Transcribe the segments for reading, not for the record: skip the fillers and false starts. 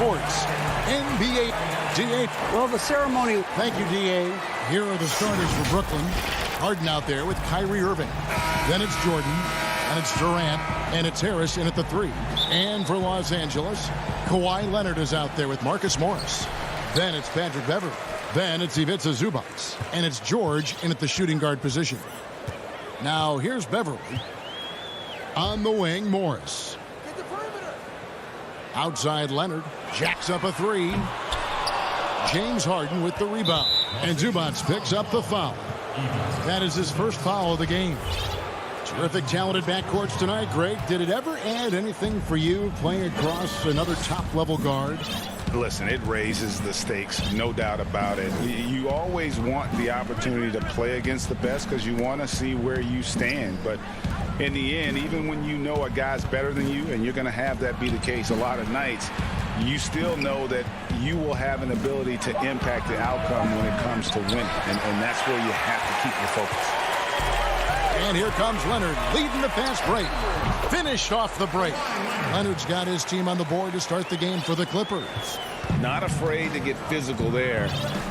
Sports, NBA, D.A. Well, the ceremony. Thank you, D.A. Here are the starters for Brooklyn. Harden out there with Kyrie Irving. Then it's Jordan, and it's Durant, and it's Harris in at the 3. And for Los Angeles, Kawhi Leonard is out there with Marcus Morris. Then it's Patrick Beverley. Then it's Ivica Zubac. And it's George in at the shooting guard position. Now, here's Beverley. On the wing, Morris. Outside Leonard, jacks up a 3. James Harden with the rebound. And Zubac picks up the foul. That is his first foul of the game. Terrific, talented backcourts tonight. Greg, did it ever add anything for you playing across another top-level guard? Listen, it raises the stakes, no doubt about it. You always want the opportunity to play against the best because you want to see where you stand. But in the end, even when you know a guy's better than you, and you're going to have that be the case a lot of nights, you still know that you will have an ability to impact the outcome when it comes to winning. And that's where you have to keep your focus. And here comes Leonard leading the fast break. Finished off the break. Leonard's got his team on the board to start the game for the Clippers. Not afraid to get physical there.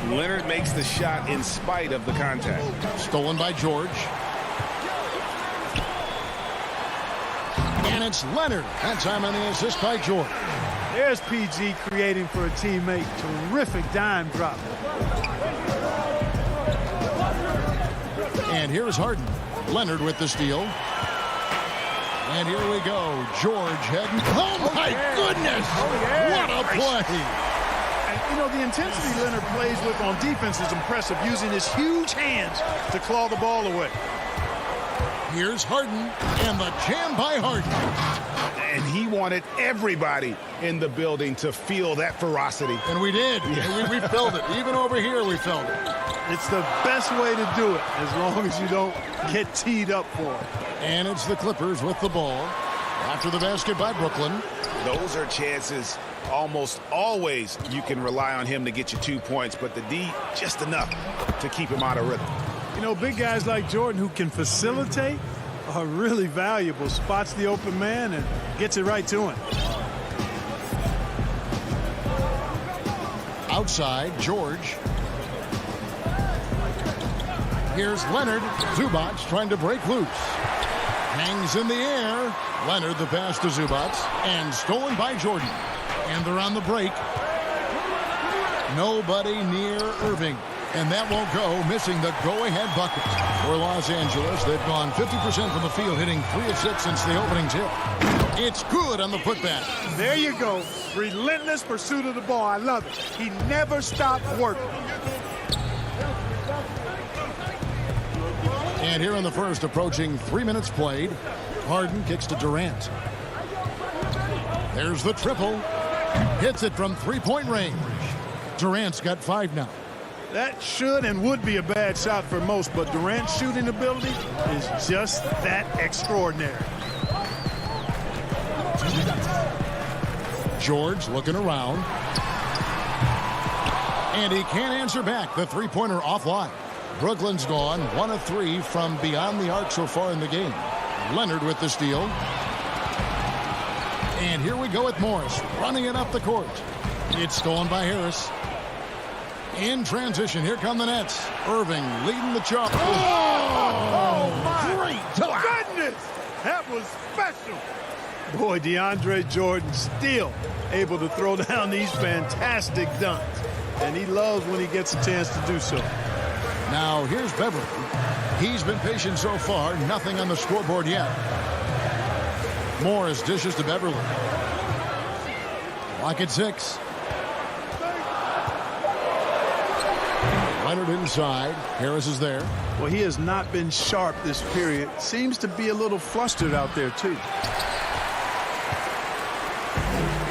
Leonard makes the shot in spite of the contact. Stolen by George. And it's Leonard. That time on the assist by George. There's PG creating for a teammate. Terrific dime drop. And here's Harden. Leonard with the steal. And here we go. George heading. Oh, my goodness. What a play. And, you know, the intensity Leonard plays with on defense is impressive, using his huge hands to claw the ball away. Here's Harden, and the jam by Harden. And he wanted everybody in the building to feel that ferocity. And we did. Yeah. We felt it. Even over here, we felt it. It's the best way to do it, as long as you don't get teed up for it. And it's the Clippers with the ball. After the basket by Brooklyn. Those are chances almost always you can rely on him to get you 2 points, but the D, just enough to keep him out of rhythm. You know, big guys like Jordan who can facilitate are really valuable. Spots the open man and gets it right to him. Outside, George. Here's Leonard. Zubac trying to break loose. Hangs in the air. Leonard the pass to Zubac. And stolen by Jordan. And they're on the break. Nobody near Irving. And that won't go, missing the go-ahead bucket. For Los Angeles, they've gone 50% from the field, hitting 3 of 6 since the opening tip. It's good on the putback. There you go. Relentless pursuit of the ball. I love it. He never stopped working. And here in the first, approaching 3 minutes played, Harden kicks to Durant. There's the triple. Hits it from three-point range. Durant's got 5 now. That should and would be a bad shot for most, but Durant's shooting ability is just that extraordinary. George looking around. And he can't answer back. The three-pointer offline. Brooklyn's gone 1 of 3 from beyond the arc so far in the game. Leonard with the steal. And here we go with Morris running it up the court. It's stolen by Harris. In transition, here come the Nets. Irving leading the charge. Oh, my. Great That was special. Boy, DeAndre Jordan still able to throw down these fantastic dunks. And he loves when he gets a chance to do so. Now here's Beverly. He's been patient so far. Nothing on the scoreboard yet. Morris dishes to Beverly. Clock at 6. Leonard inside. Harris is there. Well, he has not been sharp this period. Seems to be a little flustered out there, too.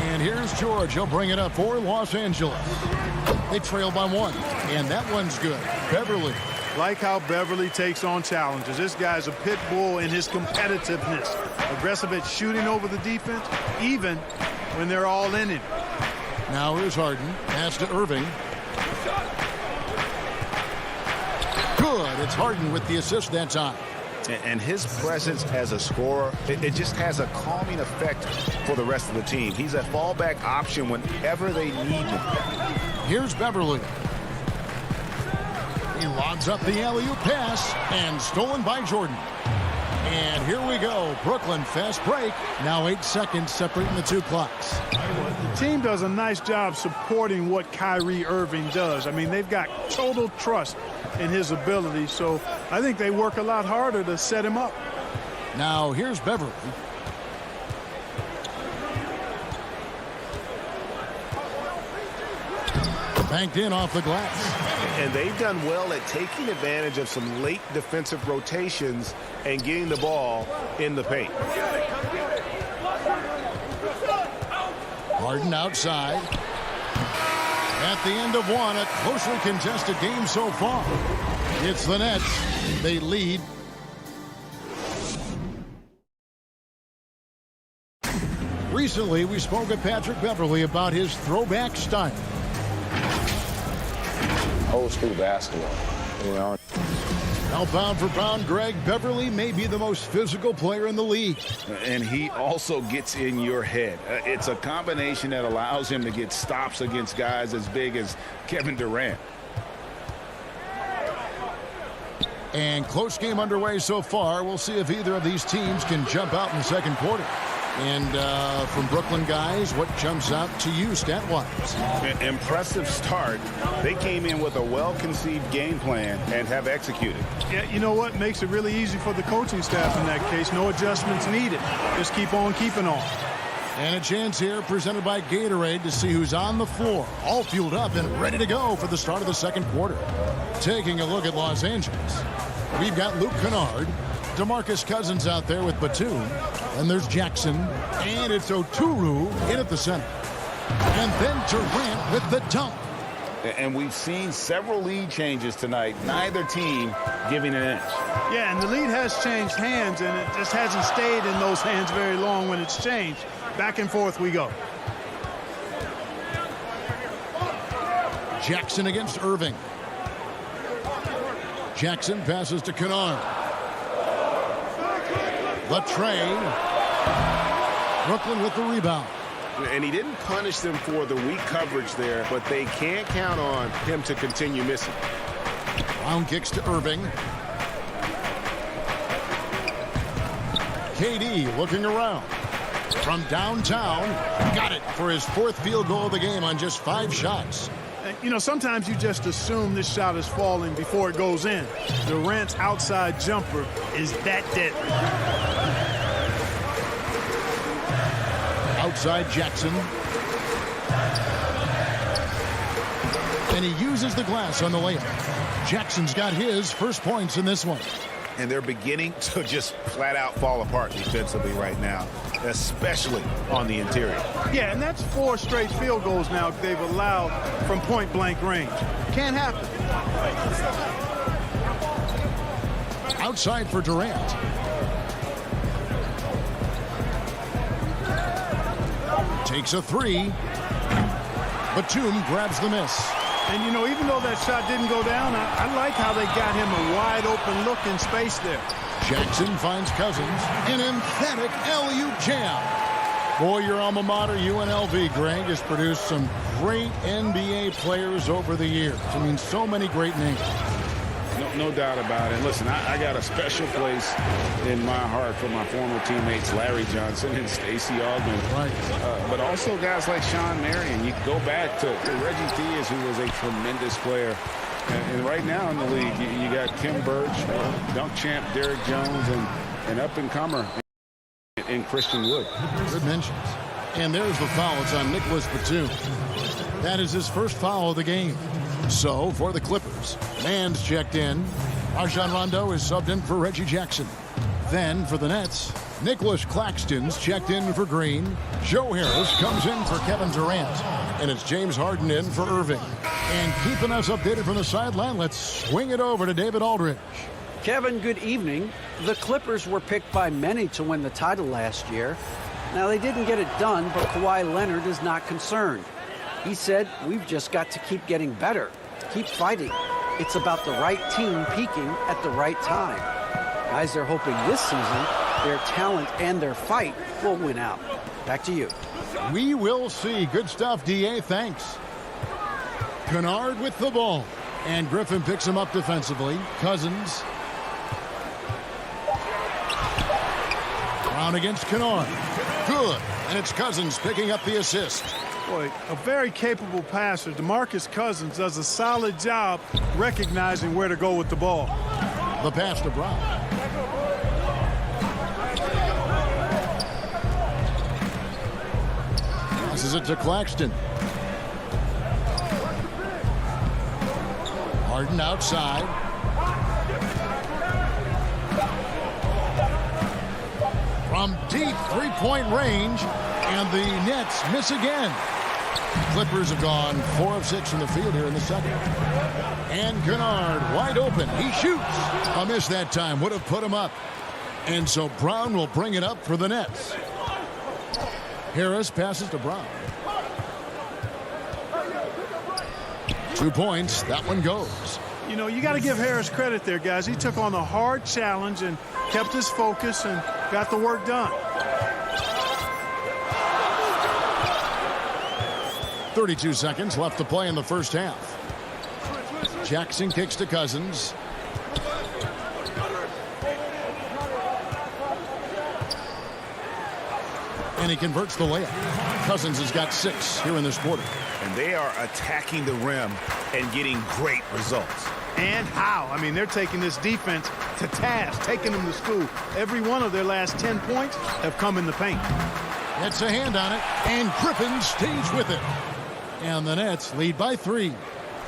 And here's George. He'll bring it up for Los Angeles. They trail by 1. And that one's good. Beverly. Like how Beverly takes on challenges. This guy's a pit bull in his competitiveness. Aggressive at shooting over the defense, even when they're all in it. Now here's Harden. Pass to Irving. Good. It's Harden with the assist that time. And his presence as a scorer, it just has a calming effect for the rest of the team. He's a fallback option whenever they need him. Here's Beverly. He lobs up the alley-oop pass and stolen by Jordan. And here we go. Brooklyn fast break. Now 8 seconds separating the two clocks. The team does a nice job supporting what Kyrie Irving does. I mean, they've got total trust in his ability, so I think they work a lot harder to set him up. Now here's Beverly. Banked in off the glass. And they've done well at taking advantage of some late defensive rotations and getting the ball in the paint. Harden outside. At the end of one, a closely contested game so far. It's the Nets. They lead. Recently, we spoke with Patrick Beverly about his throwback style. Old school basketball, you know. Now, pound for pound, Greg, Beverly may be the most physical player in the league. And he also gets in your head. It's a combination that allows him to get stops against guys as big as Kevin Durant. And close game underway so far. We'll see if either of these teams can jump out in the second quarter. And from Brooklyn guys, what jumps out to you stat-wise? Impressive start. They came in with a well-conceived game plan and have executed. Yeah, you know what? Makes it really easy for the coaching staff in that case. No adjustments needed. Just keep on keeping on. And a chance here presented by Gatorade to see who's on the floor. All fueled up and ready to go for the start of the second quarter. Taking a look at Los Angeles. We've got Luke Kennard. DeMarcus Cousins out there with Batum. And there's Jackson. And it's Oturu in at the center. And then Durant with the dunk. And we've seen several lead changes tonight. Neither team giving an inch. Yeah, and the lead has changed hands, and it just hasn't stayed in those hands very long when it's changed. Back and forth we go. Jackson against Irving. Jackson passes to Kennard. Latrey. Brooklyn with the rebound. And he didn't punish them for the weak coverage there, but they can't count on him to continue missing. Round kicks to Irving. KD looking around. From downtown, got it for his 4th field goal of the game on just 5 shots. You know, sometimes you just assume this shot is falling before it goes in. Durant's outside jumper is that deadly. Outside Jackson. And he uses the glass on the layup. Jackson's got his first points in this one. And they're beginning to just flat out fall apart defensively right now, especially on the interior. Yeah, and that's 4 straight field goals now they've allowed from point-blank range. Can't happen. Outside for Durant. Takes a 3. Batum grabs the miss. And, you know, even though that shot didn't go down, I like how they got him a wide-open look in space there. Jackson finds Cousins. An emphatic alley-oop jam. Boy, your alma mater, UNLV, Greg, has produced some great NBA players over the years. I mean, so many great names. No doubt about it. Listen, I got a special place in my heart for my former teammates Larry Johnson and Stacey Augmon. Right. But also guys like Sean Marion. You go back to Reggie Theus, who was a tremendous player. And right now in the league, you got Kim Birch, dunk champ Derek Jones, and up-and-comer in Christian Wood. Good mentions. And there's the foul. It's on Nicholas Batum. That is his first foul of the game. So, for the Clippers, Mann's checked in. Rajon Rondo is subbed in for Reggie Jackson. Then, for the Nets, Nicholas Claxton's checked in for Green. Joe Harris comes in for Kevin Durant. And it's James Harden in for Irving. And keeping us updated from the sideline, let's swing it over to David Aldridge. Kevin, good evening. The Clippers were picked by many to win the title last year. Now, they didn't get it done, but Kawhi Leonard is not concerned. He said, we've just got to keep getting better, keep fighting. It's about the right team peaking at the right time. Guys, they're hoping this season their talent and their fight will win out. Back to you. We will see. Good stuff, D.A. Thanks. Kennard with the ball. And Griffin picks him up defensively. Cousins. Brown against Kennard. Good. And it's Cousins picking up the assist. Boy, a very capable passer. DeMarcus Cousins does a solid job recognizing where to go with the ball. The pass to Brown. Passes it to Claxton. Harden outside. From deep three-point range, and the Nets miss again. Clippers have gone 4 of 6 from the field here in the second. And Kennard wide open. He shoots. A miss that time. Would have put him up. And so Brown will bring it up for the Nets. Harris passes to Brown. 2 points. That one goes. You know, you got to give Harris credit there, guys. He took on a hard challenge and kept his focus and got the work done. 32 seconds left to play in the first half. Jackson kicks to Cousins. And he converts the layup. Cousins has got 6 here in this quarter. And they are attacking the rim and getting great results. And how? I mean, they're taking this defense to task, taking them to school. Every one of their last 10 points have come in the paint. Gets a hand on it, and Griffin stays with it. And the Nets lead by 3.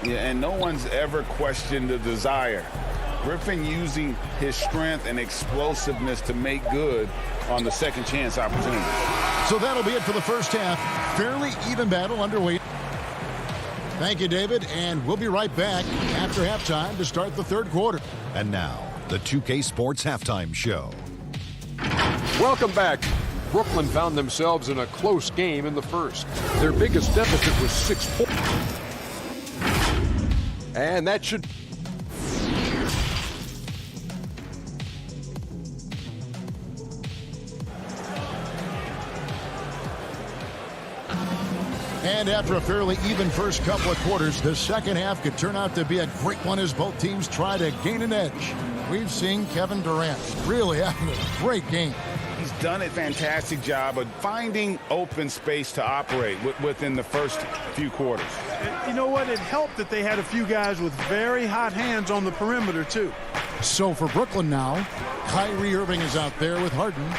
Yeah, and no one's ever questioned the desire. Griffin using his strength and explosiveness to make good on the second chance opportunity. So that'll be it for the first half. Fairly even battle underway. Thank you, David, and we'll be right back after halftime to start the third quarter. And now, the 2K Sports Halftime Show. Welcome back. Brooklyn found themselves in a close game in the first. Their biggest deficit was 6 points. And that should... And after a fairly even first couple of quarters, the second half could turn out to be a great one as both teams try to gain an edge. We've seen Kevin Durant really having a great game. He's done a fantastic job of finding open space to operate within the first few quarters. And you know what? It helped that they had a few guys with very hot hands on the perimeter, too. So for Brooklyn now, Kyrie Irving is out there with Harden.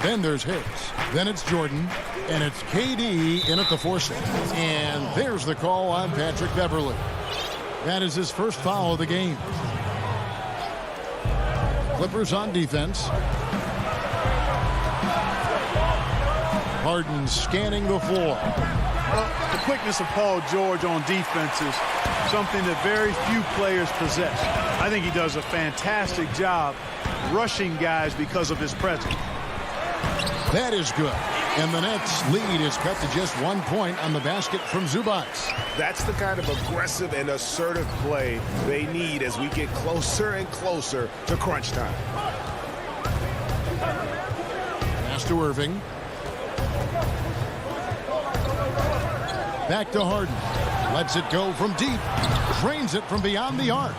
Then there's Harris. Then it's Jordan. And it's KD in at the 4 slot. And there's the call on Patrick Beverley. That is his first foul of the game. Clippers on defense. Harden scanning the floor. Well, the quickness of Paul George on defense is something that very few players possess. I think he does a fantastic job rushing guys because of his presence. That is good. And the Nets lead is cut to just 1 point on the basket from Zubac. That's the kind of aggressive and assertive play they need as we get closer and closer to crunch time. Pass to Irving. Back to Harden. Lets it go from deep. Drains it from beyond the arc.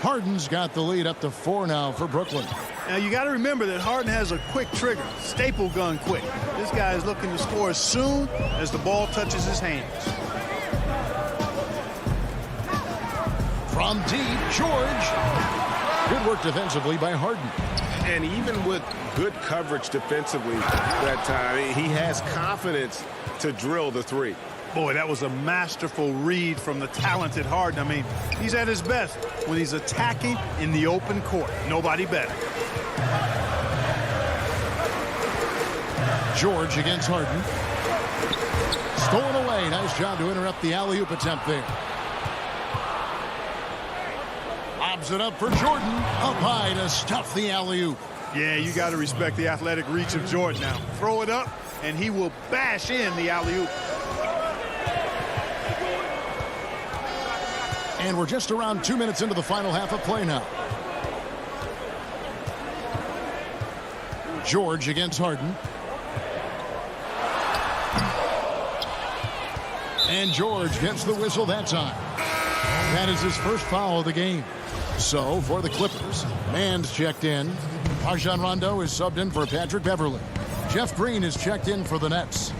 Harden's got the lead up to 4 now for Brooklyn. Now, you got to remember that Harden has a quick trigger, staple gun quick. This guy is looking to score as soon as the ball touches his hands. From deep, George. Good work defensively by Harden. And even with good coverage defensively that time, he has confidence to drill the three. Boy, that was a masterful read from the talented Harden. I mean, he's at his best when he's attacking in the open court. Nobody better. George against Harden. Stolen away. Nice job to interrupt the alley-oop attempt there. Lobs it up for Jordan. Up high to stuff the alley-oop. Yeah, you got to respect the athletic reach of Jordan now. Throw it up, and he will bash in the alley-oop. And we're just around 2 minutes into the final half of play now. George against Harden. And George gets the whistle that time. That is his first foul of the game. So, for the Clippers, Mann's checked in. Rajon Rondo is subbed in for Patrick Beverley. Jeff Green is checked in for the Nets.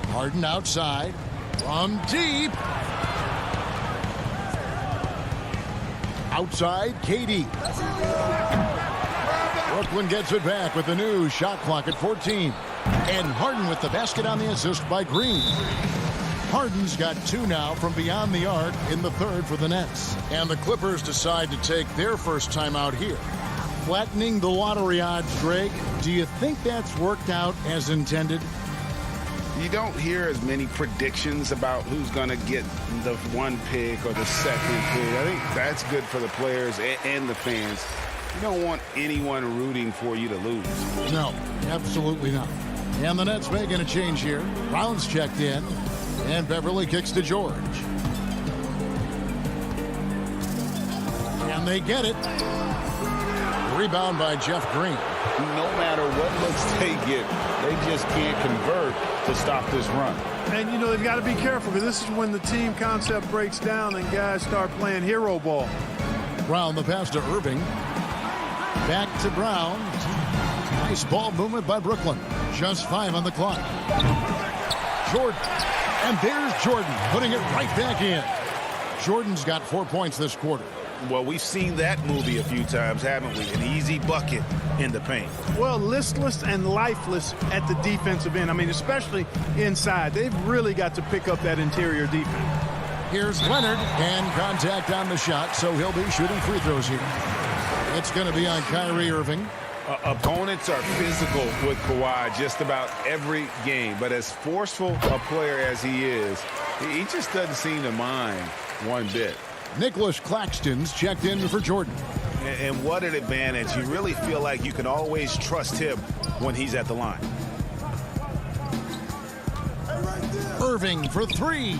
Harden outside. From deep. Outside, KD. Brooklyn gets it back with the new shot clock at 14. And Harden with the basket on the assist by Green. Harden's got 2 now from beyond the arc in the third for the Nets. And the Clippers decide to take their first time out here. Flattening the lottery odds, Greg. Do you think that's worked out as intended? You don't hear as many predictions about who's going to get the 1 pick or the 2nd pick. I think that's good for the players and the fans. You don't want anyone rooting for you to lose. No, absolutely not. And the Nets making a change here. Brown's checked in. And Beverly kicks to George. And they get it. Rebound by Jeff Green. No matter what looks they get, they just can't convert to stop this run. And, you know, they've got to be careful because this is when the team concept breaks down and guys start playing hero ball. Brown, the pass to Irving. Back to Brown. Nice ball movement by Brooklyn. Just 5 on the clock. Jordan. And there's Jordan putting it right back in. Jordan's got 4 points this quarter. Well, we've seen that movie a few times, haven't we? An easy bucket in the paint. Well, listless and lifeless at the defensive end. I mean, especially inside. They've really got to pick up that interior defense. Here's Leonard, and contact on the shot, so he'll be shooting free throws here. It's going to be on Kyrie Irving. Opponents are physical with Kawhi just about every game, but as forceful a player as he is, he just doesn't seem to mind one bit. Nicholas Claxton's checked in for Jordan. And what an advantage. You really feel like you can always trust him when he's at the line. Irving for 3.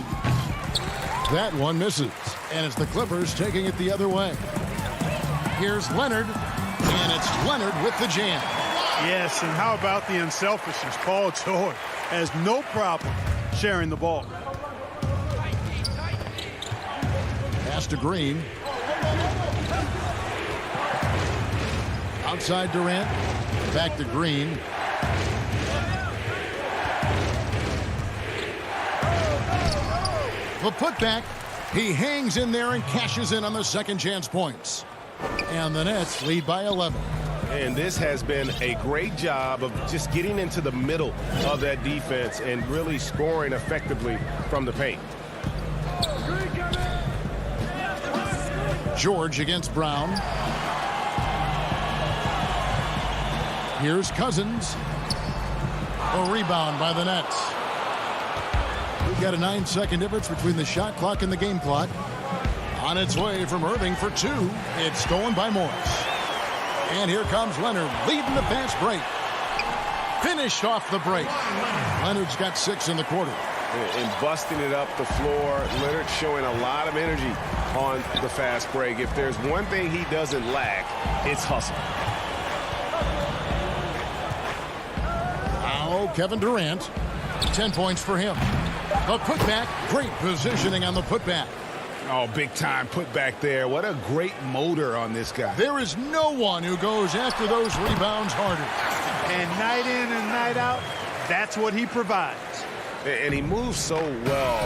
That one misses. And it's the Clippers taking it the other way. Here's Leonard. And it's Leonard with the jam. Yes, and how about the unselfishness? Paul George has no problem sharing the ball. Pass to Green. Outside Durant. Back to Green. The putback. He hangs in there and cashes in on the second chance points. And the Nets lead by 11. And this has been a great job of just getting into the middle of that defense and really scoring effectively from the paint. George against Brown. Here's Cousins. A rebound by the Nets. We've got a 9-second difference between the shot clock and the game clock. On its way from Irving for 2. It's stolen by Morris. And here comes Leonard leading the fast break. Finished off the break. Leonard's got 6 in the quarter. And busting it up the floor. Leonard showing a lot of energy on the fast break. If there's one thing he doesn't lack, it's hustle. Now Kevin Durant. 10 points for him. The putback. Great positioning on the putback. Oh, big time put back there. What a great motor on this guy. There is no one who goes after those rebounds harder. And night in and night out, that's what he provides. And he moves so well.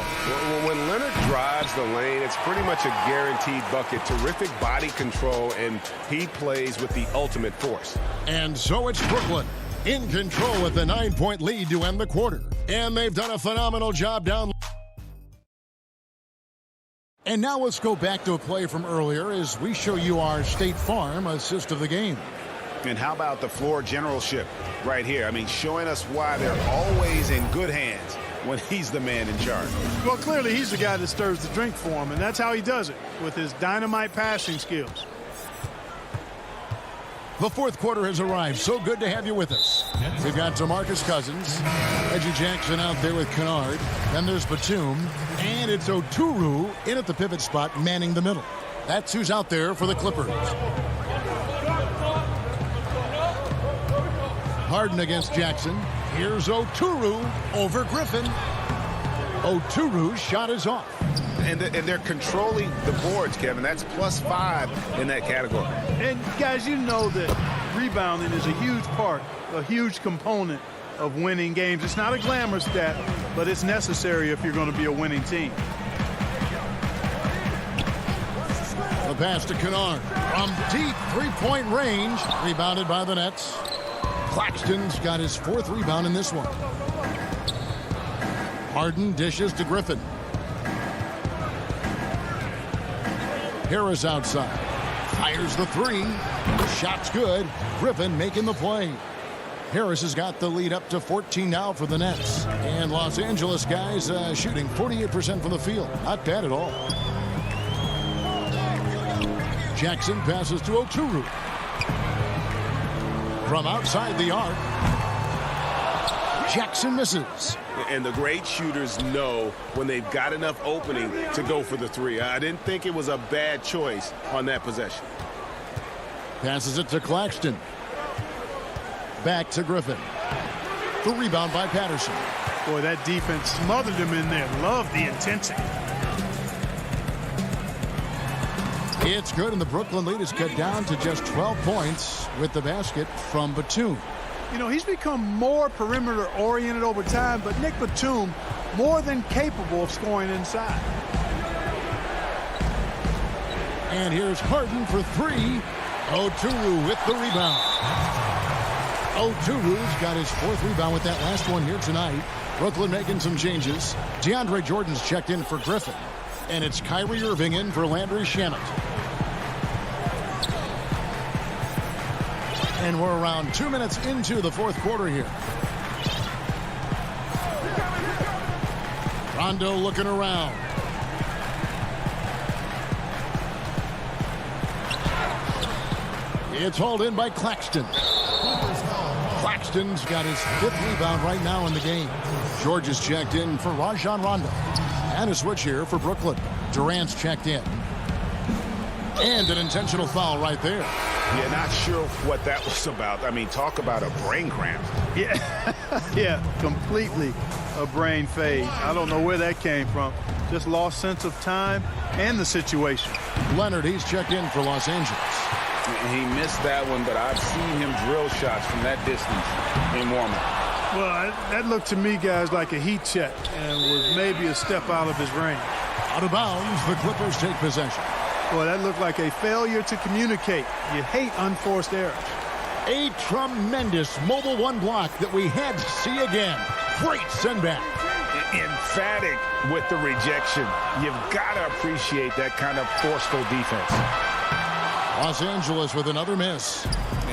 When Leonard drives the lane, it's pretty much a guaranteed bucket. Terrific body control, and he plays with the ultimate force. And so it's Brooklyn in control with a 9-point lead to end the quarter. And they've done a phenomenal job down. And now let's go back to a play from earlier as we show you our State Farm assist of the game. And how about the floor generalship right here? I mean, showing us why they're always in good hands when he's the man in charge. Well, clearly he's the guy that stirs the drink for him, and that's how he does it, with his dynamite passing skills. The fourth quarter has arrived. So good to have you with us. We've got DeMarcus Cousins, Reggie Jackson out there with Kennard. Then there's Batum, and it's Oturu in at the pivot spot, manning the middle. That's who's out there for the Clippers. Harden against Jackson. Here's Oturu over Griffin. Oturu's shot is off. And they're controlling the boards, Kevin. That's +5 in that category. And, guys, you know that rebounding is a huge part, a huge component of winning games. It's not a glamour stat, but it's necessary if you're going to be a winning team. The pass to Kennard from deep three-point range. Rebounded by the Nets. Claxton's got his fourth rebound in this one. Harden dishes to Griffin. Harris outside. Fires the three. The shot's good. Griffin making the play. Harris has got the lead up to 14 now for the Nets. And Los Angeles guys shooting 48% from the field. Not bad at all. Jackson passes to Oturu. From outside the arc. Jackson misses. And the great shooters know when they've got enough opening to go for the three. I didn't think it was a bad choice on that possession. Passes it to Claxton. Back to Griffin. The rebound by Patterson. Boy, that defense smothered him in there. Love the intensity. It's good, and the Brooklyn lead is cut down to just 12 points with the basket from Batum. You know, he's become more perimeter-oriented over time, but Nick Batum more than capable of scoring inside. And here's Harden for three. Oturu with the rebound. Oturu's got his fourth rebound with that last one here tonight. Brooklyn making some changes. DeAndre Jordan's checked in for Griffin. And it's Kyrie Irving in for Landry Shamet. And we're around 2 minutes into the fourth quarter here. Rondo looking around. It's hauled in by Claxton. Claxton's got his fifth rebound right now in the game. George is checked in for Rajon Rondo. And a switch here for Brooklyn. Durant's checked in. And an intentional foul right there. Yeah, not sure what that was about. I mean, talk about a brain cramp. Yeah, yeah, completely a brain fade. I don't know where that came from. Just lost sense of time and the situation. Leonard, he's checked in for Los Angeles. He missed that one, but I've seen him drill shots from that distance in warm-up. Well, that looked to me, guys, like a heat check and was maybe a step out of his range. Out of bounds, the Clippers take possession. Boy, that looked like a failure to communicate. You hate unforced errors. A tremendous mobile one block that we had to see again. Great send back. Emphatic with the rejection. You've got to appreciate that kind of forceful defense. Los Angeles with another miss.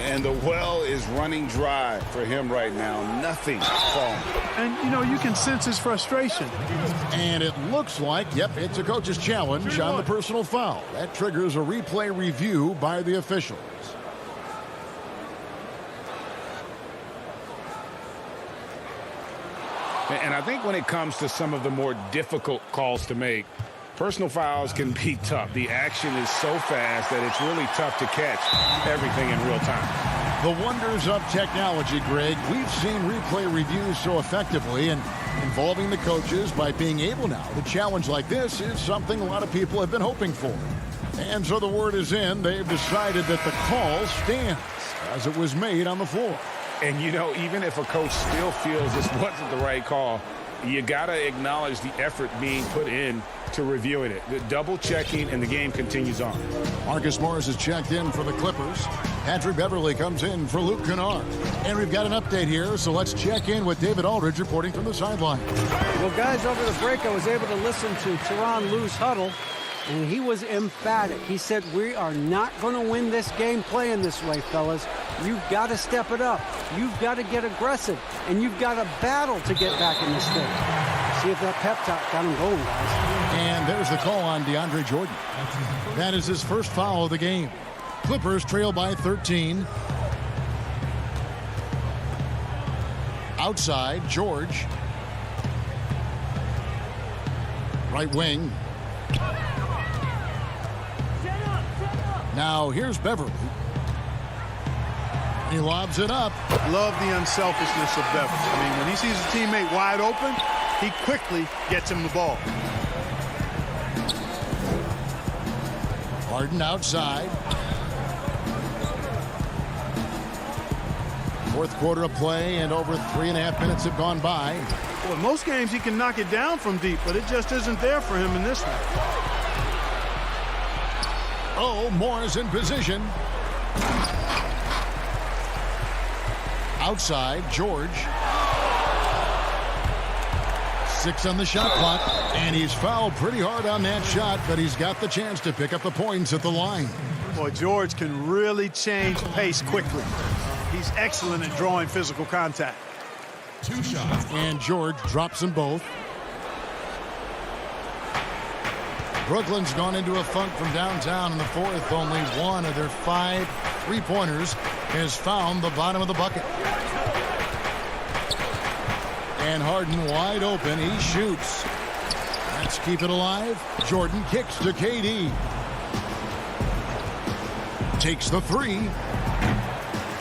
And the well is running dry for him right now. Nothing falling. And, you know, you can sense his frustration. And it looks like, yep, it's a coach's challenge on the personal foul. That triggers a replay review by the officials. And I think when it comes to some of the more difficult calls to make, personal fouls can be tough. The action is so fast that it's really tough to catch everything in real time. The wonders of technology, Greg. We've seen replay reviews so effectively, and involving the coaches by being able now to challenge like this is something a lot of people have been hoping for. And so the word is in. They've decided that the call stands as it was made on the floor. And, you know, even if a coach still feels this wasn't the right call, you got to acknowledge the effort being put in to reviewing it. The double checking, and the game continues on. Marcus Morris is checked in for the Clippers. Patrick Beverly comes in for Luke Kennard. And we've got an update here, so let's check in with David Aldridge reporting from the sideline. Well, guys, over the break, I was able to listen to Tyronn Lue's huddle, and he was emphatic. He said, we are not going to win this game playing this way, fellas. You've got to step it up. You've got to get aggressive, and you've got to battle to get back in this thing. See if that pep talk got him going, guys. And there's the call on DeAndre Jordan. That is his first foul of the game. Clippers trail by 13. Outside, George. Right wing. Now here's Beverly. He lobs it up. Love the unselfishness of Beverly. I mean, when he sees a teammate wide open, he quickly gets him the ball. Harden outside. Fourth quarter of play, and over 3.5 minutes have gone by. Well, in most games he can knock it down from deep, but it just isn't there for him in this one. Oh, Moore's in position. Outside, George. 6 on the shot clock, and he's fouled pretty hard on that shot, but he's got the chance to pick up the points at the line. Boy, George can really change pace quickly. He's excellent at drawing physical contact. 2 shots. And George drops them both. Brooklyn's gone into a funk from downtown in the fourth. Only one of their 5 3-pointers has found the bottom of the bucket. And Harden wide open. He shoots. Let's keep it alive. Jordan kicks to KD. Takes the 3.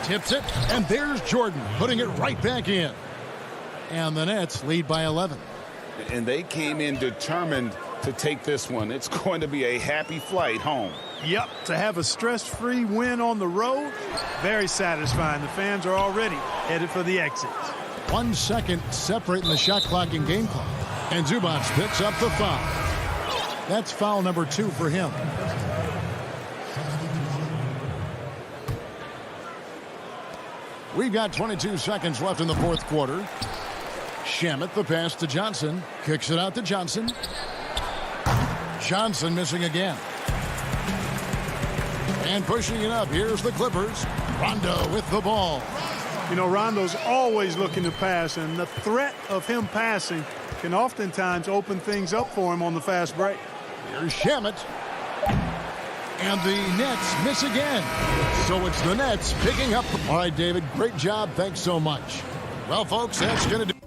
Tips it. And there's Jordan putting it right back in. And the Nets lead by 11. And they came in determined to take this one. It's going to be a happy flight home. Yep, to have a stress-free win on the road, very satisfying. The fans are already headed for the exit. 1 second separating the shot clock and game clock. And Zubac picks up the foul. That's foul number 2 for him. We've got 22 seconds left in the fourth quarter. Shamet, the pass to Johnson. Kicks it out to Johnson. Johnson missing again. And pushing it up. Here's the Clippers. Rondo with the ball. You know, Rondo's always looking to pass, and the threat of him passing can oftentimes open things up for him on the fast break. Here's Shamet. And the Nets miss again. So it's the Nets picking up. All right, David, great job. Thanks so much. Well, folks, that's going to do.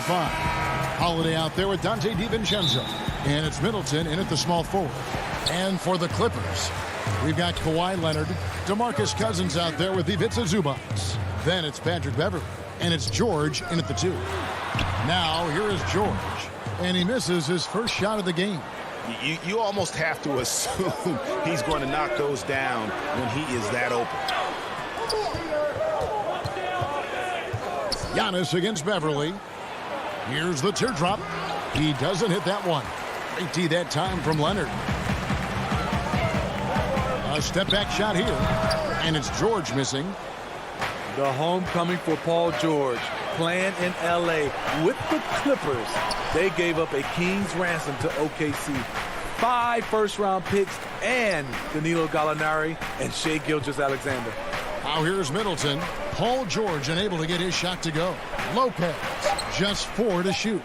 the 5. Holiday out there with Dante DiVincenzo. And it's Middleton in at the small forward. And for the Clippers, we've got Kawhi Leonard, DeMarcus Cousins out there with Ivica Zubac. Then it's Patrick Beverley. And it's George in at the 2. Now here is George. And he misses his first shot of the game. You almost have to assume he's going to knock those down when he is that open. Giannis against Beverley. Here's the teardrop. He doesn't hit that one. Great D that time from Leonard. A step-back shot here. And it's George missing. The homecoming for Paul George, playing in L.A. with the Clippers. They gave up a king's ransom to OKC. 5 first-round picks and Danilo Gallinari and Shai Gilgeous-Alexander. Now here's Middleton. Paul George unable to get his shot to go. Lopez, just 4 to shoot.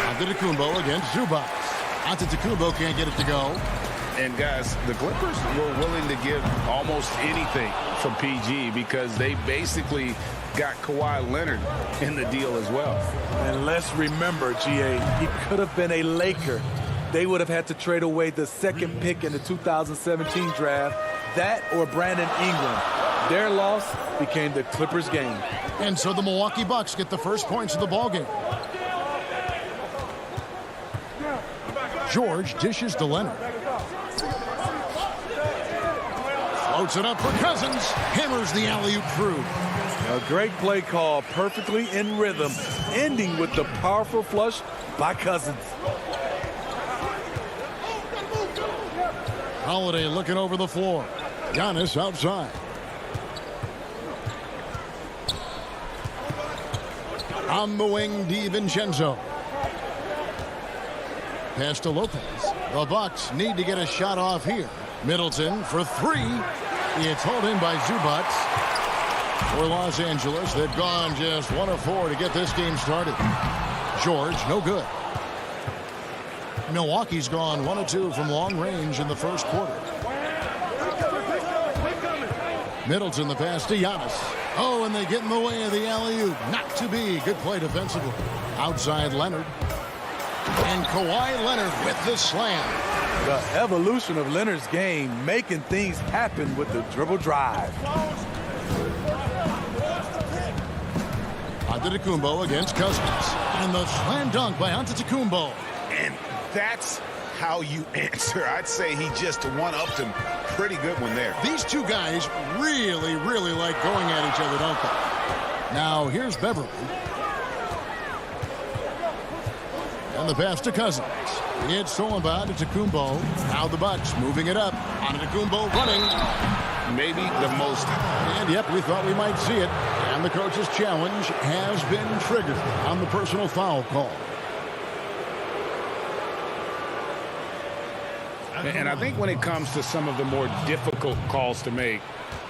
Antetokounmpo against Zubac. Antetokounmpo can't get it to go. And guys, the Clippers were willing to give almost anything from PG because they basically got Kawhi Leonard in the deal as well. And let's remember, GA, he could have been a Laker. They would have had to trade away the 2nd pick in the 2017 draft, that or Brandon Ingram. Their loss became the Clippers' game. And so the Milwaukee Bucks get the first points of the ballgame. George dishes to Leonard. Floats it up for Cousins. Hammers the alley-oop through. A great play call, perfectly in rhythm, ending with the powerful flush by Cousins. Holiday looking over the floor. Giannis outside. On the wing, DiVincenzo. Pass to Lopez. The Bucks need to get a shot off here. Middleton for 3. It's hauled in by Zubac. For Los Angeles, they've gone just 1 of 4 to get this game started. George, no good. Milwaukee's gone 1 of 2 from long range in the first quarter. Middleton, the pass to Giannis. Oh, and they get in the way of the alley-oop. Not to be. Good play defensively. Outside Leonard. And Kawhi Leonard with the slam. The evolution of Leonard's game, making things happen with the dribble drive. Antetokounmpo against Cousins. And the slam dunk by Antetokounmpo. And that's how you answer. I'd say he just one-upped him pretty good one there. These two guys really, really like going at each other, don't they? Now, here's Beverley. And the pass to Cousins. It's stolen by Antetokounmpo. Now the Bucks moving it up. Antetokounmpo running. Maybe the most. And yep, we thought we might see it. And the coach's challenge has been triggered on the personal foul call. And I think when it comes to some of the more difficult calls to make,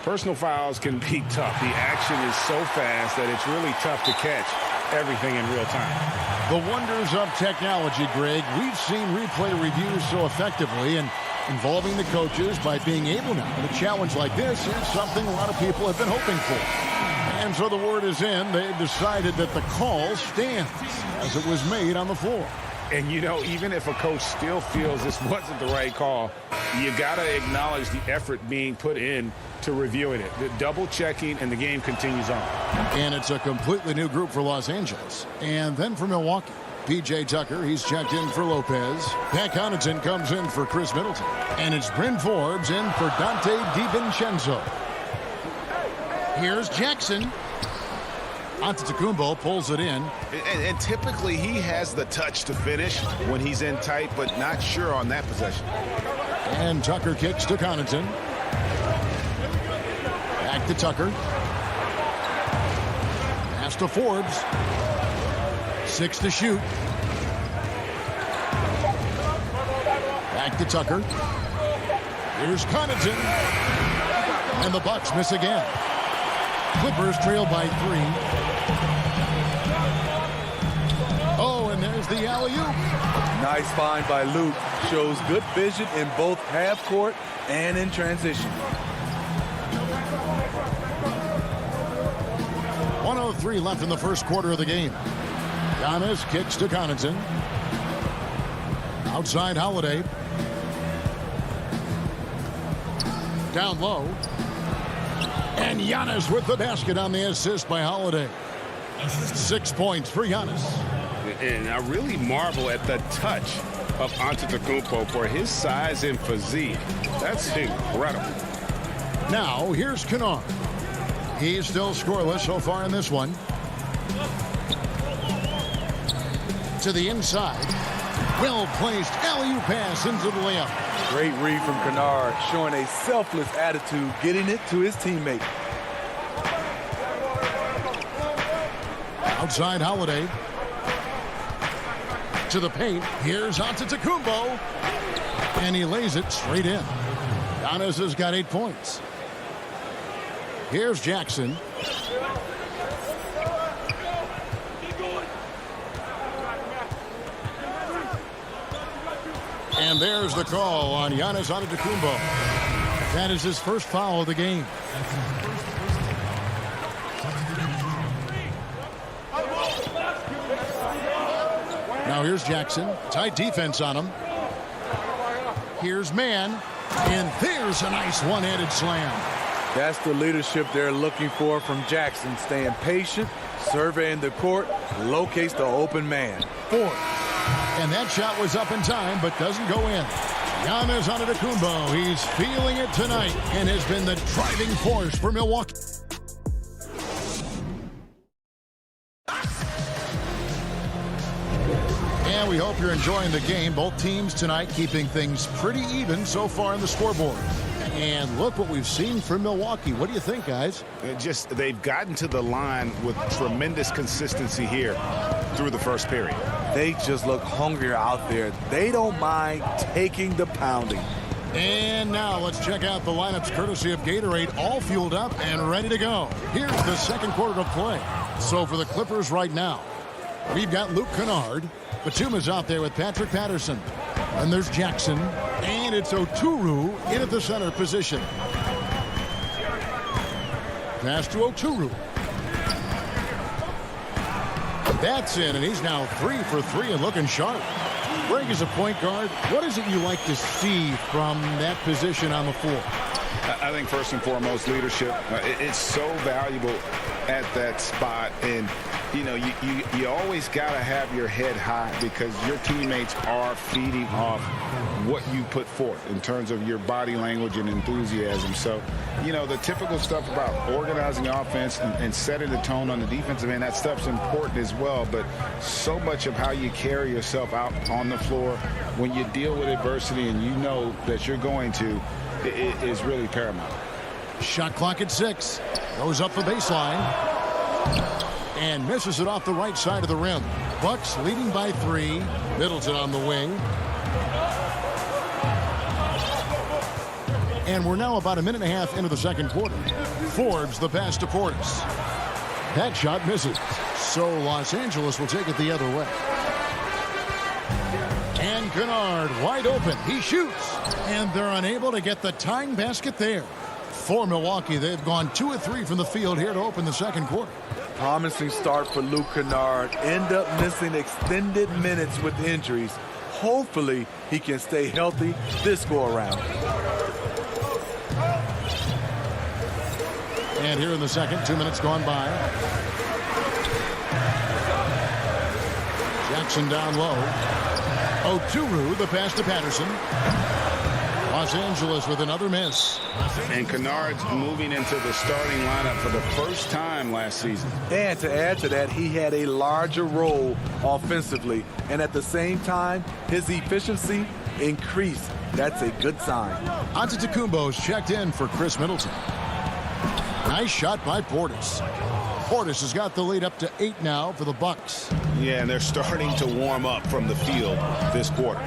personal fouls can be tough. The action is so fast that it's really tough to catch everything in real time. The wonders of technology, Greg. We've seen replay reviews so effectively, and involving the coaches by being able now to challenge like this is something a lot of people have been hoping for. And so the word is in. They've decided that the call stands as it was made on the floor. And, you know, even if a coach still feels this wasn't the right call, you got to acknowledge the effort being put in to reviewing it. The double checking, and the game continues on. And it's a completely new group for Los Angeles. And then for Milwaukee, P.J. Tucker, he's checked in for Lopez. Pat Connaughton comes in for Chris Middleton. And it's Bryn Forbes in for Dante DiVincenzo. Here's Jackson. Antetokounmpo pulls it in. And typically he has the touch to finish when he's in tight, but not sure on that possession. And Tucker kicks to Connaughton. Back to Tucker. Pass to Forbes. 6 to shoot. Back to Tucker. Here's Connaughton. And the Bucks miss again. Clippers trail by 3. Oh, and there's the alley-oop. Nice find by Luke. Shows good vision in both half court and in transition. 1:03 left in the first quarter of the game. Giannis kicks to Connaughton. Outside Holiday. Down low. And Giannis with the basket on the assist by Holiday. 6 points for Giannis. And I really marvel at the touch of Antetokounmpo for his size and physique. That's incredible. Now, here's Kennard. He's still scoreless so far in this one. To the inside. Well-placed alley-oop pass into the layup. Great read from Kennard, showing a selfless attitude, getting it to his teammate. Outside Holiday. To the paint. Here's Antetokounmpo. And he lays it straight in. Giannis has got 8 points. Here's Jackson. And there's the call on Giannis Antetokounmpo. That is his first foul of the game. Now here's Jackson. Tight defense on him. Here's Mann. And there's a nice one-handed slam. That's the leadership they're looking for from Jackson. Staying patient, surveying the court, locates the open man. Four. And that shot was up in time, but doesn't go in. Giannis Antetokounmpo, he's feeling it tonight and has been the driving force for Milwaukee. And we hope you're enjoying the game. Both teams tonight keeping things pretty even so far in the scoreboard. And look what we've seen from Milwaukee. What do you think, guys? They've gotten to the line with tremendous consistency here through the first period. They just look hungrier out there. They don't mind taking the pounding. And now let's check out the lineups courtesy of Gatorade, all fueled up and ready to go. Here's the second quarter of play. So for the Clippers right now, we've got Luke Kennard. Batum's out there with Patrick Patterson. And there's Jackson. And it's Oturu in at the center position. Pass to Oturu. That's in, and he's now 3 for 3 and looking sharp. Greg, as a point guard, what is it you like to see from that position on the floor? I think first and foremost, leadership. It's so valuable at that spot. And, you know, you always got to have your head high because your teammates are feeding off what you put forth in terms of your body language and enthusiasm. So, you know, the typical stuff about organizing offense and setting the tone on the defensive end, that stuff's important as well. But so much of how you carry yourself out on the floor when you deal with adversity and you know that you're going to, it is really paramount. Shot clock at 6. Goes up the baseline. And misses it off the right side of the rim. Bucks leading by 3. Middleton on the wing. And we're now about a minute and a half into the second quarter. Forbes the pass to Portis. That shot misses. So Los Angeles will take it the other way. And Kennard wide open. He shoots. And they're unable to get the tying basket there. For Milwaukee, they've gone 2 of 3 from the field here to open the second quarter. Promising start for Luke Kennard. End up missing extended minutes with injuries. Hopefully, he can stay healthy this go-around. And here in the second, 2 minutes gone by. Jackson down low. Oturu, the pass to Patterson. Los Angeles with another miss. And Kennard's moving into the starting lineup for the first time last season. And to add to that, he had a larger role offensively. And at the same time, his efficiency increased. That's a good sign. Antetokounmpo's checked in for Chris Middleton. Nice shot by Portis. Portis has got the lead up to 8 now for the Bucks. Yeah, and they're starting to warm up from the field this quarter.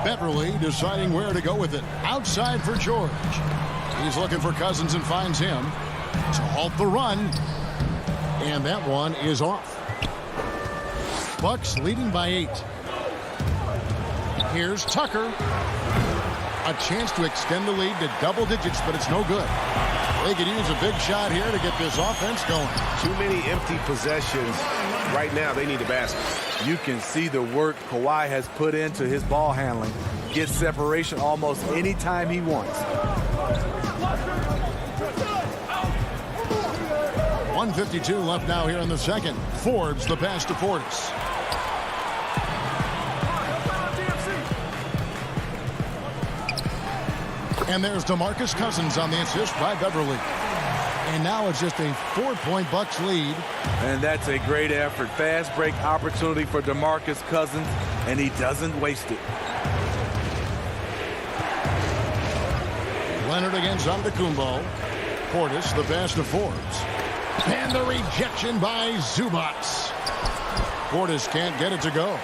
Beverly deciding where to go with it. Outside for George. He's looking for Cousins and finds him to halt the run. And that one is off. Bucks leading by 8. Here's Tucker. A chance to extend the lead to double digits, but it's no good. They could use a big shot here to get this offense going. Too many empty possessions. Right now, they need a basket. You can see the work Kawhi has put into his ball handling. Gets separation almost any time he wants. 1:52 left now here in the second. Forbes the pass to Portis. And there's DeMarcus Cousins on the assist by Beverly. And now it's just a 4-point Bucks lead. And that's a great effort. Fast break opportunity for DeMarcus Cousins, and he doesn't waste it. Leonard against Antetokounmpo. Portis the pass to Forbes. And the rejection by Zubac. Portis can't get it to go.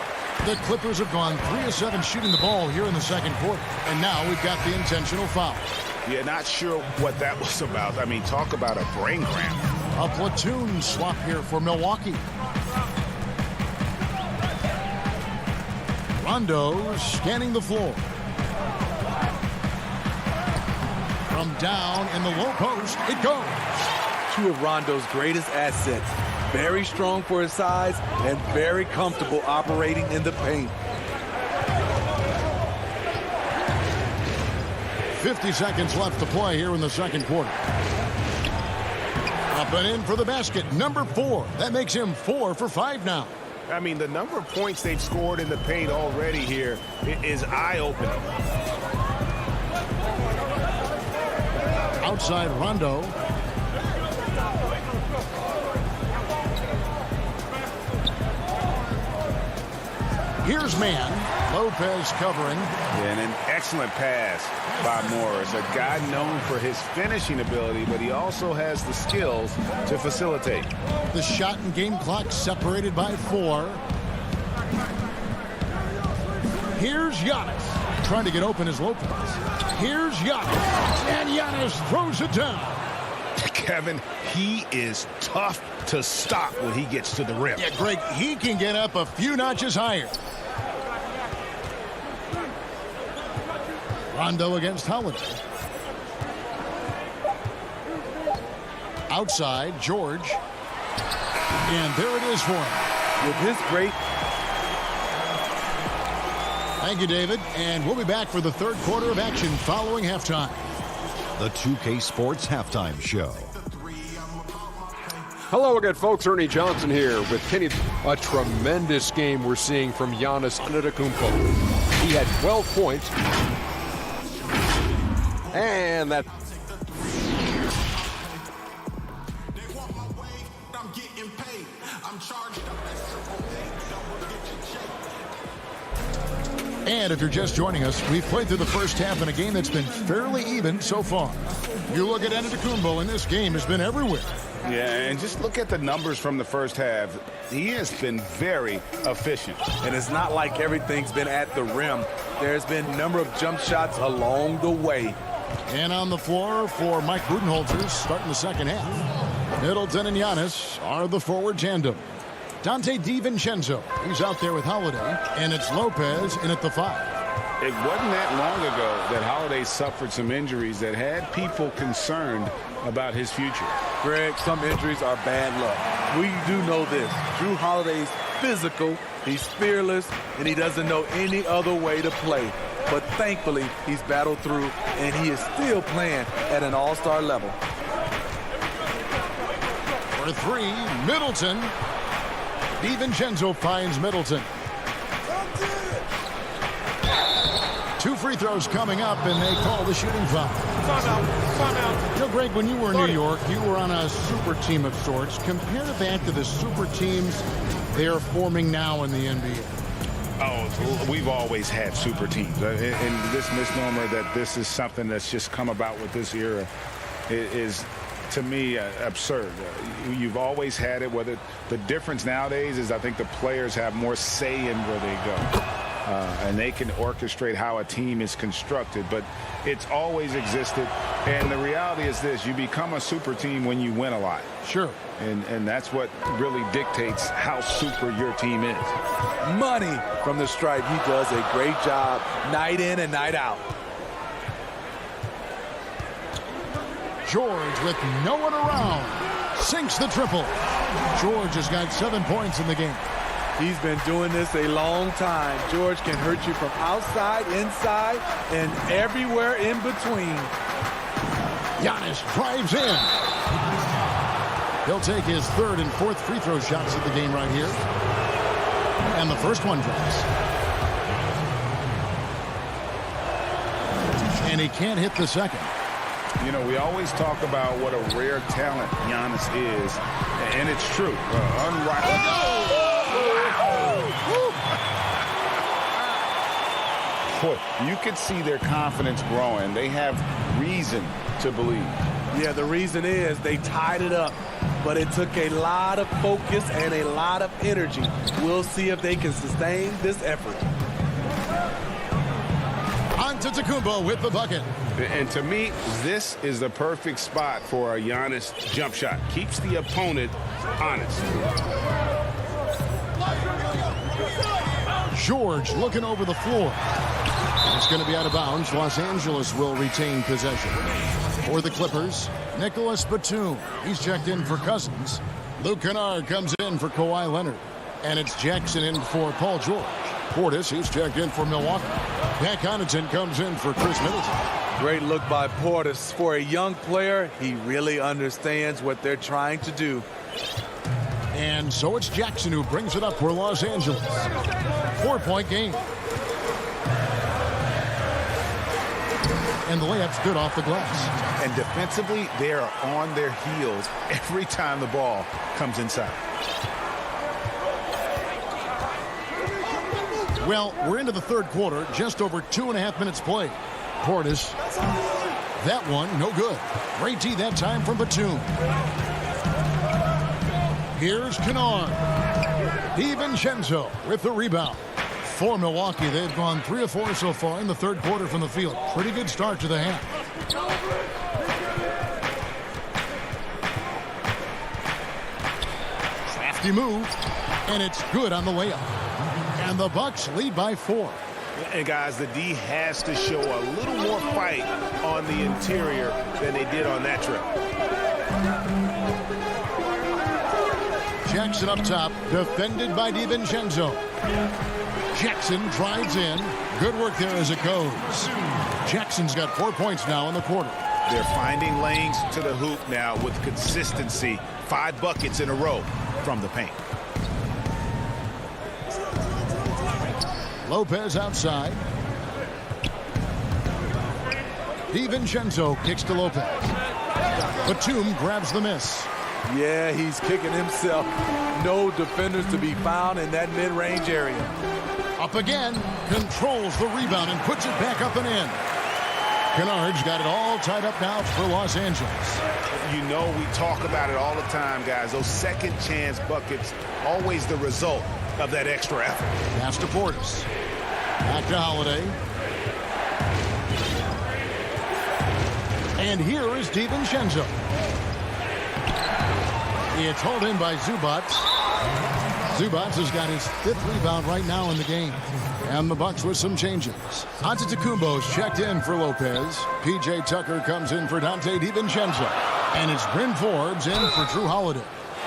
The Clippers have gone 3 of 7 shooting the ball here in the second quarter. And now we've got the intentional foul. Yeah, not sure what that was about. I mean, talk about a brain cramp. A platoon swap here for Milwaukee. Rondo scanning the floor. From down in the low post, it goes. Two of Rondo's greatest assets. Very strong for his size and very comfortable operating in the paint. 50 seconds left to play here in the second quarter. Up and in for the basket, number 4. That makes him 4 for 5 now. I mean, the number of points they've scored in the paint already here is eye-opening. Outside Rondo. Here's man. Lopez covering. And an excellent pass by Morris. A guy known for his finishing ability, but he also has the skills to facilitate. The shot and game clock separated by 4. Here's Giannis. Trying to get open is Lopez. Here's Giannis. And Giannis throws it down. Kevin, he is tough to stop when he gets to the rim. Yeah, Greg, he can get up a few notches higher. Rondo against Holiday. Outside, George. And there it is for him. With his great... Thank you, David. And we'll be back for the third quarter of action following halftime. The 2K Sports Halftime Show. Hello again, folks. Ernie Johnson here with Kenny. A tremendous game we're seeing from Giannis Antetokounmpo. He had 12 points. And that... And if you're just joining us, we've played through the first half in a game that's been fairly even so far. You look at Antetokounmpo, and this game has been everywhere. Yeah, and just look at the numbers from the first half. He has been very efficient. And it's not like everything's been at the rim. There's been a number of jump shots along the way. And on the floor for Mike Budenholzer starting the second half. Middleton and Giannis are the forward tandem. Dante DiVincenzo, he's out there with Holiday, and it's Lopez in at the 5. It wasn't that long ago that Holiday suffered some injuries that had people concerned about his future. Greg, some injuries are bad luck. We do know this. Jrue Holiday's physical, he's fearless, and he doesn't know any other way to play. But thankfully, he's battled through, and he is still playing at an all-star level. For 3, Middleton. DiVincenzo finds Middleton. 2 free throws coming up, and they call the shooting foul. Timeout. You know, Greg, when you were in New York, you were on a super team of sorts. Compare that to the super teams they are forming now in the NBA. Oh, we've always had super teams. And this misnomer that this is something that's just come about with this era is to me, absurd. You've always had it. Whether the difference nowadays is I think the players have more say in where they go. And they can orchestrate how a team is constructed. But it's always existed. And the reality is this. You become a super team when you win a lot. Sure. And that's what really dictates how super your team is. Money from the stripe. He does a great job night in and night out. George with no one around. Sinks the triple. George has got 7 points in the game. He's been doing this a long time. George can hurt you from outside, inside, and everywhere in between. Giannis drives in. He'll take his third and fourth free throw shots of the game right here. And the first one drops. And he can't hit the second. You know, we always talk about what a rare talent Giannis is, and it's true. You can see their confidence growing. They have reason to believe. Yeah, the reason is they tied it up, but it took a lot of focus and a lot of energy. We'll see if they can sustain this effort. Antetokounmpo with the bucket. And to me, this is the perfect spot for a Giannis jump shot. Keeps the opponent honest. George looking over the floor. It's going to be out of bounds. Los Angeles will retain possession. For the Clippers, Nicholas Batum. He's checked in for Cousins. Luke Kennard comes in for Kawhi Leonard. And it's Jackson in for Paul George. Portis, he's checked in for Milwaukee. Pat Connaughton comes in for Chris Middleton. Great look by Portis. For a young player, he really understands what they're trying to do. And so it's Jackson who brings it up for Los Angeles. 4-point game. And the layup's good off the glass. And defensively, they are on their heels every time the ball comes inside. Well, we're into the third quarter, just over 2.5 minutes played. Portis, that one, no good. Great D that time from Batum. Here's Kennard. DiVincenzo with the rebound. For Milwaukee, they've gone 3 of 4 so far in the third quarter from the field. Pretty good start to the half. Crafty move, and it's good on the layup. And the Bucks lead by 4. And guys, the D has to show a little more fight on the interior than they did on that trip. Jackson up top, defended by DiVincenzo. Jackson drives in. Good work there as it goes. Jackson's got 4 points now in the quarter. They're finding lanes to the hoop now with consistency. 5 buckets in a row from the paint. Lopez outside. DiVincenzo kicks to Lopez. Batum grabs the miss. Yeah, he's kicking himself. No defenders to be found in that mid-range area. Up again, controls the rebound and puts it back up and in. Kennard's got it all tied up now for Los Angeles. You know, we talk about it all the time, guys. Those second chance buckets, always the result of that extra effort. Pass to Portis. Back to Holiday. And here is DiVincenzo. It's hauled in by Zubac. Zubac has got his 5th rebound right now in the game. And the Bucks with some changes. Antetokounmpo's checked in for Lopez. P.J. Tucker comes in for Dante DiVincenzo. And it's Bryn Forbes in for Drew Holiday.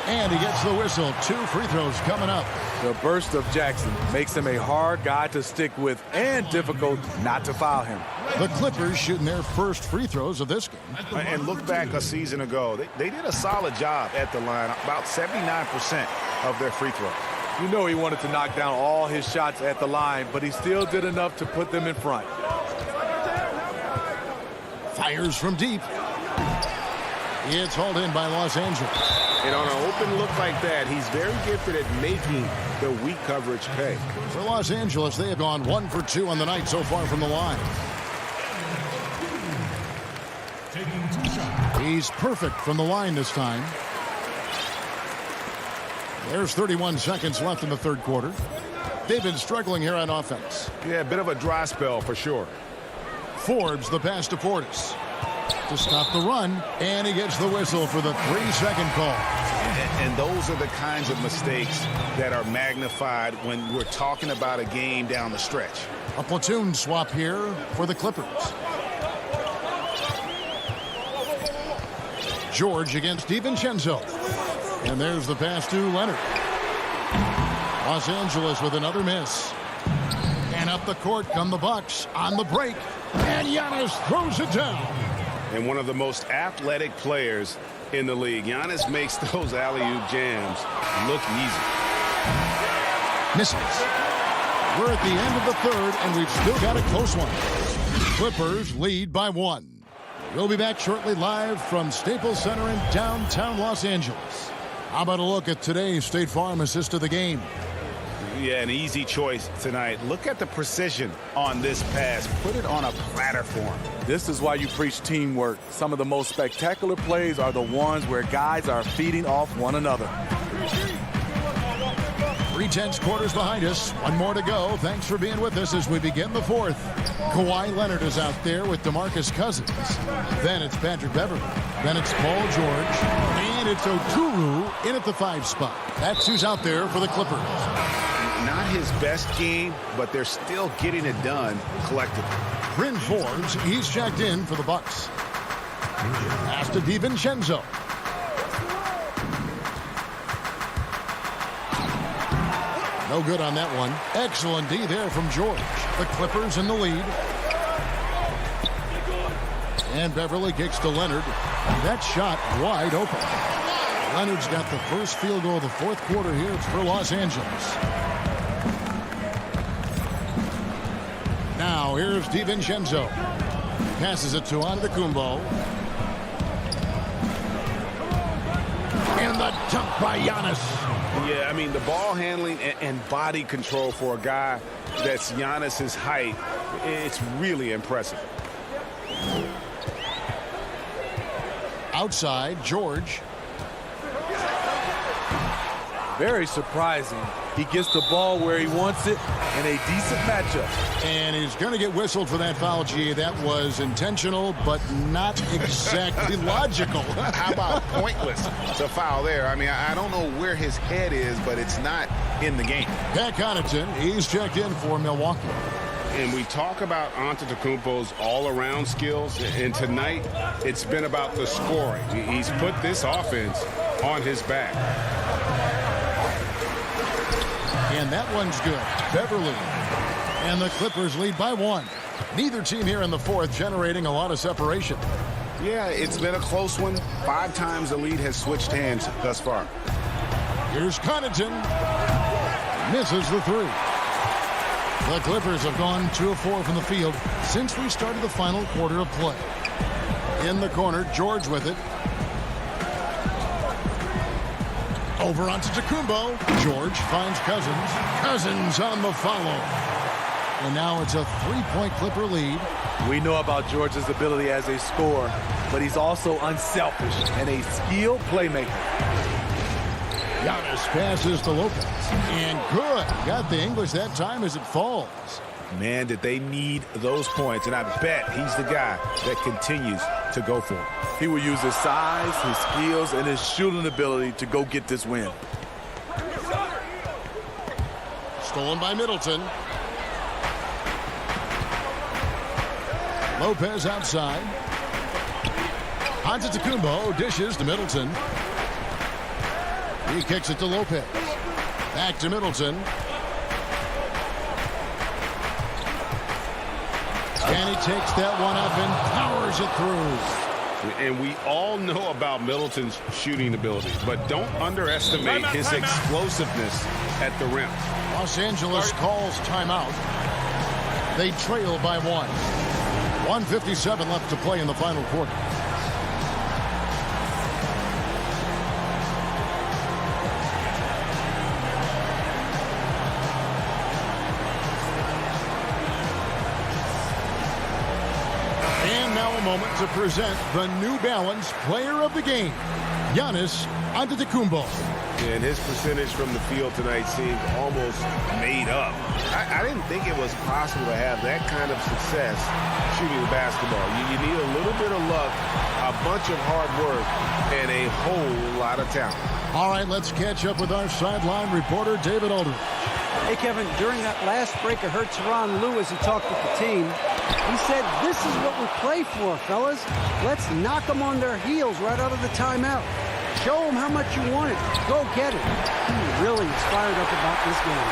And he gets the whistle. 2 free throws coming up. The burst of Jackson makes him a hard guy to stick with and difficult not to foul him. The Clippers shooting their first free throws of this game. And look back a season ago. They did a solid job at the line. About 79% of their free throws. You know he wanted to knock down all his shots at the line, but he still did enough to put them in front. Fires from deep. It's hauled in by Los Angeles. And on an open look like that, he's very gifted at making the weak coverage pay. For Los Angeles, they have gone 1 for 2 on the night so far from the line. He's perfect from the line this time. There's 31 seconds left in the third quarter. They've been struggling here on offense. Yeah, a bit of a dry spell for sure. Forbes the pass to Portis to stop the run, and he gets the whistle for the 3-second call. And those are the kinds of mistakes that are magnified when we're talking about a game down the stretch. A platoon swap here for the Clippers. George against DiVincenzo. And there's the pass to Leonard. Los Angeles with another miss. And up the court come the Bucks on the break. And Giannis throws it down. And one of the most athletic players in the league. Giannis makes those alley-oop jams look easy. Misses. We're at the end of the third, and we've still got a close one. Clippers lead by 1. We'll be back shortly live from Staples Center in downtown Los Angeles. How about a look at today's State Farm assist of the game? Yeah, an easy choice tonight. Look at the precision on this pass. Put it on a platter for him. This is why you preach teamwork. Some of the most spectacular plays are the ones where guys are feeding off one another. 3/10 quarters behind us. One more to go. Thanks for being with us as we begin the fourth. Kawhi Leonard is out there with DeMarcus Cousins. Then it's Patrick Beverley. Then it's Paul George. And it's Oturu in at the 5 spot. That's who's out there for the Clippers. Not his best game, but they're still getting it done collectively. Bryn Forbes, he's checked in for the Bucks. Pass to DiVincenzo. No good on that one. Excellent D there from George. The Clippers in the lead. And Beverley kicks to Leonard. That shot wide open. Leonard's got the first field goal of the fourth quarter here for Los Angeles. Now here's DiVincenzo. Passes it to Antetokounmpo. And the dunk by Giannis. Yeah, I mean, the ball handling and body control for a guy that's Giannis's height, it's really impressive. Outside, George. Very surprising. He gets the ball where he wants it in a decent matchup. And he's going to get whistled for that foul, G. That was intentional, but not exactly logical. How about pointless? It's a foul there. I mean, I don't know where his head is, but it's not in the game. Pat Connaughton, he's checked in for Milwaukee. And we talk about Antetokounmpo's all-around skills, and tonight it's been about the scoring. He's put this offense on his back. And that one's good. Beverley. And the Clippers lead by 1. Neither team here in the fourth generating a lot of separation. Yeah, it's been a close one. 5 times the lead has switched hands thus far. Here's Connaughton. Misses the 3. The Clippers have gone 2 of 4 from the field since we started the final quarter of play. In the corner, George with it. Over onto Antetokounmpo. George finds Cousins. Cousins on the follow. And now it's a 3-point Clipper lead. We know about George's ability as a scorer, but he's also unselfish and a skilled playmaker. Giannis passes to Lopez. And good. Got the English that time as it falls. Man, did they need those points. And I bet he's the guy that continues to go for it. He will use his size, his skills, and his shooting ability to go get this win. Stolen by Middleton. Lopez outside. Antetokounmpo dishes to Middleton. He kicks it to Lopez. Back to Middleton. And he takes that one up and powers it through. And we all know about Middleton's shooting ability, but don't underestimate his explosiveness at the rim. Los Angeles calls timeout. They trail by 1. 1:57 left to play in the final quarter. And now a moment to present the New Balance Player of the Game, Giannis Antetokounmpo. And his percentage from the field tonight seemed almost made up. I didn't think it was possible to have that kind of success shooting the basketball. You need a little bit of luck, a bunch of hard work, and a whole lot of talent. All right, let's catch up with our sideline reporter, David Aldridge. Hey, Kevin, during that last break, I heard Tyronn Lue as he talked with the team. He said, this is what we play for, fellas. Let's knock them on their heels right out of the timeout. Show them how much you want it. Go get it. He really is fired up about this game.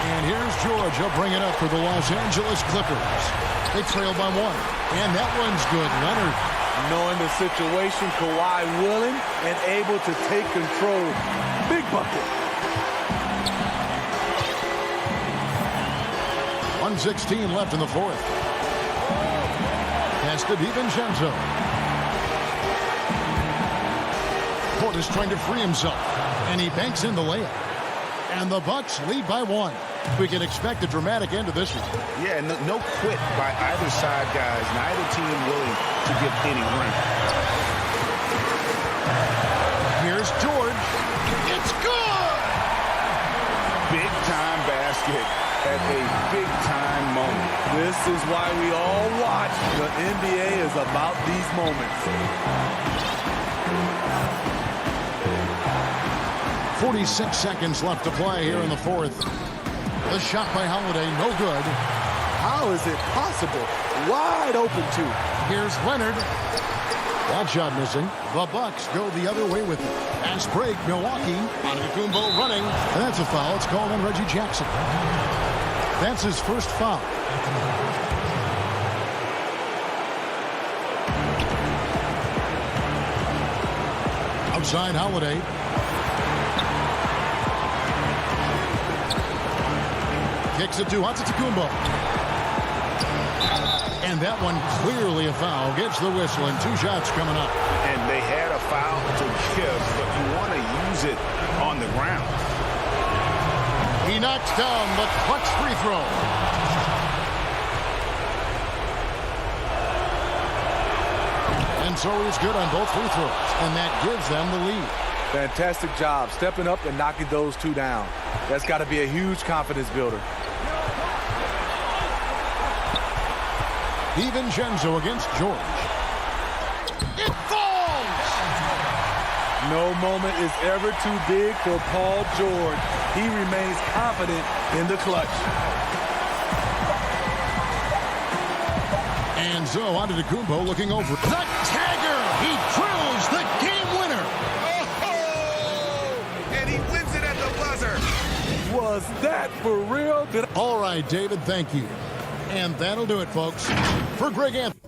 And here's George. He'll bring it up for the Los Angeles Clippers. They trail by 1. And that one's good. Leonard. Knowing the situation, Kawhi willing and able to take control. Big bucket. 1:16 left in the fourth. Pass to DiVincenzo. Portis trying to free himself. And he banks in the layup. And the Bucks lead by 1. We can expect a dramatic end to this one. Yeah, no quit by either side, guys. Neither team willing to give any room. Here's George. It's good! Big-time basket at a big-time moment. This is why we all watch. The NBA is about these moments. 46 seconds left to play here in the fourth. The shot by Holiday, no good. How is it possible? Wide open, too. Here's Leonard. That shot missing. The Bucks go the other way with it. Pass break, Milwaukee. Antetokounmpo running. And that's a foul. It's called on Reggie Jackson. That's his first foul. Outside Holiday. Kicks it to Antetokounmpo. And that one clearly a foul. Gets the whistle and 2 shots coming up. And they had a foul to give, but you want to use it on the ground. He knocks down the clutch free throw. And so he's good on both free throws. And that gives them the lead. Fantastic job stepping up and knocking those 2 down. That's got to be a huge confidence builder. DiVincenzo against George. It falls! No moment is ever too big for Paul George. He remains confident in the clutch. And so Antetokounmpo looking over. The tagger! He drills the game winner! Oh! And he wins it at the buzzer. Was that for real? All right, David, thank you. And that'll do it, folks. For Greg Anthony.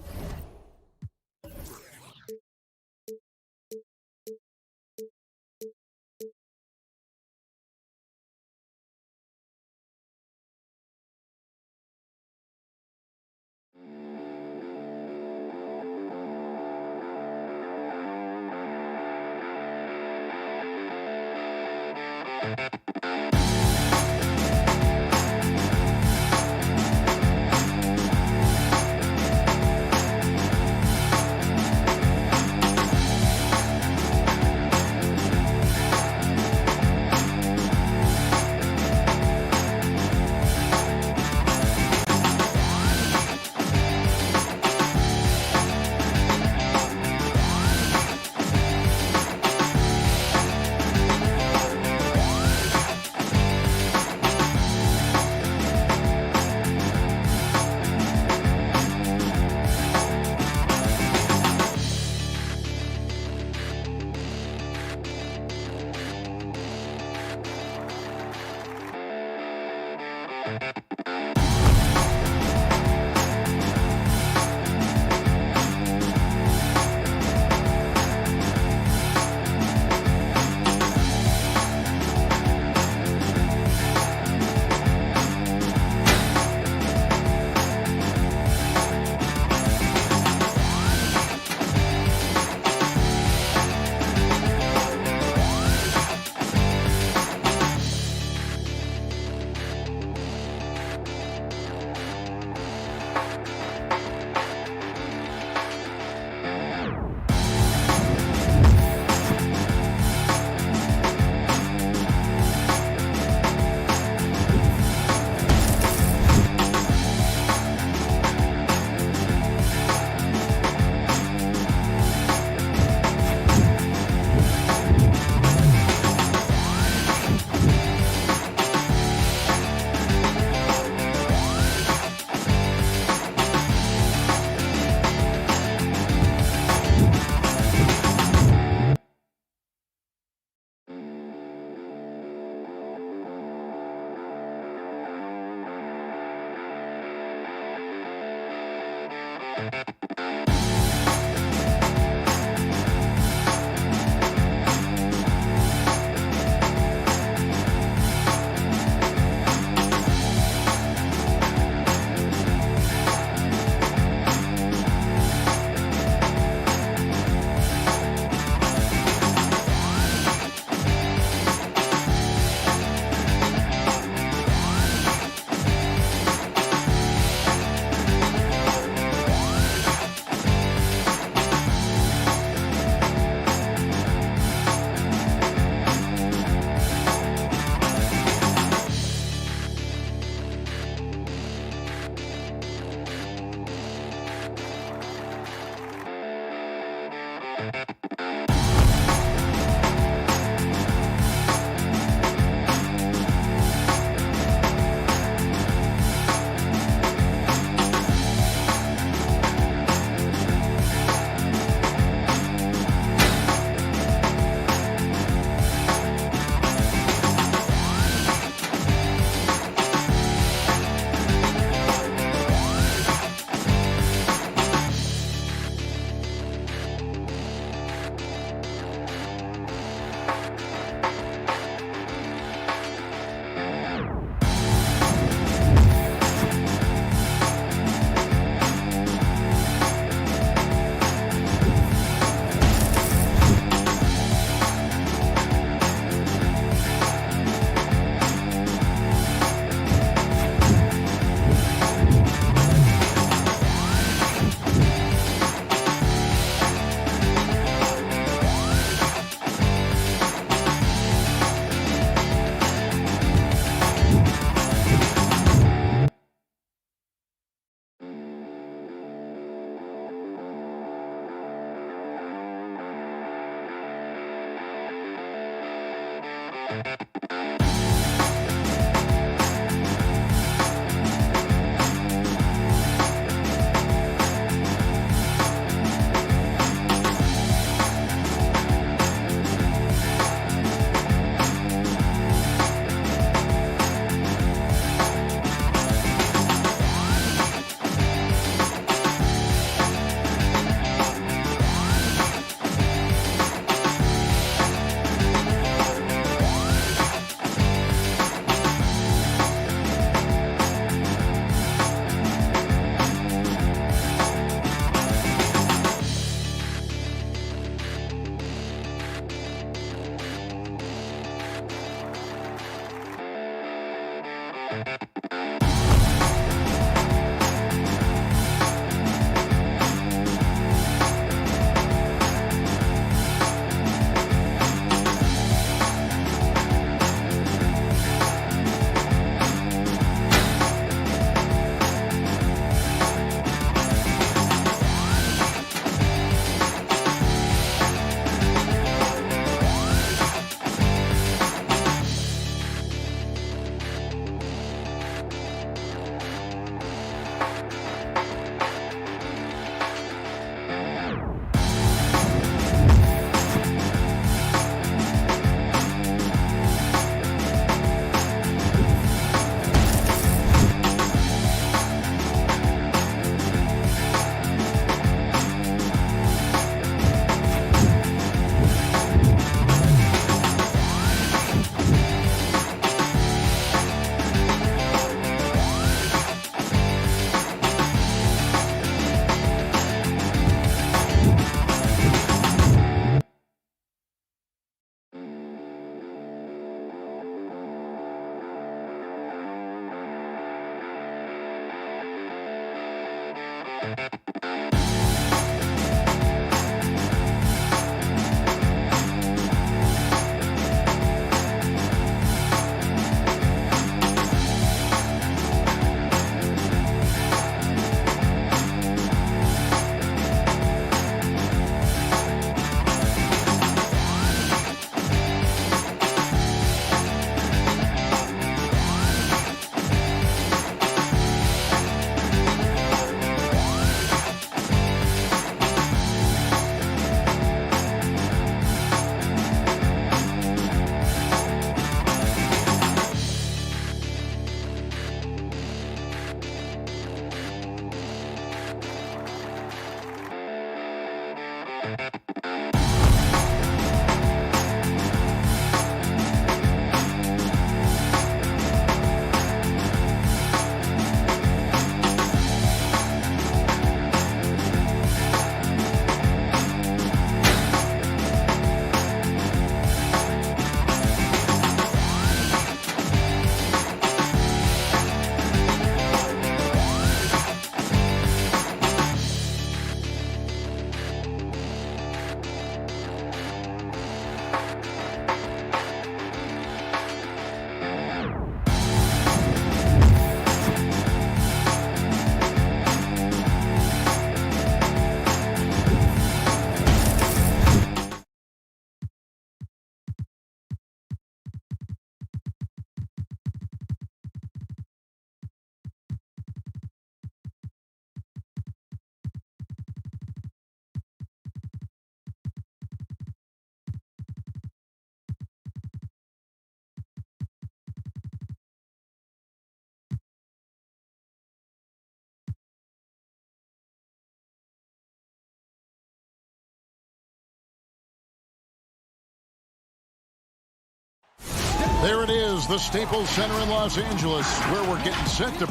There it is, the Staples Center in Los Angeles, where we're getting set to...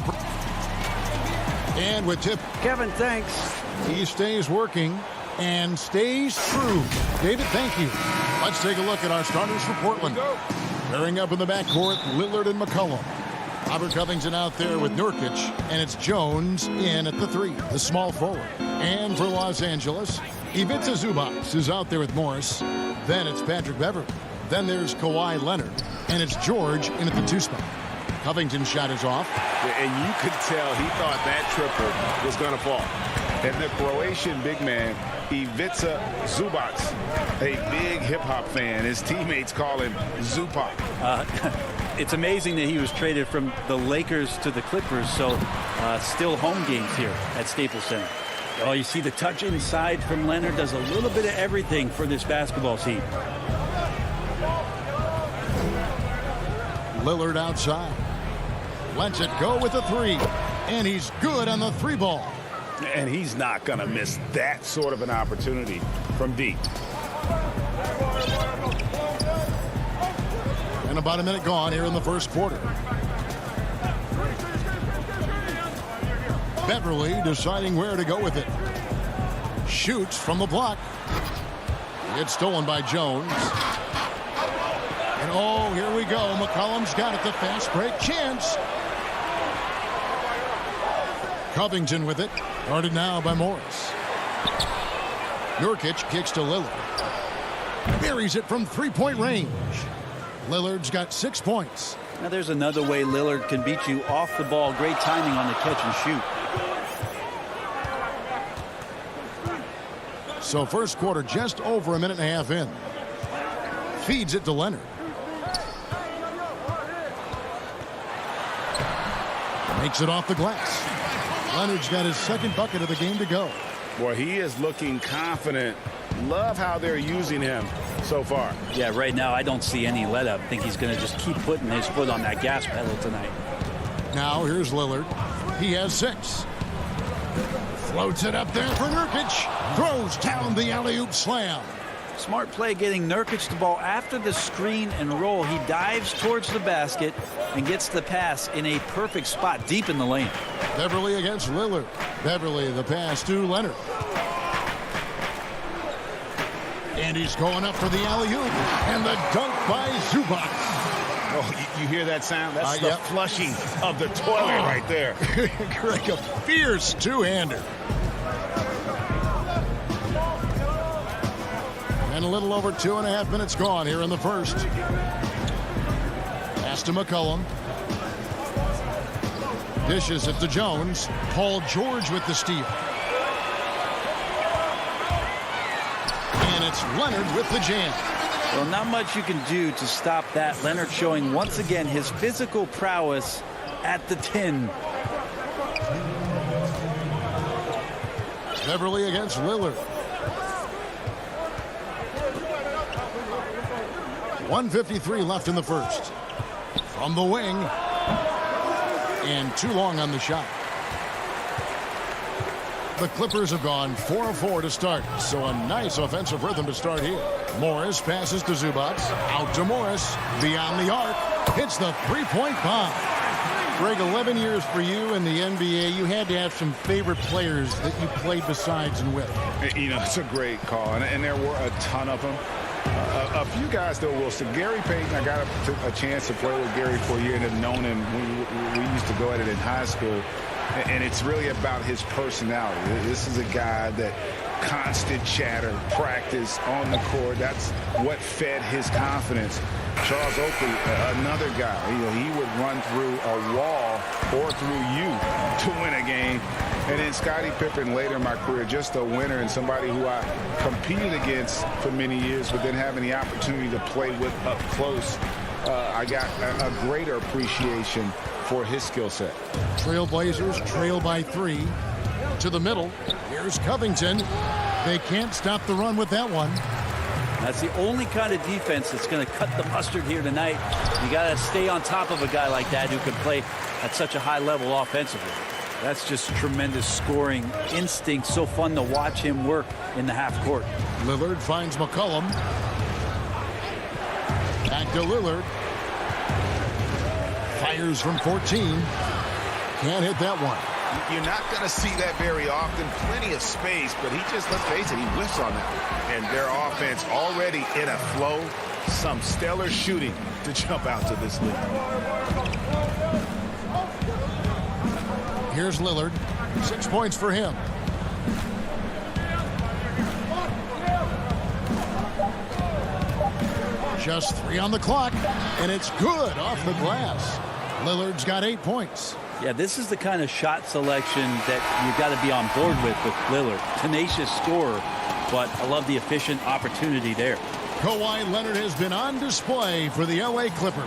And with tip... Kevin, thanks. He stays working and stays true. David, thank you. Let's take a look at our starters for Portland. Pairing up in the backcourt, Lillard and McCollum. Robert Covington out there with Nurkic, and it's Jones in at the 3, the small forward. And for Los Angeles, Ivica Zubac is out there with Morris. Then it's Patrick Beverley. Then there's Kawhi Leonard, and it's George in at the 2 spot. Covington's shot is off. And you could tell he thought that triple was going to fall. And the Croatian big man, Ivica Zubac, a big hip-hop fan. His teammates call him Zupac. It's amazing that he was traded from the Lakers to the Clippers, so still home games here at Staples Center. Oh, you see the touch inside from Leonard does a little bit of everything for this basketball team. Lillard outside. Lets it go with a 3. And he's good on the 3 ball. And he's not going to miss that sort of an opportunity from deep. And about a minute gone here in the first quarter. Beverley deciding where to go with it. Shoots from the block. It's stolen by Jones. And oh, here we go. McCollum's got it. The fast break chance. Covington with it. Guarded now by Morris. Nurkic kicks to Lillard. Buries it from 3-point range. Lillard's got 6 points. Now there's another way Lillard can beat you off the ball. Great timing on the catch and shoot. So first quarter just over a minute and a half in. Feeds it to Leonard. Makes it off the glass. Leonard's got his second bucket of the game to go. Boy, he is looking confident. Love how they're using him so far. Yeah, right now I don't see any let up. I think he's going to just keep putting his foot on that gas pedal tonight. Now here's Lillard. He has 6. Floats it up there for Nurkic. Throws down the alley-oop slam. Smart play getting Nurkic the ball after the screen and roll. He dives towards the basket and gets the pass in a perfect spot deep in the lane. Beverley against Lillard. Beverley the pass to Leonard. And he's going up for the alley-oop. And the dunk by Zubac. Oh, you hear that sound? That's the flushing of the toilet right there. Greg, a fierce two-hander. And a little over 2.5 minutes gone here in the first. Pass to McCollum. Dishes it to Jones. Paul George with the steal. And it's Leonard with the jam. Well, not much you can do to stop that. Leonard showing once again his physical prowess at the 10. Beverley against Lillard. 1:53 left in the first. From the wing. And too long on the shot. The Clippers have gone 4 of 4 to start, so a nice offensive rhythm to start here. Morris passes to Zubac. Out to Morris. Beyond the arc. Hits the three-point bomb. Greg, 11 years for you in the NBA. You had to have some favorite players that you played besides and with. You know, it's a great call, and there were a ton of them. A few guys, though, Wilson. Gary Payton, I got a chance to play with Gary for a year and have known him. We used to go at it in high school. And it's really about his personality. This is a guy that constant chatter, practice on the court. That's what fed his confidence. Charles Oakley, another guy, he would run through a wall or through you to win a game. And then Scottie Pippen later in my career, just a winner and somebody who I competed against for many years, but then having the opportunity to play with up close, I got a greater appreciation for his skill set. Trailblazers trail by 3 to the middle. Here's Covington. They can't stop the run with that one. That's the only kind of defense that's going to cut the mustard here tonight. You got to stay on top of a guy like that who can play at such a high level offensively. That's just tremendous scoring instinct. So fun to watch him work in the half court. Lillard finds McCollum. Back to Lillard. Fires from 14. Can't hit that one. You're not going to see that very often. Plenty of space, but he just, let's face it, he whiffs on that one. And their offense already in a flow. Some stellar shooting to jump out to this league. Here's Lillard. 6 points for him. Just 3 on the clock, and it's good off the glass. Lillard's got 8 points. Yeah, this is the kind of shot selection that you got to be on board with Lillard. Tenacious scorer, but I love the efficient opportunity there. Kawhi Leonard has been on display for the LA Clippers.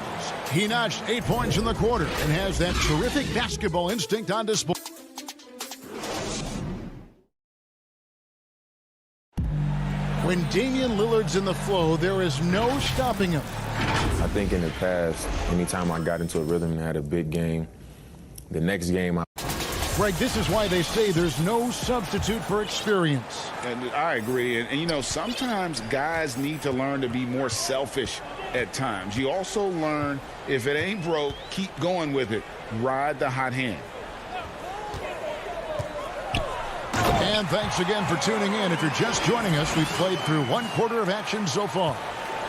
He notched 8 points in the quarter and has that terrific basketball instinct on display. When Damian Lillard's in the flow, there is no stopping him. I think in the past, anytime I got into a rhythm and had a big game, the next game Greg, this is why they say there's no substitute for experience. And I agree. And, you know, sometimes guys need to learn to be more selfish at times. You also learn, if it ain't broke, keep going with it. Ride the hot hand. And thanks again for tuning in. If you're just joining us, we've played through 1 quarter of action so far.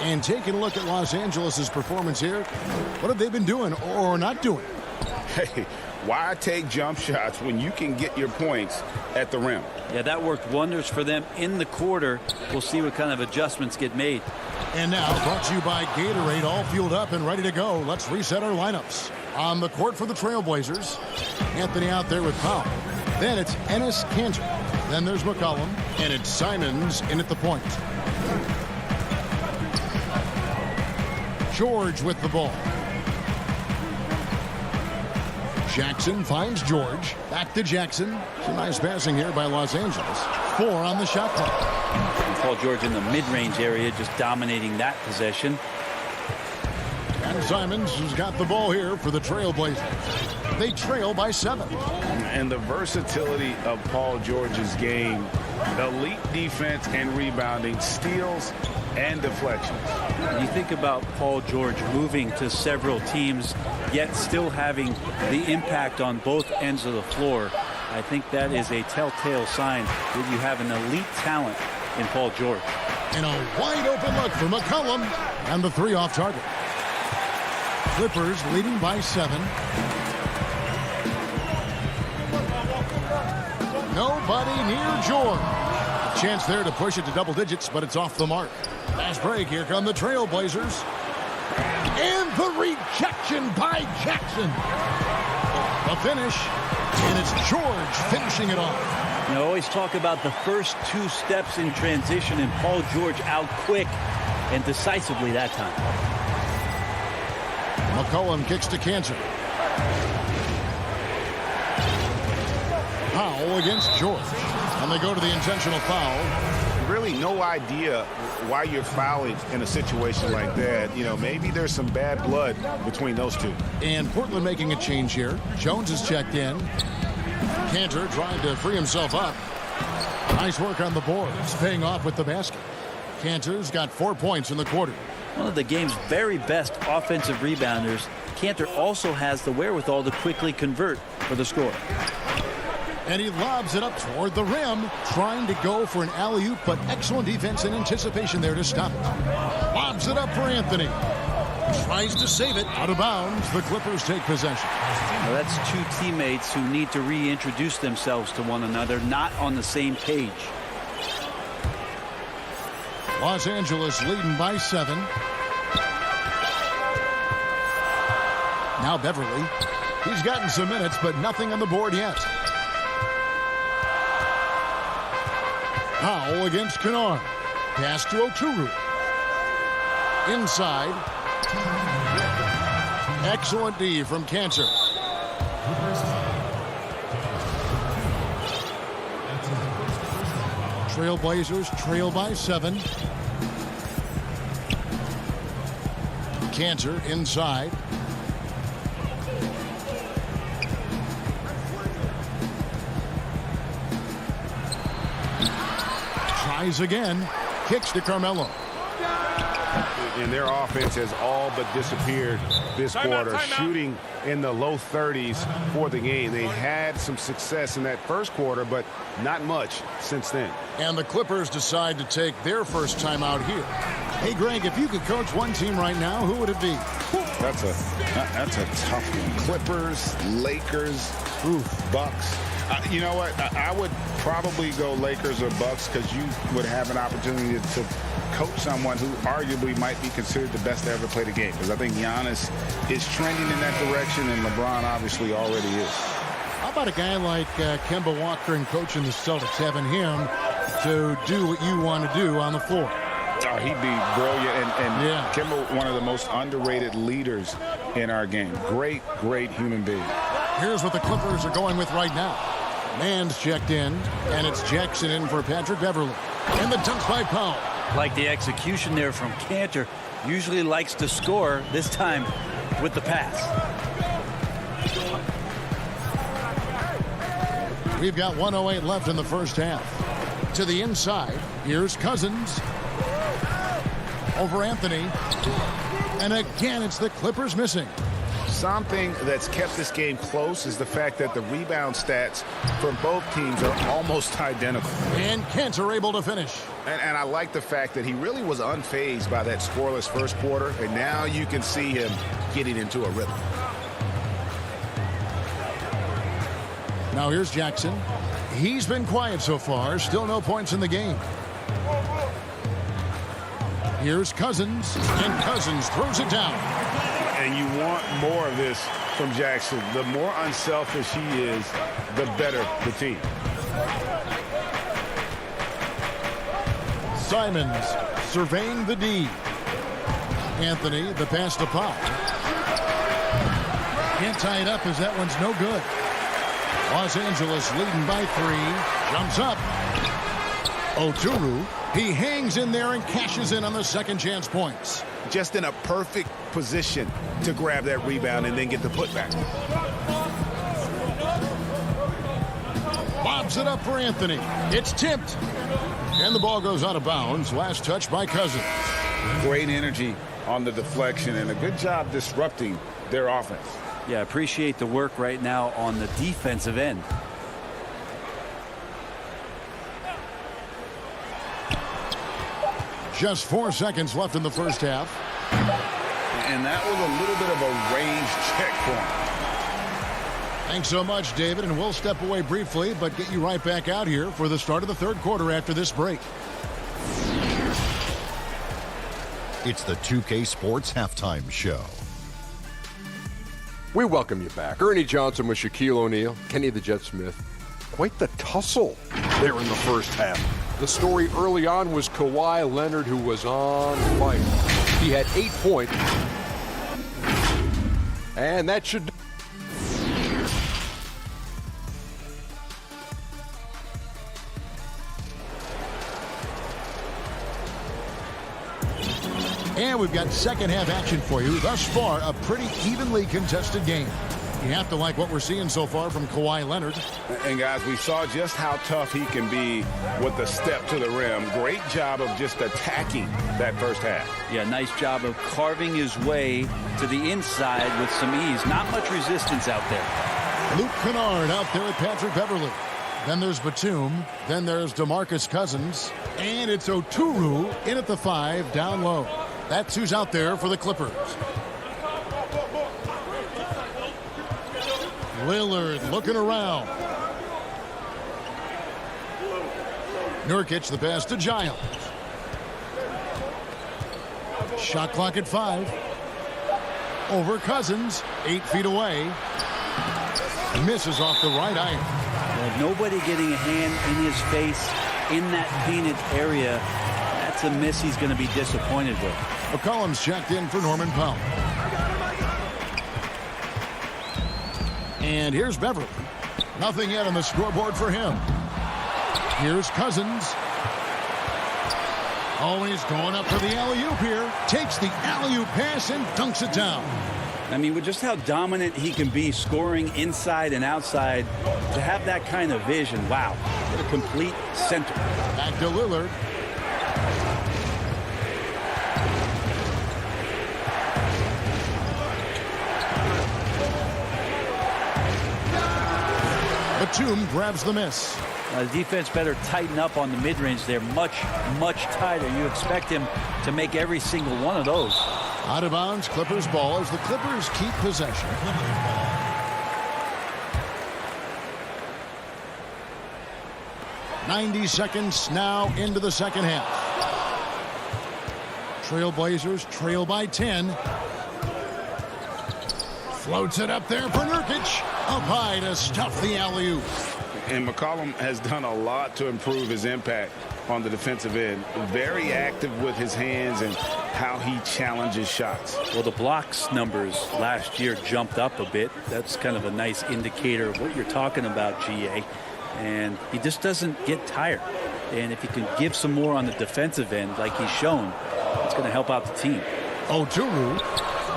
And taking a look at Los Angeles' performance here, what have they been doing or not doing? Hey, why take jump shots when you can get your points at the rim? Yeah, that worked wonders for them in the quarter. We'll see what kind of adjustments get made. And now, brought to you by Gatorade, all fueled up and ready to go. Let's reset our lineups. On the court for the Trailblazers, Anthony out there with Powell. Then it's Enes Kanter. Then there's McCollum. And it's Simons in at the point. George with the ball. Jackson finds George. Back to Jackson. Some nice passing here by Los Angeles. 4 on the shot clock. Paul George in the mid-range area, just dominating that possession. And Simons has got the ball here for the Trailblazers. They trail by 7. And the versatility of Paul George's game, elite defense and rebounding, steals and deflections. You think about Paul George moving to several teams, yet still having the impact on both ends of the floor. I think that is a telltale sign that you have an elite talent in Paul George. And a wide open look for McCollum. And the 3 off target. Clippers leading by 7. Nobody near George. Chance there to push it to double digits, but it's off the mark. Last break, here come the Trailblazers. And the rejection by Jackson. The finish, and it's George finishing it off. You know, I always talk about the first 2 steps in transition, and Paul George out quick and decisively that time. McCollum kicks to Kanter. Powell against George. And they go to the intentional foul. Really no idea why you're fouling in a situation like that. You know, maybe there's some bad blood between those two. And Portland making a change here. Jones is checked in. Cantor trying to free himself up. Nice work on the boards, paying off with the basket. Cantor's got 4 points in the quarter. One of the game's very best offensive rebounders, Cantor also has the wherewithal to quickly convert for the score. And he lobs it up toward the rim, trying to go for an alley-oop, but excellent defense and anticipation there to stop it. Lobs it up for Anthony. Tries to save it. Out of bounds. The Clippers take possession. Now that's two teammates who need to reintroduce themselves to one another, not on the same page. Los Angeles leading by 7. Now Beverly. He's gotten some minutes, but nothing on the board yet. Powell against Kennard. Pass to Oturu. Inside. Excellent D from Cantor. Trailblazers trail by 7. Cantor inside. Tries again. Kicks to Carmelo. And their offense has all but disappeared this quarter, shooting in the low 30s for the game. They had some success in that first quarter, but not much since then. And the Clippers decide to take their first time out here. Hey, Greg, if you could coach one team right now, who would it be? That's a tough one. Clippers, Lakers, Bucks. You know what? I would probably go Lakers or Bucks because you would have an opportunity to coach someone who arguably might be considered the best to ever play the game. Because I think Giannis is trending in that direction, and LeBron obviously already is. How about a guy like Kemba Walker and coaching the Celtics, having him to do what you want to do on the floor? Oh, he'd be brilliant. And yeah. Kemba, one of the most underrated leaders in our game. Great, great human being. Here's what the Clippers are going with right now. Man's checked in, and it's Jackson in for Patrick Beverly. And the dunks by Powell. Like the execution there from Cantor. Usually likes to score, this time with the pass. We've got 1:08 left in the first half. To the inside, here's Cousins. Over Anthony. And again, it's the Clippers missing. Something that's kept this game close is the fact that the rebound stats from both teams are almost identical. And Cantor able to finish. And I like the fact that he really was unfazed by that scoreless first quarter, and now you can see him getting into a rhythm. Now here's Jackson. He's been quiet so far. Still no points in the game. Here's Cousins, and Cousins throws it down. And you want more of this from Jackson. The more unselfish he is, the better the team. Simons surveying the D. Anthony, the pass to Pop. Can't tie it up as that one's no good. Los Angeles leading by 3. Jumps up. Oturu. He hangs in there and cashes in on the second chance points. Just in a perfect position to grab that rebound and then get the putback. Bobs it up for Anthony. It's tipped. And the ball goes out of bounds. Last touch by Cousins. Great energy on the deflection and a good job disrupting their offense. Yeah, appreciate the work right now on the defensive end. Just 4 seconds left in the first half. And that was a little bit of a range check for him. Thanks so much, David, and we'll step away briefly, but get you right back out here for the start of the third quarter after this break. It's the 2K Sports Halftime Show. We welcome you back. Ernie Johnson with Shaquille O'Neal, Kenny the Jet Smith. Quite the tussle there in the first half. The story early on was Kawhi Leonard, who was on fire. He had 8 points. And that should... And we've got second half action for you. Thus far, a pretty evenly contested game. You have to like what we're seeing so far from Kawhi Leonard. And guys, we saw just how tough he can be with the step to the rim. Great job of just attacking that first half. Yeah, nice job of carving his way to the inside with some ease. Not much resistance out there. Luke Kennard out there with Patrick Beverley. Then there's Batum. Then there's DeMarcus Cousins. And it's Oturu in at the 5 down low. That's who's out there for the Clippers. Lillard looking around. Nurkic the pass to Giles. Shot clock at 5. Over Cousins, 8 feet away. Misses off the right iron. Well, nobody getting a hand in his face in that painted area. That's a miss he's going to be disappointed with. McCollum's checked in for Norman Powell. And here's Beverly. Nothing yet on the scoreboard for him. Here's Cousins. Oh, he's going up for the alley-oop here. Takes the alley-oop pass and dunks it down. I mean, with just how dominant he can be scoring inside and outside, to have that kind of vision, wow, what a complete center. Back to Lillard. Batum grabs the miss. The defense better tighten up on the mid-range. They're much, much tighter. You expect him to make every single one of those. Out of bounds, Clippers ball as the Clippers keep possession. .90 seconds now into the second half. Trailblazers trail by 10. Floats it up there for Nurkic. Up high to stuff the alley-oop. And McCollum has done a lot to improve his impact on the defensive end. Very active with his hands and how he challenges shots. Well, the blocks numbers last year jumped up a bit. That's kind of a nice indicator of what you're talking about, GA. And he just doesn't get tired. And if he can give some more on the defensive end like he's shown, it's going to help out the team. Oturu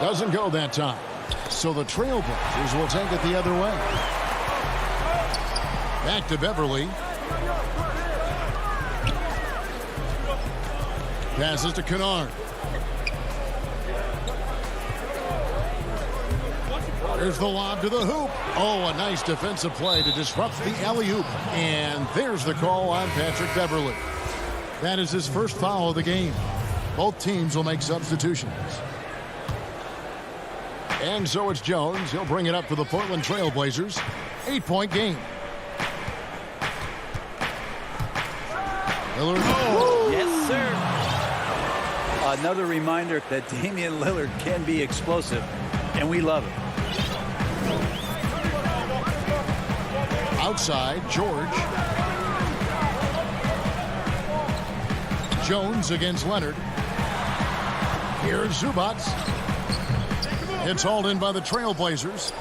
doesn't go that time. So the Trailblazers will take it the other way. Back to Beverly. Passes to Kennard. There's the lob to the hoop. Oh, a nice defensive play to disrupt the alley-oop. And there's the call on Patrick Beverley. That is his first foul of the game. Both teams will make substitutions. And so it's Jones. He'll bring it up for the Portland Trailblazers. 8-point game. Lillard. Oh. Yes, sir. Another reminder that Damian Lillard can be explosive, and we love it. Outside, George. Jones against Leonard. Here's Zubats. It's hauled in by the Trailblazers.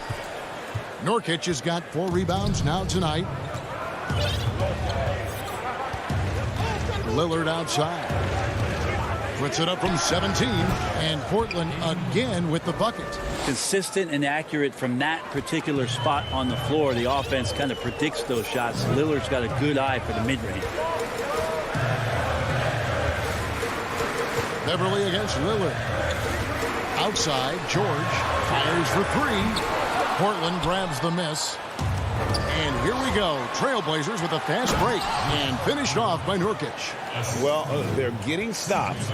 Nurkic has got 4 rebounds now tonight. Lillard outside. Puts it up from 17. And Portland again with the bucket. Consistent and accurate from that particular spot on the floor. The offense kind of predicts those shots. Lillard's got a good eye for the mid-range. Beverly against Lillard. Outside, George fires for 3. Portland grabs the miss. And here we go. Trailblazers with a fast break and finished off by Nurkic. Well, they're getting stops,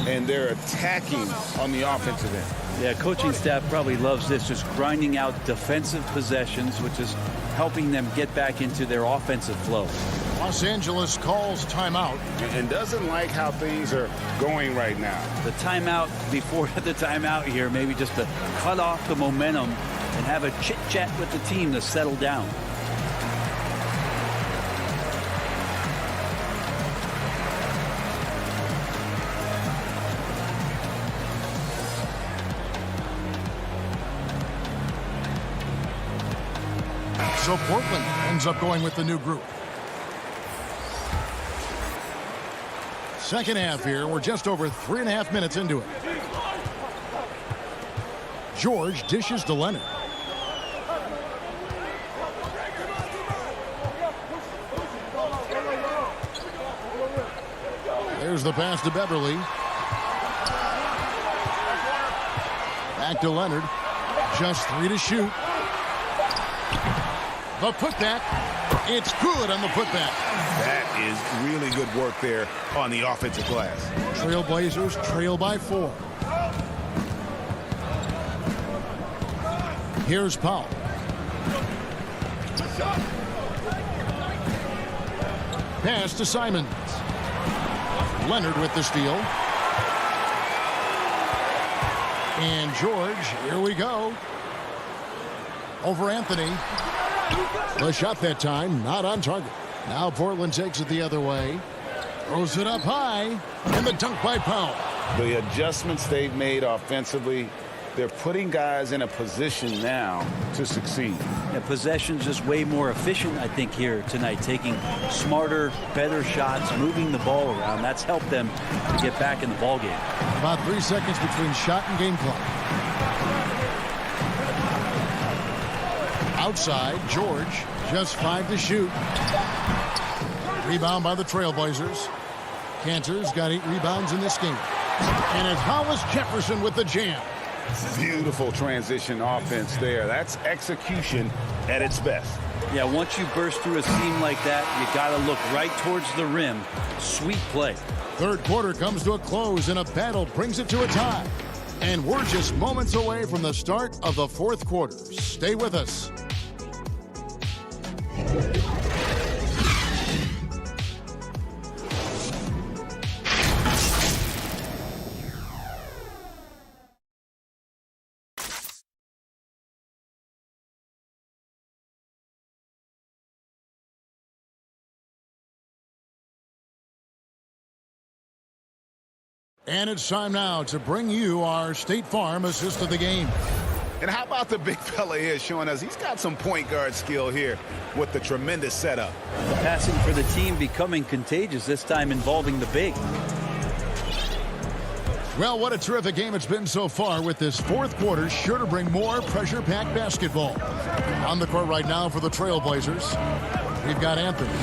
and they're attacking on the offensive end. Yeah, coaching staff probably loves this, just grinding out defensive possessions, which is helping them get back into their offensive flow. Los Angeles calls timeout. And doesn't like how things are going right now. The timeout before the timeout here, maybe just to cut off the momentum and have a chit-chat with the team to settle down. So Portland ends up going with the new group. Second half here. We're just over 3.5 minutes into it. George dishes to Leonard. Here's the pass to Beverly. Back to Leonard. Just 3 to shoot. The putback. It's good on the putback. That is really good work there on the offensive glass. Trailblazers trail by 4. Here's Powell. Pass to Simons. Leonard with the steal. And George, here we go. Over Anthony. The shot that time, not on target. Now Portland takes it the other way. Throws it up high. And the dunk by Powell. The adjustments they've made offensively, they're putting guys in a position now to succeed. Yeah, possession's just way more efficient, I think, here tonight. Taking smarter, better shots, moving the ball around. That's helped them to get back in the ball game. About 3 seconds between shot and game clock. Outside, George, just 5 to shoot. Rebound by the Trailblazers. Cantor's got 8 rebounds in this game. And it's Hollis Jefferson with the jam. Beautiful transition offense there. That's execution at its best. Yeah, once you burst through a seam like that, you got to look right towards the rim. Sweet play. Third quarter comes to a close, and a battle brings it to a tie. And we're just moments away from the start of the fourth quarter. Stay with us. And it's time now to bring you our State Farm assist of the game. And how about the big fella here showing us he's got some point guard skill here with the tremendous setup. Passing for the team becoming contagious, this time involving the big. Well, what a terrific game it's been so far, with this fourth quarter sure to bring more pressure-packed basketball. On the court right now for the Trailblazers, we've got Anthony.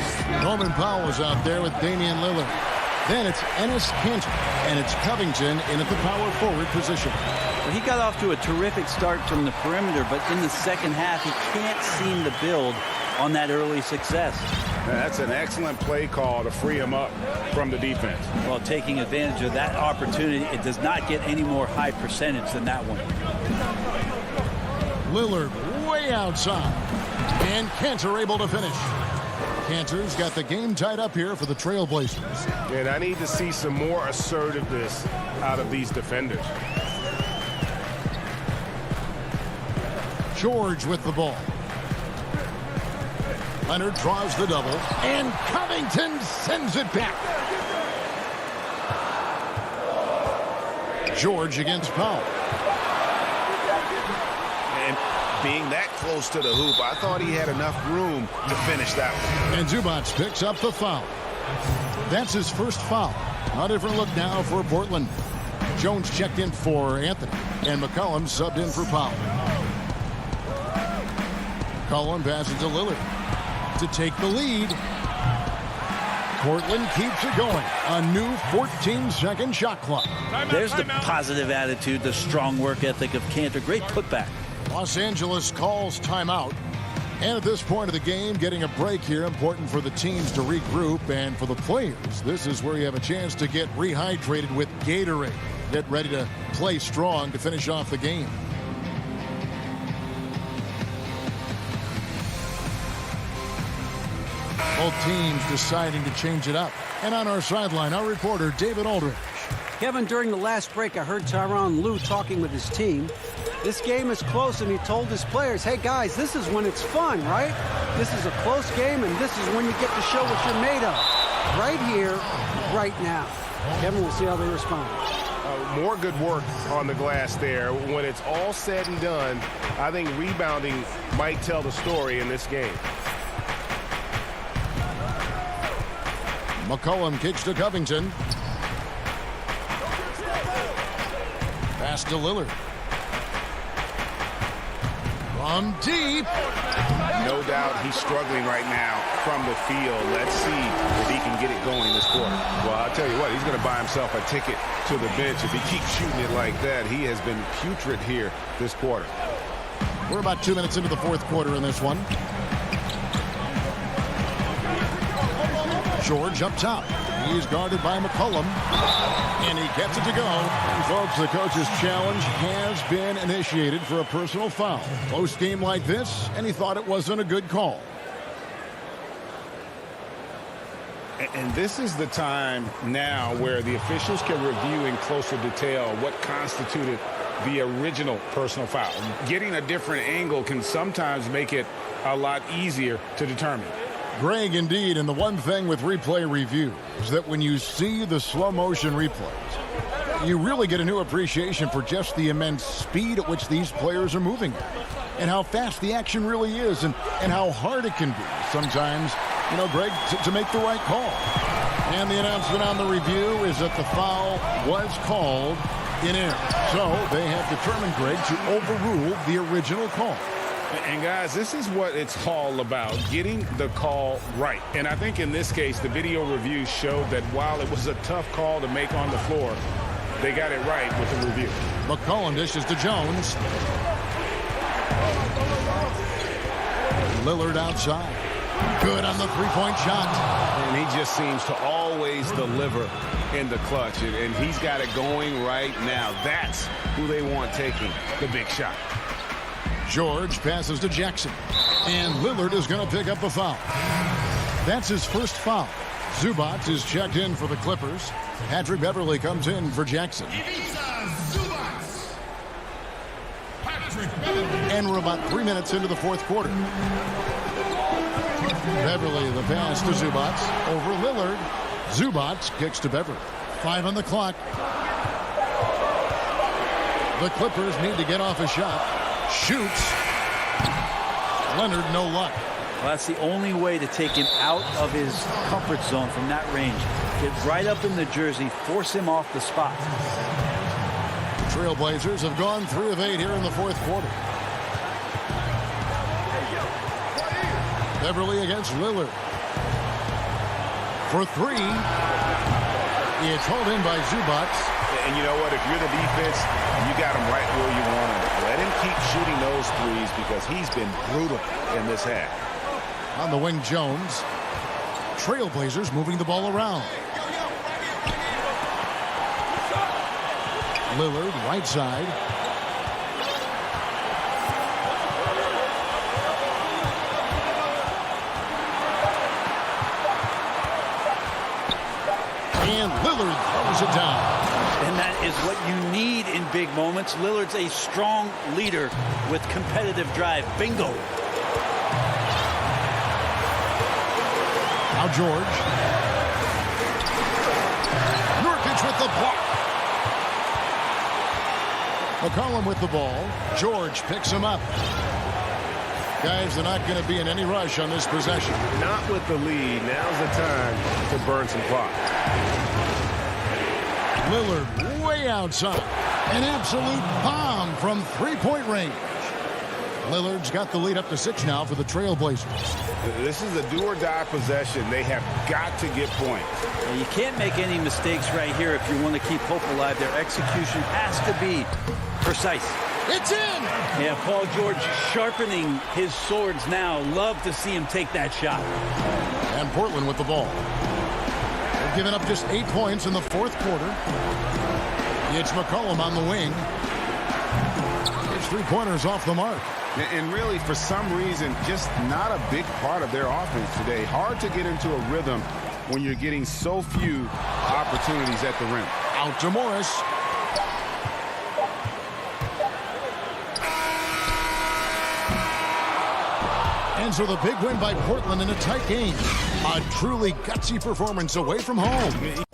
Norman Powell is out there with Damian Lillard. Then it's Enes Kanter, and it's Covington in at the power forward position. Well, he got off to a terrific start from the perimeter, but in the second half, he can't seem to build on that early success. That's an excellent play call to free him up from the defense. Well, taking advantage of that opportunity, it does not get any more high percentage than that one. Lillard way outside, and Kanter able to finish. Kanter's got the game tied up here for the Trailblazers. And I need to see some more assertiveness out of these defenders. George with the ball. Leonard draws the double, and Covington sends it back. George against Powell. And being that close to the hoop, I thought he had enough room to finish that one. And Zubac picks up the foul. That's his first foul. A different look now for Portland. Jones checked in for Anthony, and McCollum subbed in for Powell. McCollum passes to Lillard to take the lead. Portland keeps it going. A new 14-second shot clock. There's the positive attitude, the strong work ethic of Kanter. Great putback. Los Angeles calls timeout. And at this point of the game, getting a break here, important for the teams to regroup, and for the players, this is where you have a chance to get rehydrated with Gatorade. Get ready to play strong to finish off the game. Both teams deciding to change it up. And on our sideline, our reporter, David Aldridge. Kevin, during the last break, I heard Tyronn Lue talking with his team. This game is close, and he told his players, hey, guys, this is when it's fun, right? This is a close game, and this is when you get to show what you're made of. Right here, right now. Kevin, we'll see how they respond. More good work on the glass there. When it's all said and done, I think rebounding might tell the story in this game. McCollum kicks to Covington. Pass to Lillard. From deep. No doubt he's struggling right now from the field. Let's see if he can get it going this quarter. Well, I'll tell you what, he's going to buy himself a ticket to the bench. If he keeps shooting it like that, he has been putrid here this quarter. We're about 2 minutes into the fourth quarter in this one. George up top. He's guarded by McCollum. And he gets it to go. And folks, the coach's challenge has been initiated for a personal foul. Close game like this, and he thought it wasn't a good call. And this is the time now where the officials can review in closer detail what constituted the original personal foul. Getting a different angle can sometimes make it a lot easier to determine. Greg, indeed, and the one thing with replay review is that when you see the slow motion replays, you really get a new appreciation for just the immense speed at which these players are moving and how fast the action really is and how hard it can be sometimes, you know, Greg, to make the right call. And the announcement on the review is that the foul was called in error. So they have determined, Greg, to overrule the original call. And guys, this is what it's all about, getting the call right. And I think in this case, the video review showed that while it was a tough call to make on the floor, they got it right with the review. McCollum dishes to Jones. Lillard outside. Good on the three-point shot. And he just seems to always deliver in the clutch. And he's got it going right now. That's who they want taking the big shot. George passes to Jackson. And Lillard is going to pick up the foul. That's his first foul. Zubac is checked in for the Clippers. Patrick Beverly comes in for Jackson. And we're about 3 minutes into the fourth quarter. Beverly, the pass to Zubac. Over Lillard. Zubac kicks to Beverly. 5 on the clock. The Clippers need to get off a shot. Shoots. Leonard, no luck. Well, that's the only way to take him out of his comfort zone from that range. Get right up in the jersey, force him off the spot. Trailblazers have gone 3 of 8 here in the fourth quarter. Beverly against Lillard. For 3. It's hauled in by Zubac. And you know what? If you're the defense, you got him right where you want him. Let him keep shooting those threes because he's been brutal in this half. On the wing, Jones. Trailblazers moving the ball around. Lillard, right side. And Lillard throws it down. And that is what you need in big moments. Lillard's a strong leader with competitive drive. Bingo. Now George. Nurkic with the block. McCollum with the ball. George picks him up. Guys, they're not going to be in any rush on this possession. Not with the lead. Now's the time to burn some clock. Lillard way outside. An absolute bomb from three-point range. Lillard's got the lead up to 6 now for the Trailblazers. This is a do-or-die possession. They have got to get points. Well, you can't make any mistakes right here if you want to keep hope alive. Their execution has to be precise. It's in! Yeah, Paul George sharpening his swords now. Love to see him take that shot. And Portland with the ball. They've given up just 8 points in the fourth quarter. It's McCollum on the wing. His three-pointers off the mark. And really, for some reason, just not a big part of their offense today. Hard to get into a rhythm when you're getting so few opportunities at the rim. Out to Morris. And so the big win by Portland in a tight game. A truly gutsy performance away from home.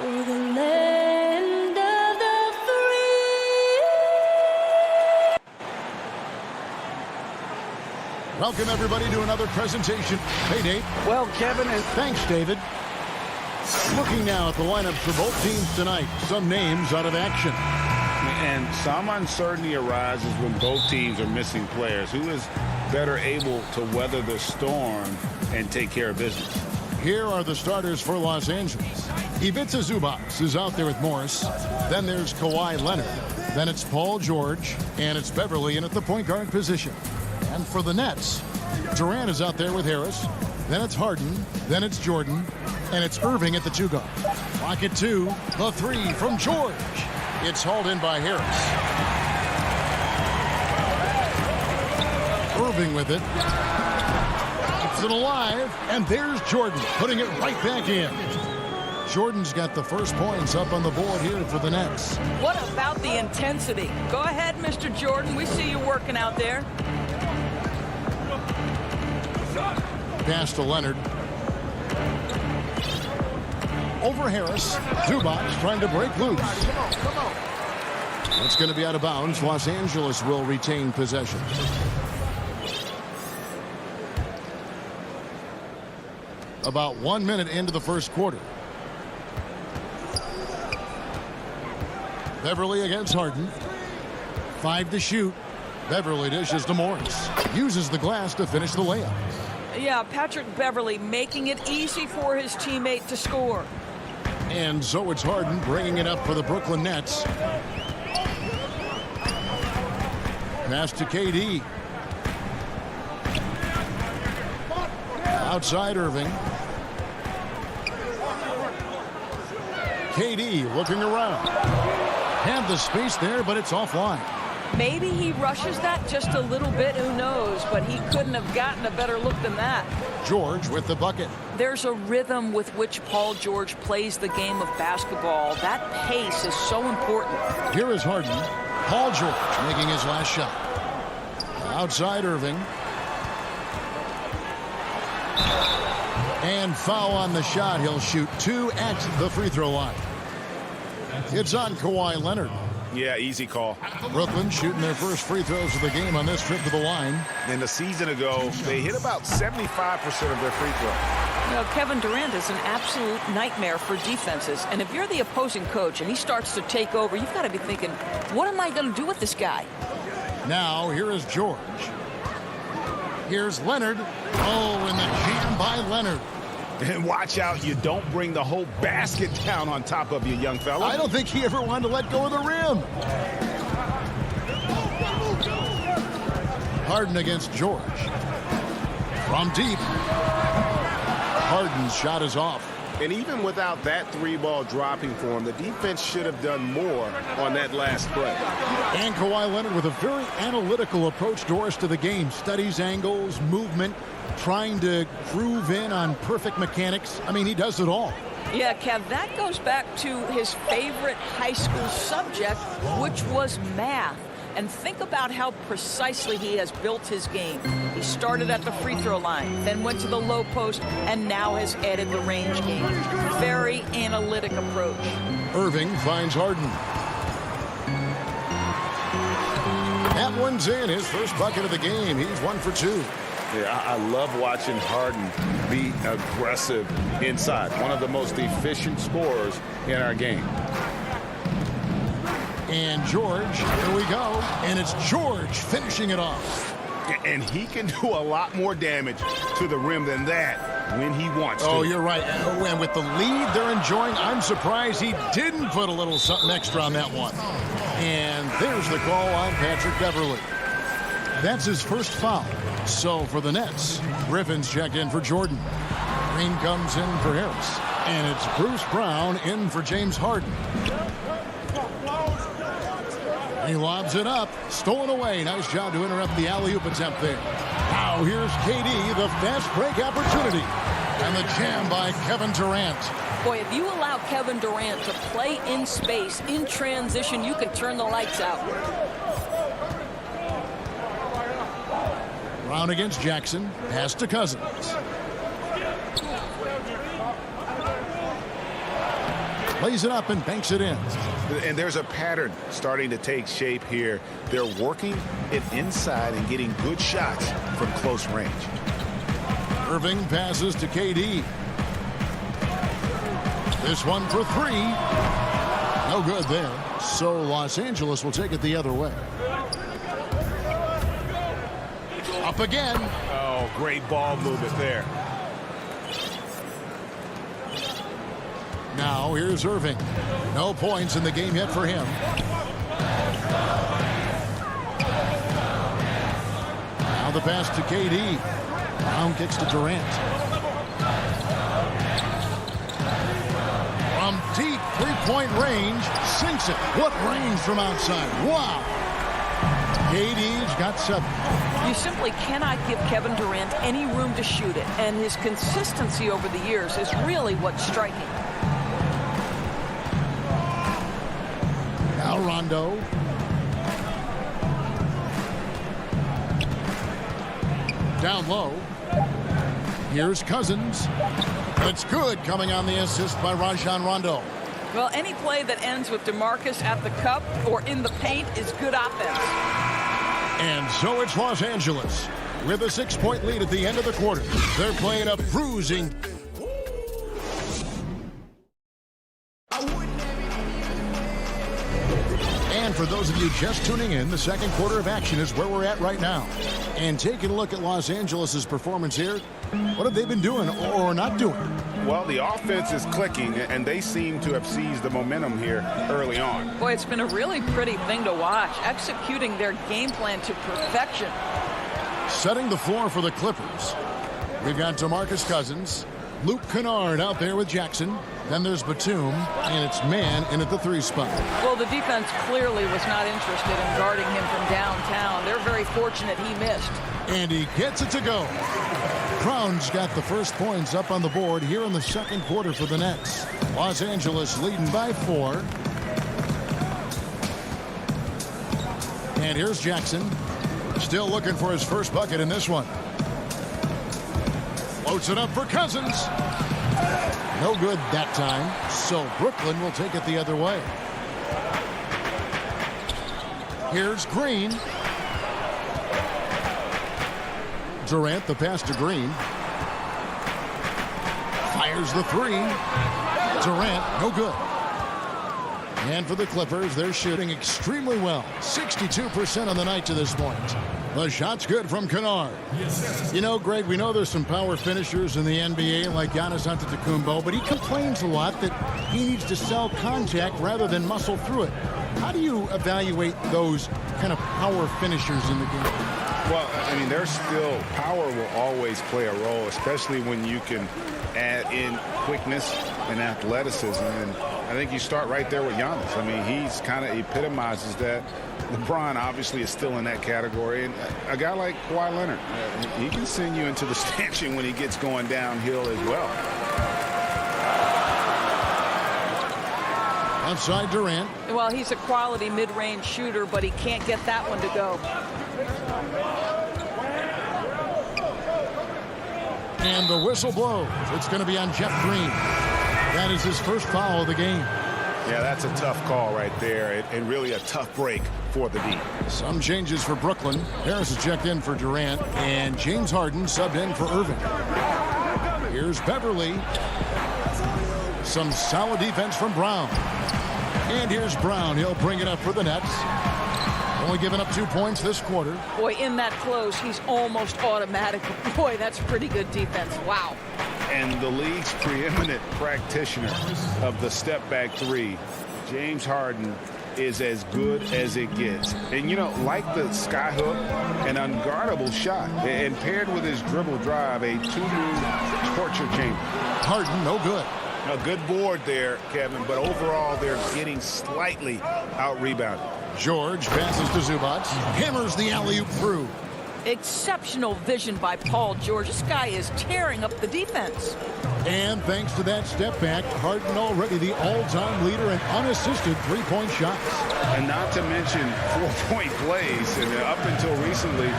for the land of the free. Welcome, everybody, to another presentation. Hey, Dave. Well, Kevin, and thanks, David. Looking now at the lineups for both teams tonight. Some names out of action. And some uncertainty arises when both teams are missing players. Who is better able to weather the storm and take care of business? Here are the starters for Los Angeles. Ivica Zubac is out there with Morris. Then there's Kawhi Leonard. Then it's Paul George. And it's Beverly in at the point guard position. And for the Nets, Durant is out there with Harris. Then it's Harden. Then it's Jordan. And it's Irving at the 2 guard. Clock at 2. The 3 from George. It's hauled in by Harris. Irving with it. Keeps it alive. And there's Jordan putting it right back in. Jordan's got the first points up on the board here for the Nets. What about the intensity? Go ahead, Mr. Jordan. We see you working out there. Pass to Leonard. Over Harris. Zubac trying to break loose. That's going to be out of bounds. Los Angeles will retain possession. About 1 minute into the first quarter. Beverly against Harden. 5 to shoot. Beverly dishes to Morris. Uses the glass to finish the layup. Yeah, Patrick Beverly making it easy for his teammate to score. And so it's Harden bringing it up for the Brooklyn Nets. Pass to KD. Outside Irving. KD looking around. Had the space there, but it's offline. Maybe he rushes that just a little bit, who knows, but he couldn't have gotten a better look than that. George with the bucket. There's a rhythm with which Paul George plays the game of basketball. That pace is so important. Here is Harden. Paul George making his last shot. Outside Irving. And foul on the shot. He'll shoot 2 at the free throw line. It's on Kawhi Leonard. Yeah, easy call. Brooklyn shooting their first free throws of the game on this trip to the line. And a season ago, they hit about 75% of their free throws. You know, Kevin Durant is an absolute nightmare for defenses. And if you're the opposing coach and he starts to take over, you've got to be thinking, what am I going to do with this guy? Now, here is George. Here's Leonard. Oh, and the jam by Leonard. And watch out, you don't bring the whole basket down on top of you, young fella. I don't think he ever wanted to let go of the rim. Harden against George. From deep. Harden's shot is off. And even without that 3-ball dropping for him, the defense should have done more on that last play. And Kawhi Leonard with a very analytical approach, Doris, to the game. Studies angles, movement, trying to groove in on perfect mechanics. I mean, he does it all. Yeah, Kev, that goes back to his favorite high school subject, which was math. And think about how precisely he has built his game. He started at the free throw line, then went to the low post, and now has added the range game. Very analytic approach. Irving finds Harden. That one's in, his first bucket of the game. He's 1 for 2. Yeah, I love watching Harden be aggressive inside. One of the most efficient scorers in our game. And George, here we go. And it's George finishing it off. And he can do a lot more damage to the rim than that when he wants to. Oh, you're right. And with the lead they're enjoying, I'm surprised he didn't put a little something extra on that one. And there's the call on Patrick Beverly. That's his first foul. So for the Nets, Griffin's checked in for Jordan. Green comes in for Harris. And it's Bruce Brown in for James Harden. He lobs it up, stolen away. Nice job to interrupt the alley-oop attempt there. Now here's KD, the fast break opportunity. And the jam by Kevin Durant. Boy, if you allow Kevin Durant to play in space, in transition, you can turn the lights out. Brown against Jackson. Pass to Cousins. Lays it up and banks it in. And there's a pattern starting to take shape here. They're working it inside and getting good shots from close range. Irving passes to KD. This one for three. No good there. So Los Angeles will take it the other way. Up again. Oh, great ball movement there. Now here's Irving. No points in the game yet for him. Now the pass to KD. Brown kicks to Durant. From deep three-point range, sinks it. What range from outside. Wow. KD's got 7. You simply cannot give Kevin Durant any room to shoot it, and his consistency over the years is really what's striking. Now Rondo. Down low. Here's Cousins. It's good, coming on the assist by Rajon Rondo. Well, any play that ends with DeMarcus at the cup or in the paint is good offense. And so it's Los Angeles with a 6-point lead at the end of the quarter. They're playing a bruising. And for those of you just tuning in, the second quarter of action is where we're at right now. And taking a look at Los Angeles' performance here, what have they been doing or not doing? Well, the offense is clicking, and they seem to have seized the momentum here early on. Boy, it's been a really pretty thing to watch, executing their game plan to perfection. Setting the floor for the Clippers. We've got DeMarcus Cousins, Luke Kennard out there with Jackson. Then there's Batum, and it's man in at the 3 spot. Well, the defense clearly was not interested in guarding him from downtown. They're very fortunate he missed. And he gets it to go. Brown's got the first points up on the board here in the second quarter for the Nets. Los Angeles leading by 4. And here's Jackson. Still looking for his first bucket in this one. Floats it up for Cousins. No good that time, so Brooklyn will take it the other way. Here's Green. Durant, the pass to Green. Fires the 3. Durant, no good. And for the Clippers, they're shooting extremely well. 62% on the night to this point. The shot's good from Kennard. You know, Greg, we know there's some power finishers in the NBA like Giannis Antetokounmpo, but he complains a lot that he needs to sell contact rather than muscle through it. How do you evaluate those kind of power finishers in the game? Well, I mean, there's still power will always play a role, especially when you can add in quickness and athleticism. And I think you start right there with Giannis. I mean, he's kind of epitomizes that. LeBron obviously is still in that category. And a guy like Kawhi Leonard, he can send you into the stanchion when he gets going downhill as well. Outside Durant. Well, he's a quality mid-range shooter, but he can't get that one to go. And the whistle blows. It's going to be on Jeff Green. That is his first foul of the game. Yeah, that's a tough call right there, and really a tough break for the D. Some changes for Brooklyn. Harris is checked in for Durant, and James Harden subbed in for Irving. Here's Beverly. Some solid defense from Brown. And here's Brown. He'll bring it up for the Nets. Only giving up 2 points this quarter. Boy, in that close, he's almost automatic. Boy, that's pretty good defense. Wow. And the league's preeminent practitioner of the step-back 3, James Harden, is as good as it gets. And, you know, like the skyhook, an unguardable shot. And paired with his dribble drive, a 2-move torture chamber. Harden, no good. A good board there, Kevin, but overall they're getting slightly out-rebounded. George passes to Zubac. Hammers the alley-oop through. Exceptional vision by Paul George. This guy is tearing up the defense. And thanks to that step back, Harden already the all-time leader in unassisted three-point shots. And not to mention 4-point plays. And up until recently,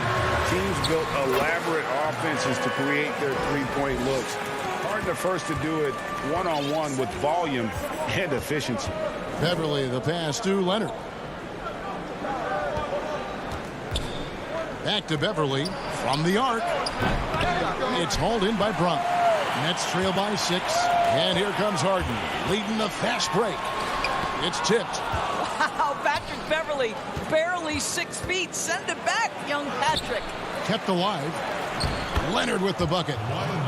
teams built elaborate offenses to create their three-point looks. Harden the first to do it one-on-one with volume and efficiency. Beverly, the pass to Leonard. Back to Beverly from the arc. It's hauled in by Brunk. Nets trail by 6. And here comes Harden, leading the fast break. It's tipped. Wow, Patrick Beverly, barely 6 feet. Send it back, young Patrick. Kept alive. Leonard with the bucket.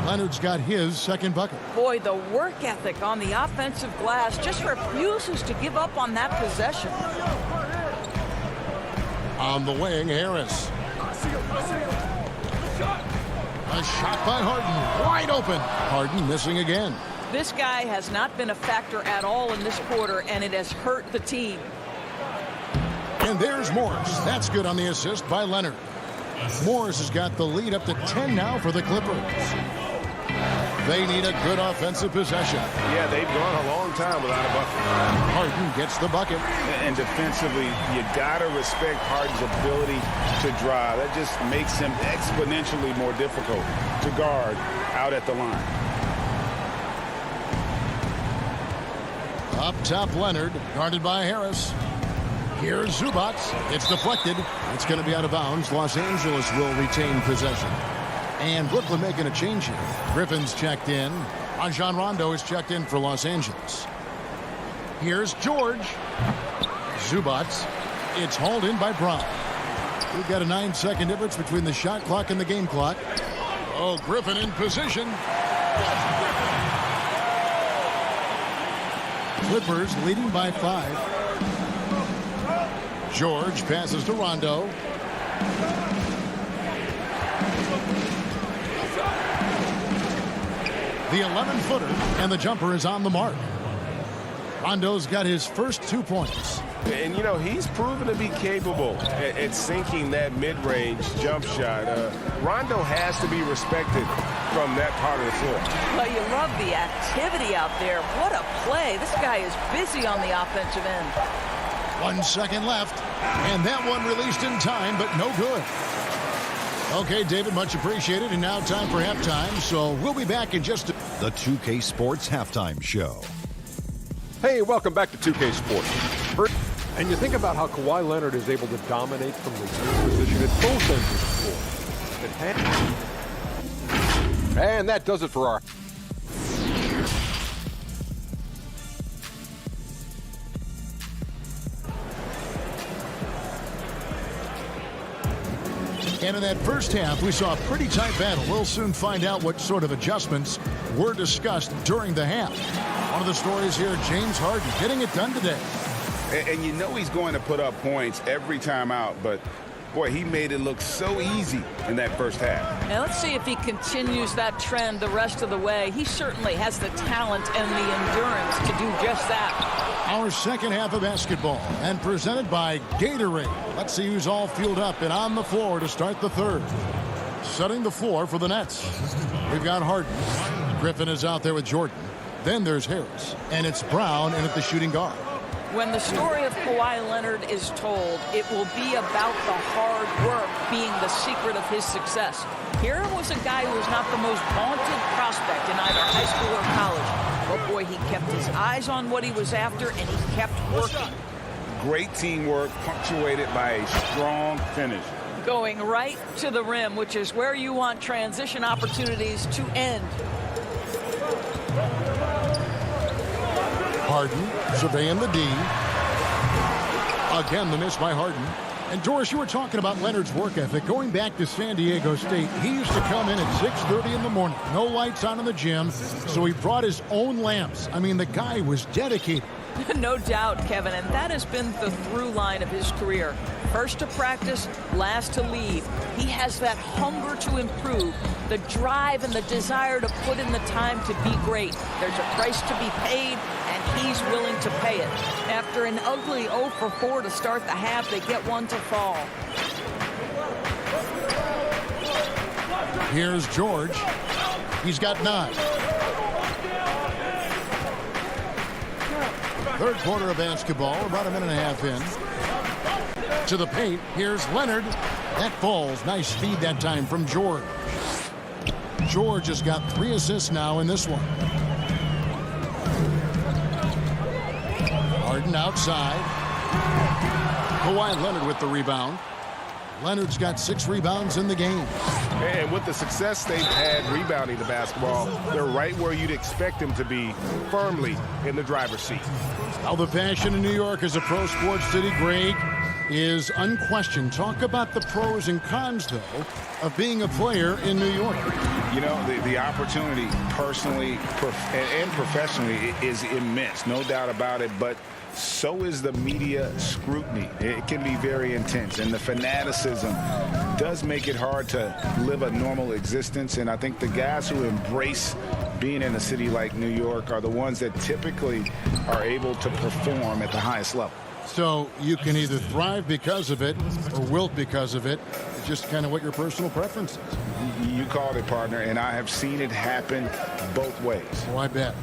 Leonard's got his second bucket. Boy, the work ethic on the offensive glass just refuses to give up on that possession. On the wing, Harris. A shot by Harden, wide open. Harden missing again. This guy has not been a factor at all in this quarter, and it has hurt the team. And there's Morris. That's good on the assist by Leonard. Morris has got the lead up to 10 now for the Clippers. They need a good offensive possession. Yeah, they've gone a long time without a bucket. Harden gets the bucket. And defensively, you got to respect Harden's ability to drive. That just makes him exponentially more difficult to guard out at the line. Up top, Leonard, guarded by Harris. Here's Zubac. It's deflected. It's going to be out of bounds. Los Angeles will retain possession. And Brooklyn making a change here. Griffin's checked in. Rajon Rondo is checked in for Los Angeles. Here's George. Zubac. It's hauled in by Brown. We've got a 9-second difference between the shot clock and the game clock. Oh, Griffin in position. Clippers leading by 5. George passes to Rondo. The 11-footer, and the jumper is on the mark. Rondo's got his first 2 points. And, you know, he's proven to be capable at sinking that mid-range jump shot. Rondo has to be respected from that part of the floor. Well, you love the activity out there. What a play. This guy is busy on the offensive end. 1 second left, and that one released in time, but no good. Okay, David, much appreciated, and now time for halftime, so we'll be back in just a... The 2K Sports Halftime Show. Hey, welcome back to 2K Sports. And you think about how Kawhi Leonard is able to dominate from the wing position at both ends of the floor. And that does it for our... And in that first half, we saw a pretty tight battle. We'll soon find out what sort of adjustments were discussed during the half. One of the stories here, James Harden getting it done today. And you know he's going to put up points every time out, but boy, he made it look so easy in that first half. Now let's see if he continues that trend the rest of the way. He certainly has the talent and the endurance to do just that. Our second half of basketball, and presented by Gatorade. Let's see who's all fueled up and on the floor to start the third. Setting the floor for the Nets. We've got Harden. Griffin is out there with Jordan. Then there's Harris, and it's Brown in at the shooting guard. When the story of Kawhi Leonard is told, it will be about the hard work being the secret of his success. Here was a guy who was not the most vaunted prospect in either high school or college. But boy, he kept his eyes on what he was after, and he kept working. Great teamwork, punctuated by a strong finish. Going right to the rim, which is where you want transition opportunities to end. Harden surveying the D. Again, the miss by Harden. And Doris, you were talking about Leonard's work ethic. Going back to San Diego State, he used to come in at 6:30 in the morning. No lights on in the gym, so he brought his own lamps. I mean, the guy was dedicated. No doubt, Kevin, and that has been the through line of his career. First to practice, last to leave. He has that hunger to improve, the drive and the desire to put in the time to be great. There's a price to be paid, and he's willing to pay it. After an ugly 0 for 4 to start the half, they get one to fall. Here's George. He's got 9. Third quarter of basketball, about a minute and a half in. To the paint, here's Leonard. That falls. Nice speed that time from George. George has got 3 assists now in this one. Harden outside. Kawhi Leonard with the rebound. Leonard's got 6 rebounds in the game. And with the success they've had rebounding the basketball, they're right where you'd expect them to be, firmly in the driver's seat. Now the passion in New York as a pro sports city, Greg, is unquestioned. Talk about the pros and cons, though, of being a player in New York. You know, the opportunity personally and professionally is immense, no doubt about it, but so is the media scrutiny. It can be very intense, and the fanaticism does make it hard to live a normal existence. And I think the guys who embrace being in a city like New York are the ones that typically are able to perform at the highest level. So you can either thrive because of it or wilt because of it. It's just kind of what your personal preference is. You called it, partner, and I have seen it happen both ways. Oh, I bet.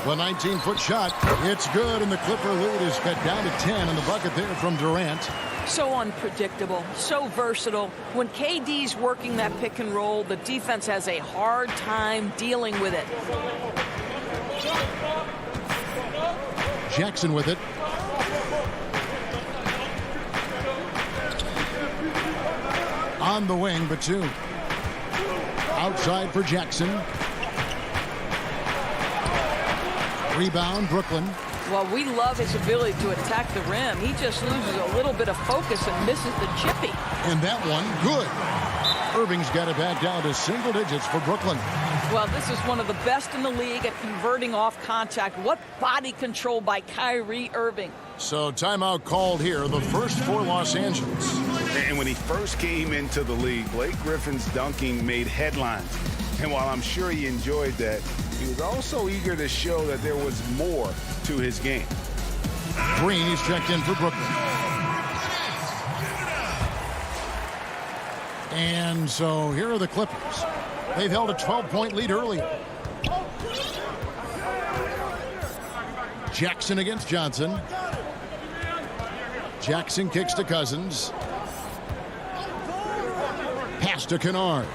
The 19-foot shot, it's good, and the Clipper lead is cut down to 10 in the bucket there from Durant. So unpredictable, so versatile. When KD's working that pick and roll, the defense has a hard time dealing with it. Jackson with it. On the wing, but 2. Outside for Jackson. Rebound, Brooklyn. Well, we love his ability to attack the rim. He just loses a little bit of focus and misses the chippy. And that one, good. Irving's got it back down to single digits for Brooklyn. Well, this is one of the best in the league at converting off contact. What body control by Kyrie Irving. So timeout called here, the first for Los Angeles. And when he first came into the league, Blake Griffin's dunking made headlines. And while I'm sure he enjoyed that, he was also eager to show that there was more to his game. Green, he's checked in for Brooklyn. And so here are the Clippers. They've held a 12-point lead earlier. Jackson against Johnson. Jackson kicks to Cousins. Pass to Kennard.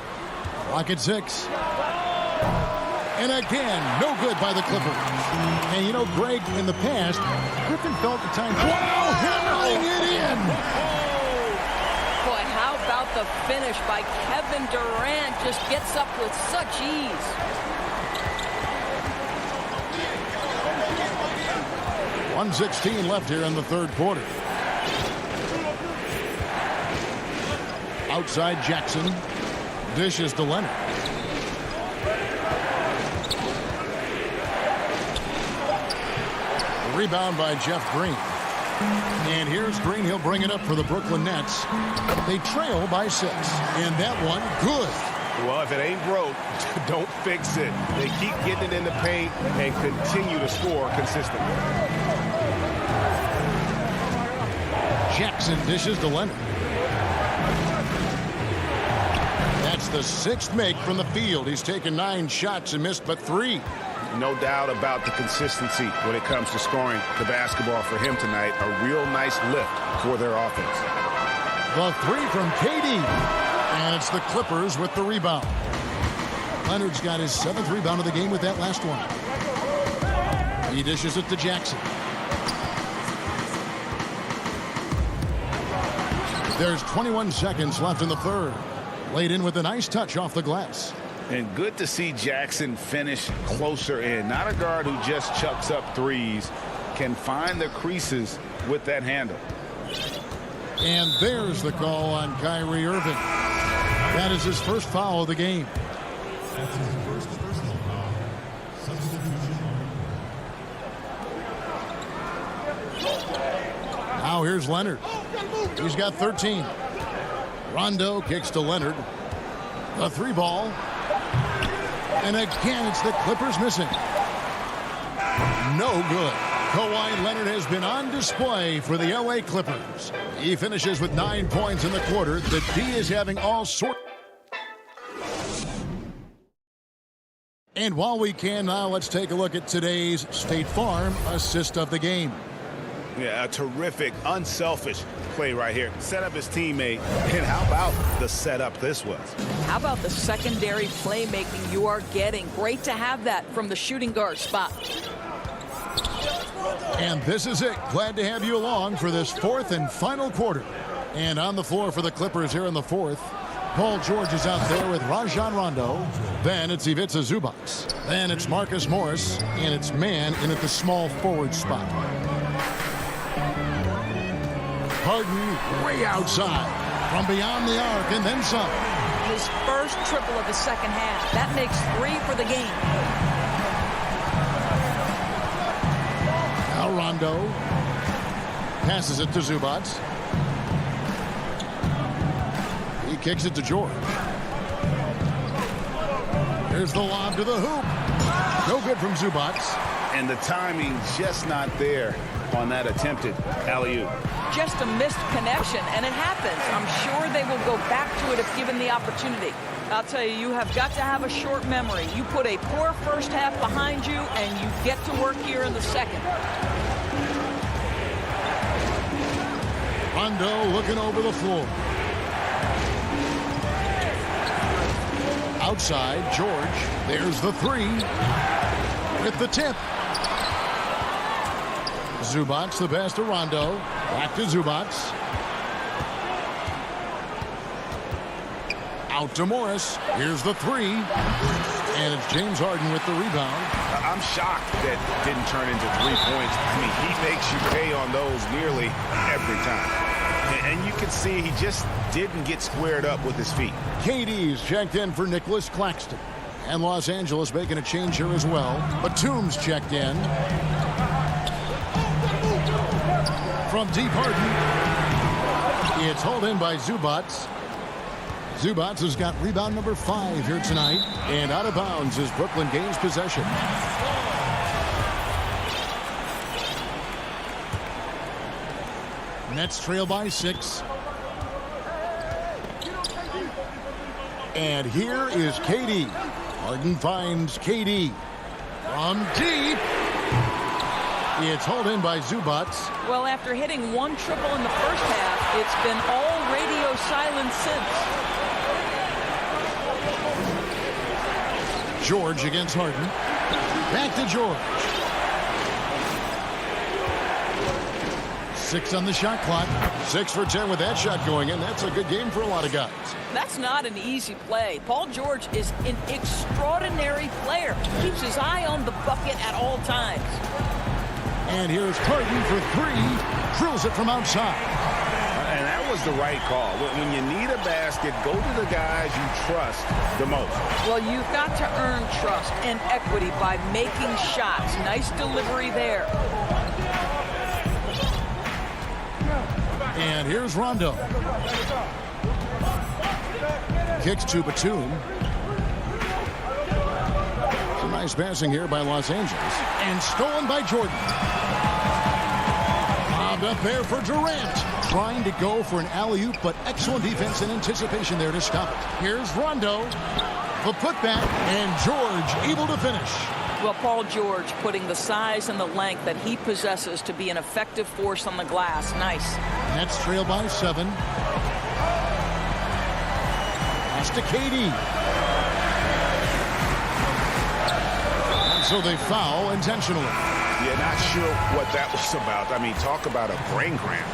Clock at 6. And again, no good by the Clippers. And you know, Greg, in the past, Griffin felt the time. Wow, hammering it in! Boy, how about the finish by Kevin Durant? Just gets up with such ease. .116 left here in the third quarter. Outside Jackson. Dishes to Leonard. Rebound by Jeff Green. And here's Green. He'll bring it up for the Brooklyn Nets. They trail by 6. And that one, good. Well, if it ain't broke, don't fix it. They keep getting it in the paint and continue to score consistently. Jackson dishes to Leonard. That's the 6th make from the field. He's taken 9 shots and missed but 3. No doubt about the consistency when it comes to scoring the basketball for him tonight. A real nice lift for their offense. The 3 from KD. And it's the Clippers with the rebound. Leonard's got his 7th rebound of the game with that last one. He dishes it to Jackson. There's 21 seconds left in the third. Laid in with a nice touch off the glass. And good to see Jackson finish closer in. Not a guard who just chucks up threes. Can find the creases with that handle. And there's the call on Kyrie Irving. That is his first foul of the game. Now here's Leonard. He's got 13. Rondo kicks to Leonard. The 3 ball. And again, it's the Clippers missing. No good. Kawhi Leonard has been on display for the LA Clippers. He finishes with 9 points in the quarter. The D is having all sorts. And while we can now, let's take a look at today's State Farm assist of the game. Yeah, a terrific, unselfish play right here. Set up his teammate. And how about the setup this was? How about the secondary playmaking you are getting? Great to have that from the shooting guard spot. And this is it. Glad to have you along for this fourth and final quarter. And on the floor for the Clippers here in the fourth, Paul George is out there with Rajon Rondo. Then it's Ivica Zubac. Then it's Marcus Morris. And it's Mann in at the small forward spot. Harden way outside from beyond the arc and then some. His first triple of the second half. That makes 3 for the game. Now Rondo passes it to Zubac. He kicks it to George. Here's the lob to the hoop. No good from Zubac. And the timing just not there on that attempted alley-oop. Just a missed connection, and it happens. I'm sure they will go back to it if given the opportunity. I'll tell you, you have got to have a short memory. You put a poor first half behind you, and you get to work here in the second. Rondo looking over the floor. Outside, George. There's the three. With the tip. Zubac, the pass to Rondo. Back to Zubac. Out to Morris. Here's the three. And it's James Harden with the rebound. I'm shocked that didn't turn into 3 points. I mean, he makes you pay on those nearly every time. And you can see he just didn't get squared up with his feet. KD's checked in for Nicholas Claxton. And Los Angeles making a change here as well. Batum's checked in. From deep Harden. It's hauled in by Zubac. Zubac has got rebound number 5 here tonight. And out of bounds as Brooklyn gains possession. Nets trail by 6. And here is KD. Harden finds KD. From deep. It's hauled in by Zubac. Well, after hitting 1 triple in the first half, it's been all radio silence since. George against Harden. Back to George. 6 on the shot clock. 6 for 10 with that shot going in. That's a good game for a lot of guys. That's not an easy play. Paul George is an extraordinary player. Keeps his eye on the bucket at all times. And here's Harden for 3. Drills it from outside. And that was the right call. When you need a basket, go to the guys you trust the most. Well, you've got to earn trust and equity by making shots. Nice delivery there. And here's Rondo. Kicks to Batum. Some nice passing here by Los Angeles. And stolen by Jordan. Bobbed up there for Durant. Trying to go for an alley-oop, but excellent defense and anticipation there to stop it. Here's Rondo. The putback, and George able to finish. Well, Paul George putting the size and the length that he possesses to be an effective force on the glass. Nice. Nets trail by 7. Pass to KD. And so they foul intentionally. Yeah, not sure what that was about. I mean, talk about a brain cramp.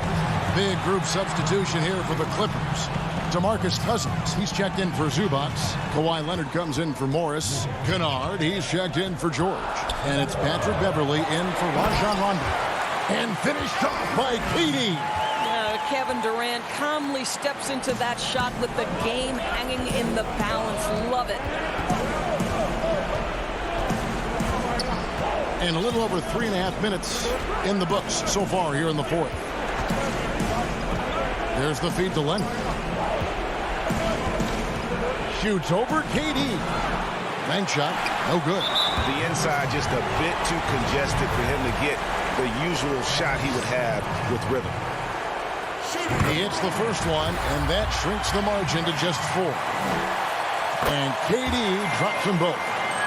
Big group substitution here for the Clippers. DeMarcus Cousins, he's checked in for Zubac. Kawhi Leonard comes in for Morris. Kennard, he's checked in for George. And it's Patrick Beverly in for Rajon Rondo. And finished off by KD. Kevin Durant calmly steps into that shot with the game hanging in the balance. Love it. And a little over 3.5 minutes in the books so far here in the fourth. There's the feed to Leonard. Shoots over KD. Bank shot, no good. The inside just a bit too congested for him to get the usual shot he would have with rhythm. He hits the first one, and that shrinks the margin to just 4. And KD drops them both.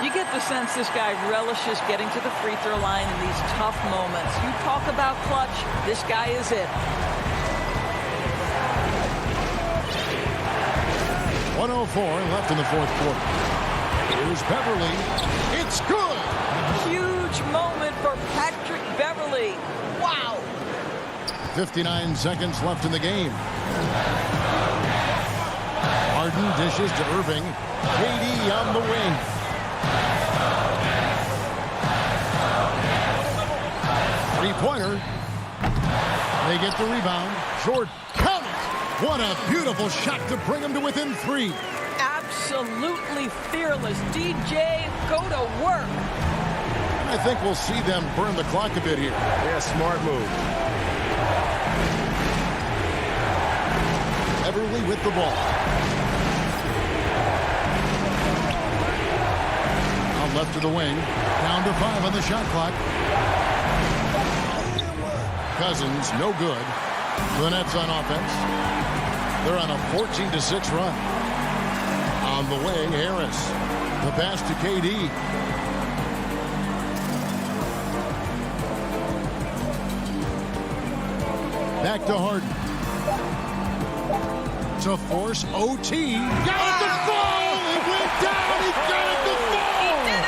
You get the sense this guy relishes getting to the free throw line in these tough moments. You talk about clutch, this guy is it. 1:04 left in the fourth quarter. Here's Beverly. It's good. Huge moment for Patrick Beverly. Wow. 59 seconds left in the game. Harden dishes to Irving. KD on the wing. Three-pointer. They get the rebound. Jordan, count it! What a beautiful shot to bring him to within 3. Absolutely fearless. DJ, go to work. I think we'll see them burn the clock a bit here. Yeah, smart move. Beverly with the ball. Out left to the wing. Down to 5 on the shot clock. Cousins, no good. The Nets on offense. They're on a 14-6 run. On the wing, Harris. The pass to KD. Back to Harden. To force OT. Got it to fall! It went down! He got it to fall! He did it!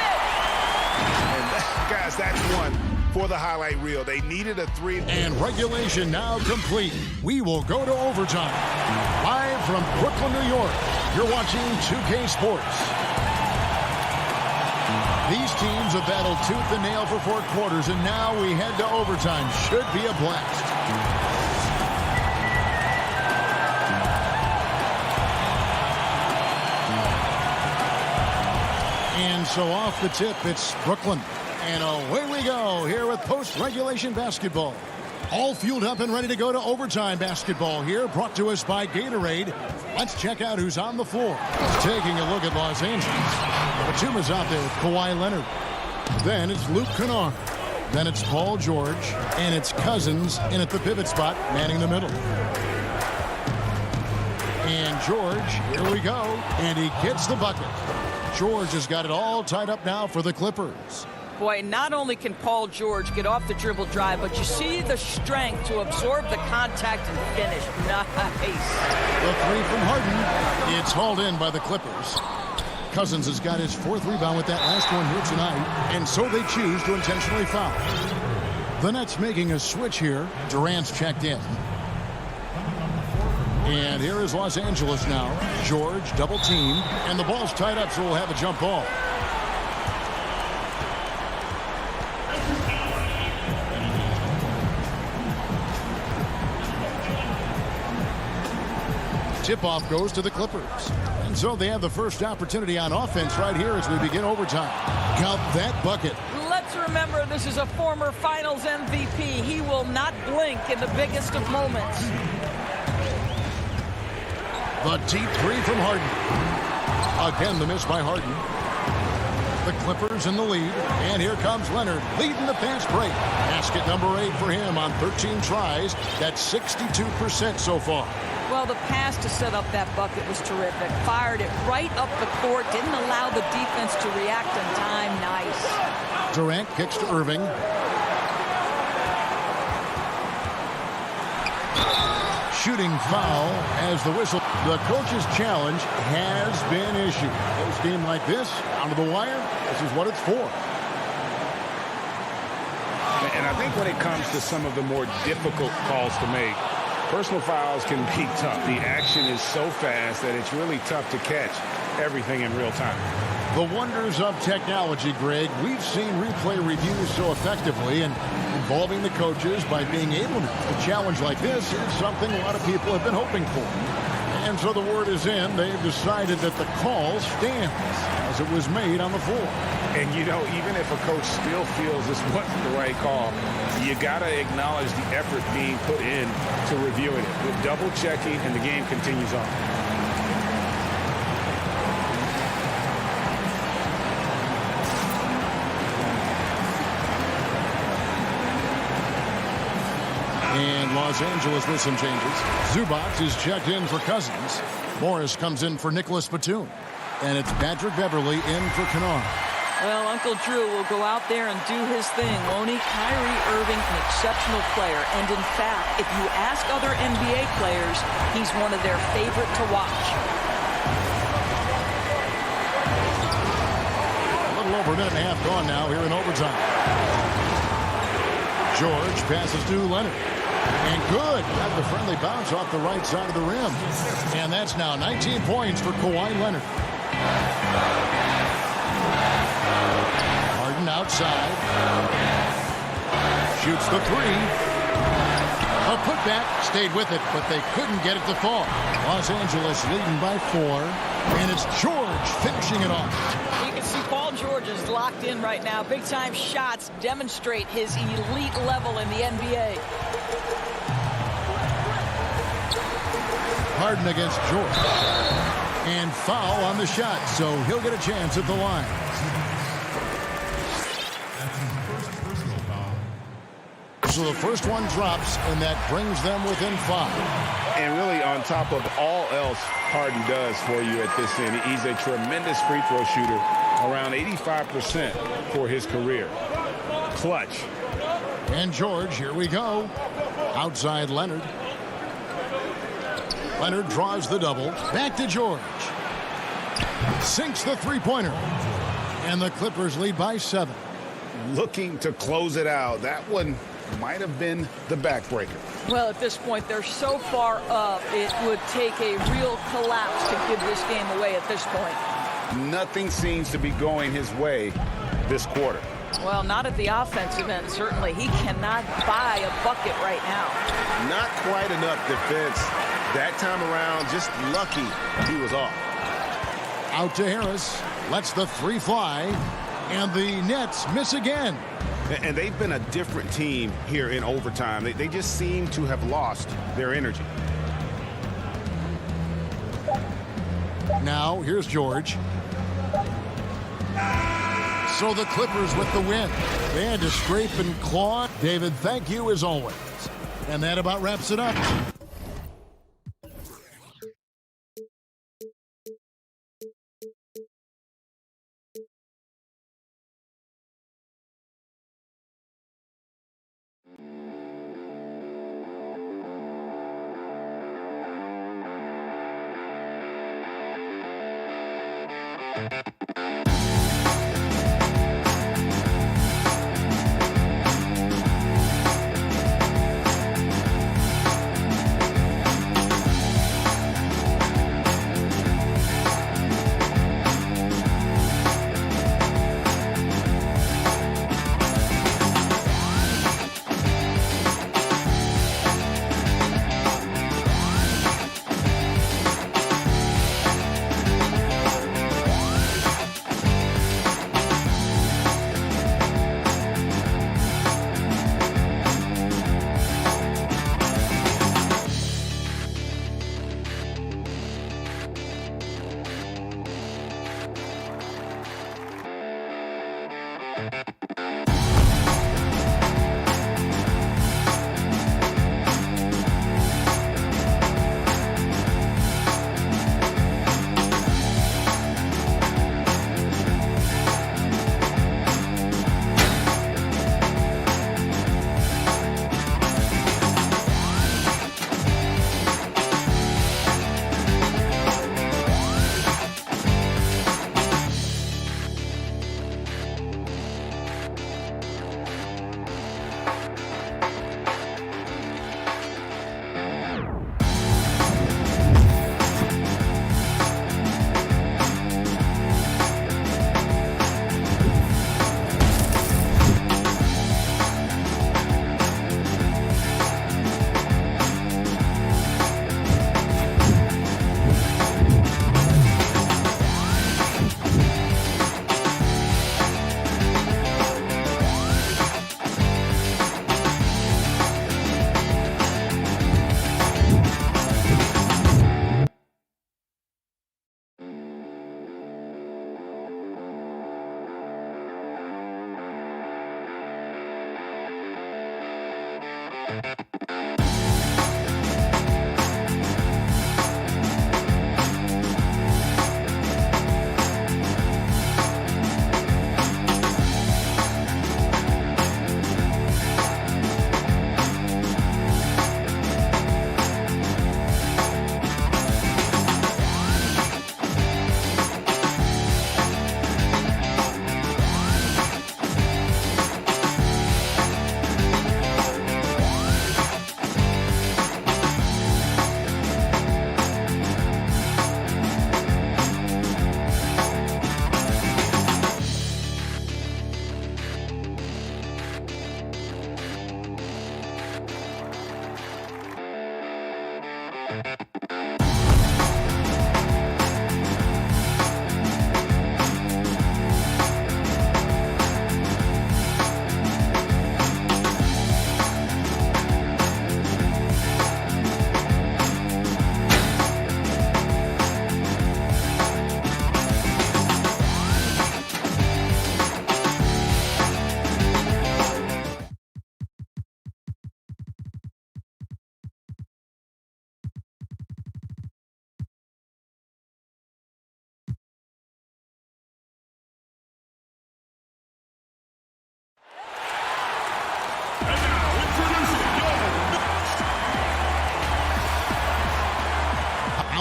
And guys, that's one for the highlight reel. They needed a 3. And regulation now complete. We will go to overtime. Live from Brooklyn, New York, you're watching 2K Sports. These teams have battled tooth and nail for 4 quarters, and now we head to overtime. Should be a blast. And so off the tip, it's Brooklyn. And away we go here with post-regulation basketball. All fueled up and ready to go to overtime basketball here, brought to us by Gatorade. Let's check out who's on the floor. Taking a look at Los Angeles. Batuma's out there with Kawhi Leonard. Then it's Luke Kennard. Then it's Paul George. And it's Cousins in at the pivot spot, manning the middle. And George, here we go. And he gets the bucket. George has got it all tied up now for the Clippers. Boy, not only can Paul George get off the dribble drive, but you see the strength to absorb the contact and finish. Nice. The 3 from Harden. It's hauled in by the Clippers. Cousins has got his 4th rebound with that last one here tonight, and so they choose to intentionally foul. The Nets making a switch here. Durant's checked in. And here is Los Angeles now. George double teamed, and the ball's tied up, so we'll have a jump ball. Tip-off goes to the Clippers. And so they have the first opportunity on offense right here as we begin overtime. Count that bucket. Let's remember this is a former Finals MVP. He will not blink in the biggest of moments. The deep 3 from Harden. Again, the miss by Harden. The Clippers in the lead. And here comes Leonard leading the fast break. Basket number 8 for him on 13 tries. That's 62% so far. Well, the pass to set up that bucket was terrific. Fired it right up the court. Didn't allow the defense to react in time. Nice. Durant kicks to Irving. Shooting foul as the whistle. The coach's challenge has been issued. A game like this, out of the wire, this is what it's for. And I think when it comes to some of the more difficult calls to make, personal fouls can be tough. The action is so fast that it's really tough to catch everything in real time. The wonders of technology, Greg. We've seen replay reviews so effectively, and involving the coaches by being able to a challenge like this is something a lot of people have been hoping for. And so the word is in. They've decided that the call stands as it was made on the floor. And, you know, even if a coach still feels this wasn't the right call, you got to acknowledge the effort being put in to reviewing it. With double checking, and the game continues on. And Los Angeles with some changes. Zubac is checked in for Cousins. Morris comes in for Nicholas Batum. And it's Patrick Beverly in for Kennard. Well, Uncle Drew will go out there and do his thing, won't he? Kyrie Irving, an exceptional player. And in fact, if you ask other NBA players, he's one of their favorite to watch. A little over a minute and a half gone now here in overtime. George passes to Leonard. And good. Got the friendly bounce off the right side of the rim. And that's now 19 points for Kawhi Leonard. Harden outside. Shoots the three. A putback. Stayed with it, but they couldn't get it to fall. Los Angeles leading by 4. And it's George finishing it off. You can see Paul George is locked in right now. Big-time shots demonstrate his elite level in the NBA. Harden against George. And foul on the shot, so he'll get a chance at the line. So the first one drops, and that brings them within 5. And really, on top of all else Harden does for you at this end, he's a tremendous free throw shooter, around 85% for his career. Clutch. And George, here we go. Outside Leonard. Leonard draws the double. Back to George. Sinks the three-pointer. And the Clippers lead by 7. Looking to close it out. That one might have been the backbreaker. Well, at this point, they're so far up, it would take a real collapse to give this game away at this point. Nothing seems to be going his way this quarter. Well, not at the offensive end, certainly. He cannot buy a bucket right now. Not quite enough defense. That time around, just lucky he was off. Out to Harris. Lets the three fly. And the Nets miss again. And they've been a different team here in overtime. They just seem to have lost their energy. Now, here's George. So the Clippers with the win. They had to scrape and claw. David, thank you as always. And that about wraps it up.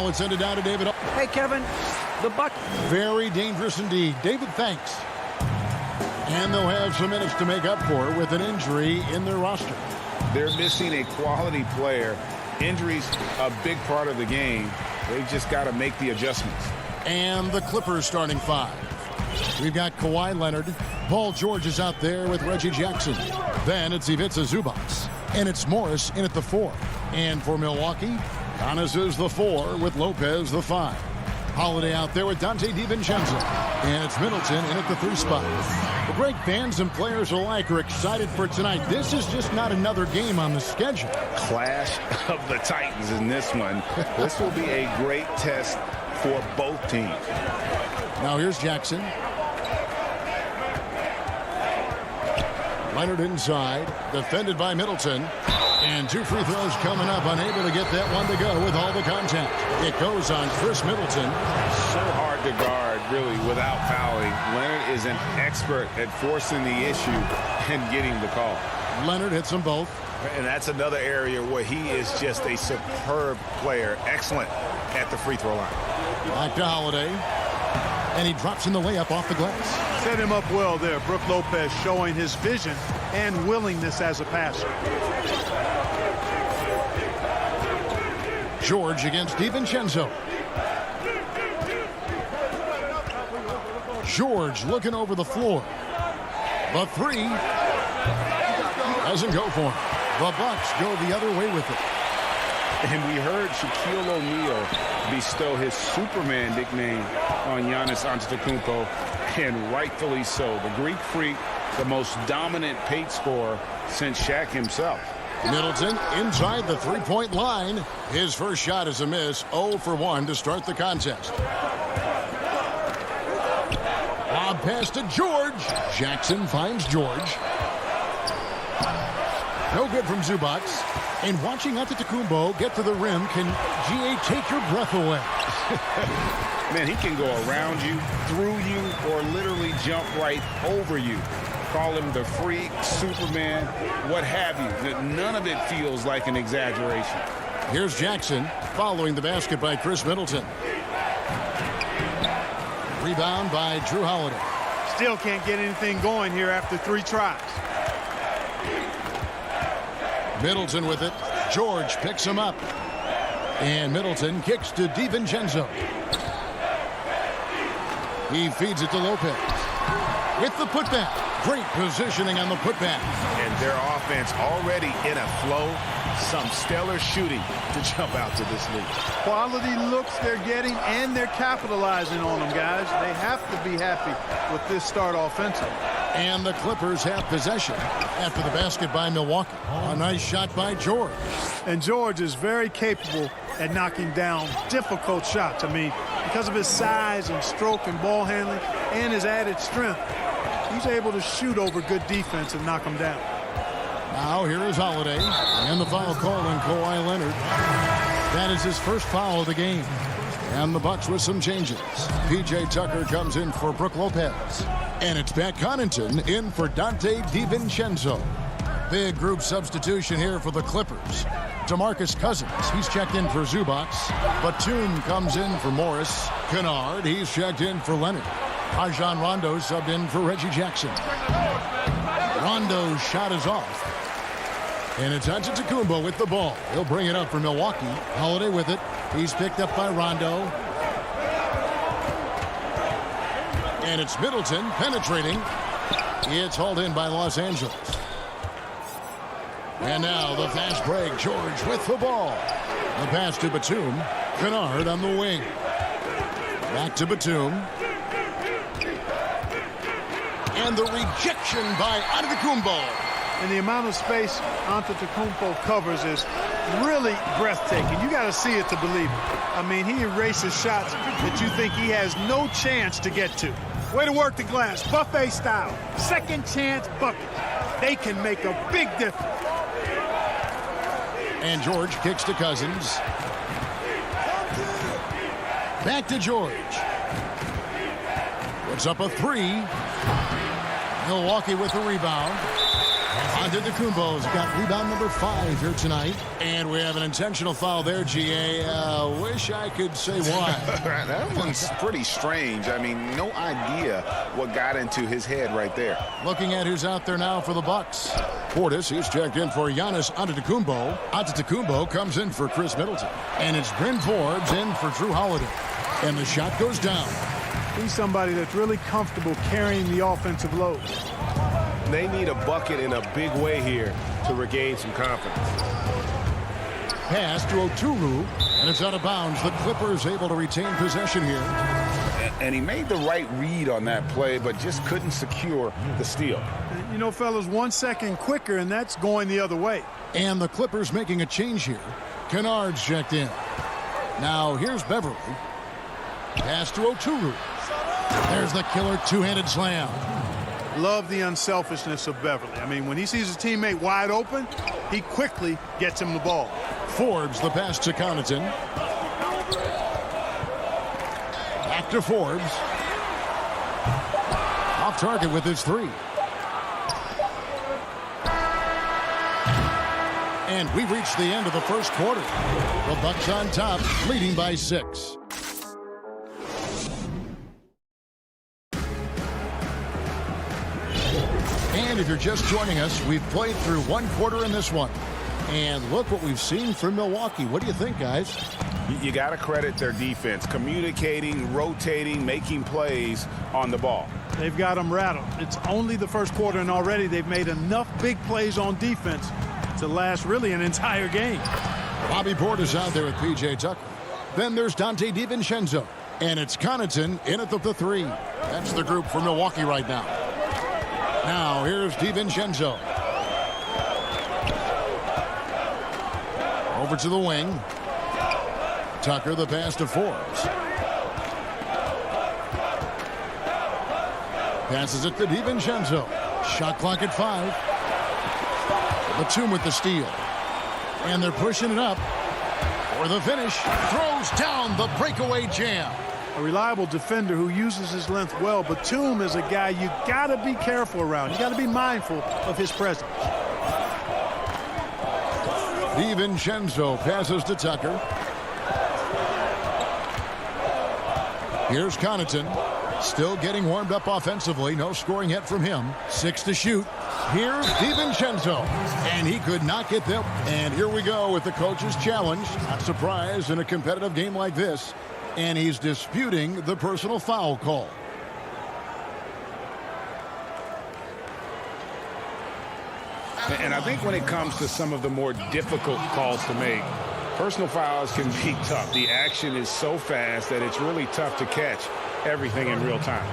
Now it's sent down to David. Hey, Kevin, the Buck. Very dangerous indeed. David, thanks. And they'll have some minutes to make up for with an injury in their roster. They're missing a quality player. Injuries a big part of the game. They've just got to make the adjustments. And the Clippers starting five. We've got Kawhi Leonard. Paul George is out there with Reggie Jackson. Then it's Ivica Zubac. And it's Morris in at the 4. And for Milwaukee, Giannis is the 4 with Lopez the 5. Holiday out there with Dante DiVincenzo. And it's Middleton in at the 3 spot. The great fans and players alike are excited for tonight. This is just not another game on the schedule. Clash of the Titans in this one. This will be a great test for both teams. Now here's Jackson. Leonard inside, defended by Middleton. And 2 free throws coming up, unable to get that one to go with all the contact. It goes on Chris Middleton. So hard to guard, really, without fouling. Leonard is an expert at forcing the issue and getting the call. Leonard hits them both. And that's another area where he is just a superb player. Excellent at the free throw line. Back to Holiday. And he drops in the layup off the glass. Set him up well there. Brook Lopez showing his vision and willingness as a passer. George against DiVincenzo. George looking over the floor. The 3 doesn't go for him. The Bucks go the other way with it. And we heard Shaquille O'Neal bestow his Superman nickname on Giannis Antetokounmpo, and rightfully so. The Greek Freak, the most dominant paint scorer since Shaq himself. Middleton inside the three-point line. His first shot is a miss. 0 for 1 to start the contest. Lob pass to George. Jackson finds George. No good from Zubac. And watching Antetokounmpo get to the rim can, GA, take your breath away. Man, he can go around you, through you, or literally jump right over you. Call him the freak, Superman, what have you. None of it feels like an exaggeration. Here's Jackson following the basket by Chris Middleton. Rebound by Drew Holiday. Still can't get anything going here after 3 tries. Middleton with it. George picks him up. And Middleton kicks to DiVincenzo. He feeds it to Lopez. With the putback. Great positioning on the putback. And their offense already in a flow. Some stellar shooting to jump out to this lead. Quality looks they're getting, and they're capitalizing on them, guys. They have to be happy with this start offensively. And the Clippers have possession after the basket by Milwaukee. A nice shot by George. And George is very capable at knocking down difficult shots. I mean, because of his size and stroke and ball handling and his added strength, he's able to shoot over good defense and knock them down. Now here is Holiday. And the foul call on Kawhi Leonard. That is his first foul of the game. And the Bucks with some changes. P.J. Tucker comes in for Brook Lopez. And it's Pat Connaughton in for Dante DiVincenzo. Big group substitution here for the Clippers. DeMarcus Cousins, he's checked in for Zubac. Batum comes in for Morris. Kennard, he's checked in for Leonard. Rajon Rondo subbed in for Reggie Jackson. Rondo's shot is off. And it's Antetokounmpo with the ball. He'll bring it up for Milwaukee. Holiday with it. He's picked up by Rondo. And it's Middleton penetrating. It's hauled in by Los Angeles. And now the fast break. George with the ball. The pass to Batum. Kennard on the wing. Back to Batum. And the rejection by Antetokounmpo. And the amount of space Antetokounmpo covers is really breathtaking. You got to see it to believe it. I mean, he erases shots that you think he has no chance to get to. Way to work the glass, buffet style. Second chance bucket. They can make a big difference. And George kicks to Cousins. Back to George. Puts up a three. Milwaukee with the rebound. Antetokounmpo's got rebound number 5 here tonight. And we have an intentional foul there, GA. Wish I could say why. That one's pretty strange. I mean, no idea what got into his head right there. Looking at who's out there now for the Bucks. Portis, he's checked in for Giannis Antetokounmpo. Antetokounmpo comes in for Chris Middleton. And it's Bryn Forbes in for Drew Holiday. And the shot goes down. He's somebody that's really comfortable carrying the offensive load. They need a bucket in a big way here to regain some confidence. Pass to Oturu, and it's out of bounds. The Clippers able to retain possession here. And he made the right read on that play, but just couldn't secure the steal. You know, fellas, 1 second quicker, and that's going the other way. And the Clippers making a change here. Kennard's checked in. Now here's Beverly. Pass to Oturu. There's the killer two-handed slam. Love the unselfishness of Beverly. I mean, when he sees his teammate wide open, he quickly gets him the ball. Forbes, the pass to Connaughton. Back to Forbes. Off target with his three. And we've reached the end of the first quarter. The Bucks on top, leading by 6. And if you're just joining us, we've played through 1 quarter in this one. And look what we've seen from Milwaukee. What do you think, guys? You got to credit their defense, communicating, rotating, making plays on the ball. They've got them rattled. It's only the first quarter, and already they've made enough big plays on defense to last really an entire game. Bobby Portis out there with P.J. Tucker. Then there's Dante DiVincenzo. And it's Connaughton in at the 3. That's the group for Milwaukee right now. Now here's DiVincenzo. Over to the wing. Tucker, the pass to Forbes. Passes it to DiVincenzo. Shot clock at 5. Batum with the steal. And they're pushing it up for the finish. Throws down the breakaway jam. A reliable defender who uses his length well. Batum is a guy you got to be careful around. You got to be mindful of his presence. DiVincenzo passes to Tucker. Here's Connaughton. Still getting warmed up offensively. No scoring yet from him. 6 to shoot. Here's DiVincenzo. And he could not get them. And here we go with the coach's challenge. Not surprised in a competitive game like this. And he's disputing the personal foul call. And I think when it comes to some of the more difficult calls to make, personal fouls can be tough. The action is so fast that it's really tough to catch everything in real time.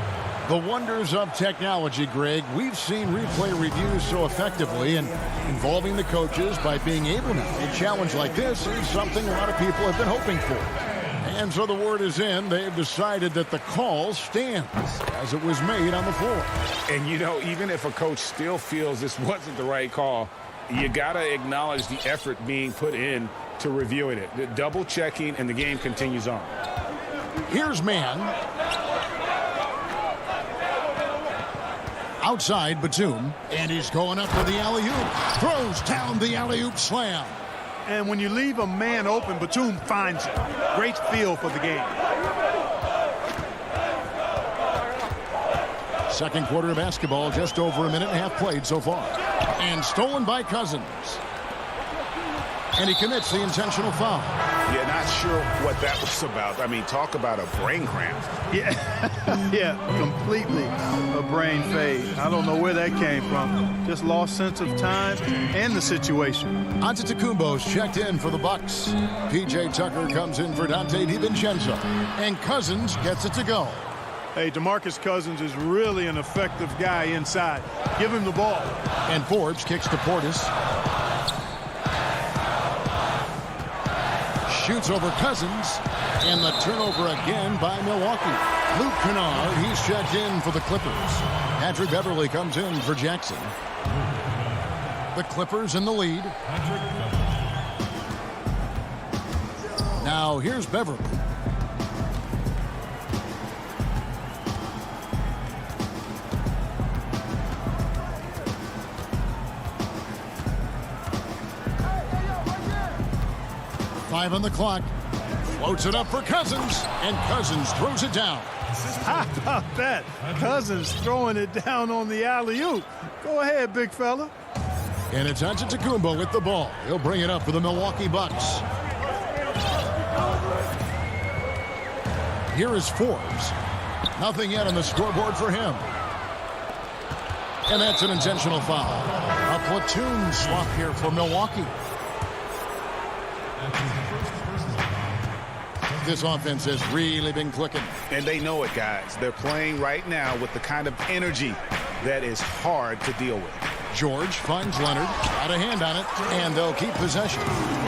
The wonders of technology, Greg. We've seen replay reviews so effectively, and involving the coaches by being able to a challenge like this is something a lot of people have been hoping for. And so the word is in. They've decided that the call stands as it was made on the floor. And, you know, even if a coach still feels this wasn't the right call, you got to acknowledge the effort being put in to reviewing it. The double checking, and the game continues on. Here's Mann. Outside Batum, and he's going up for the alley-oop. Throws down the alley-oop slam. And when you leave a man open, Batum finds it. Great feel for the game. Second quarter of basketball, just over a minute and a half played so far. And stolen by Cousins. And he commits the intentional foul. Yeah, not sure what that was about. I mean, talk about a brain cramp. Yeah, yeah, completely a brain fade. I don't know where that came from. Just lost sense of time and the situation. Antetokounmpo's checked in for the Bucks. P.J. Tucker comes in for Dante DiVincenzo. And Cousins gets it to go. Hey, DeMarcus Cousins is really an effective guy inside. Give him the ball. And Forbes kicks to Portis. Shoots over Cousins. And the turnover again by Milwaukee. Luke Kennard, he's checked in for the Clippers. Patrick Beverly comes in for Jackson. The Clippers in the lead. Now here's Beverly. Five on the clock. Floats it up for Cousins. And Cousins throws it down. How about that? Cousins throwing it down on the alley-oop. Go ahead, big fella. And it's Antetokounmpo with the ball. He'll bring it up for the Milwaukee Bucks. Here is Forbes. Nothing yet on the scoreboard for him. And that's an intentional foul. A platoon swap here for Milwaukee. This offense has really been clicking. And they know it, guys. They're playing right now with the kind of energy that is hard to deal with. George finds Leonard. Got a hand on it, and they'll keep possession.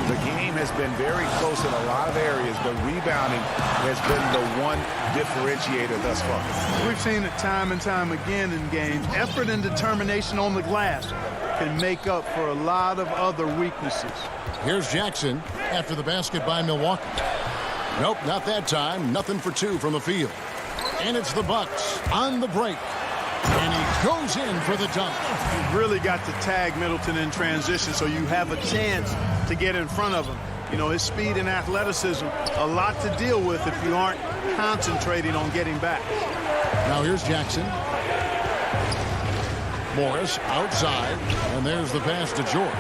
The game has been very close in a lot of areas, but rebounding has been the one differentiator thus far. We've seen it time and time again in games. Effort and determination on the glass can make up for a lot of other weaknesses. Here's Jackson after the basket by Milwaukee. Nope, not that time. Nothing for two from the field. And it's the Bucks on the break. And he goes in for the dunk. You've really got to tag Middleton in transition so you have a chance to get in front of him. You know, his speed and athleticism, a lot to deal with if you aren't concentrating on getting back. Now here's Jackson. Morris outside. And there's the pass to George.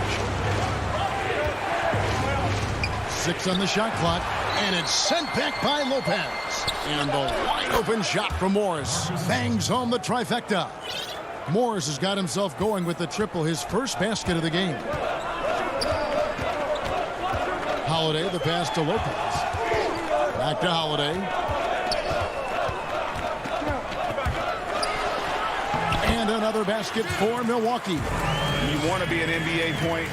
6 on the shot clock. And it's sent back by Lopez. And the wide open shot from Morris bangs home the trifecta. Morris has got himself going with the triple, his first basket of the game. Holiday, the pass to Lopez. Back to Holiday. And another basket for Milwaukee. You want to be an NBA point?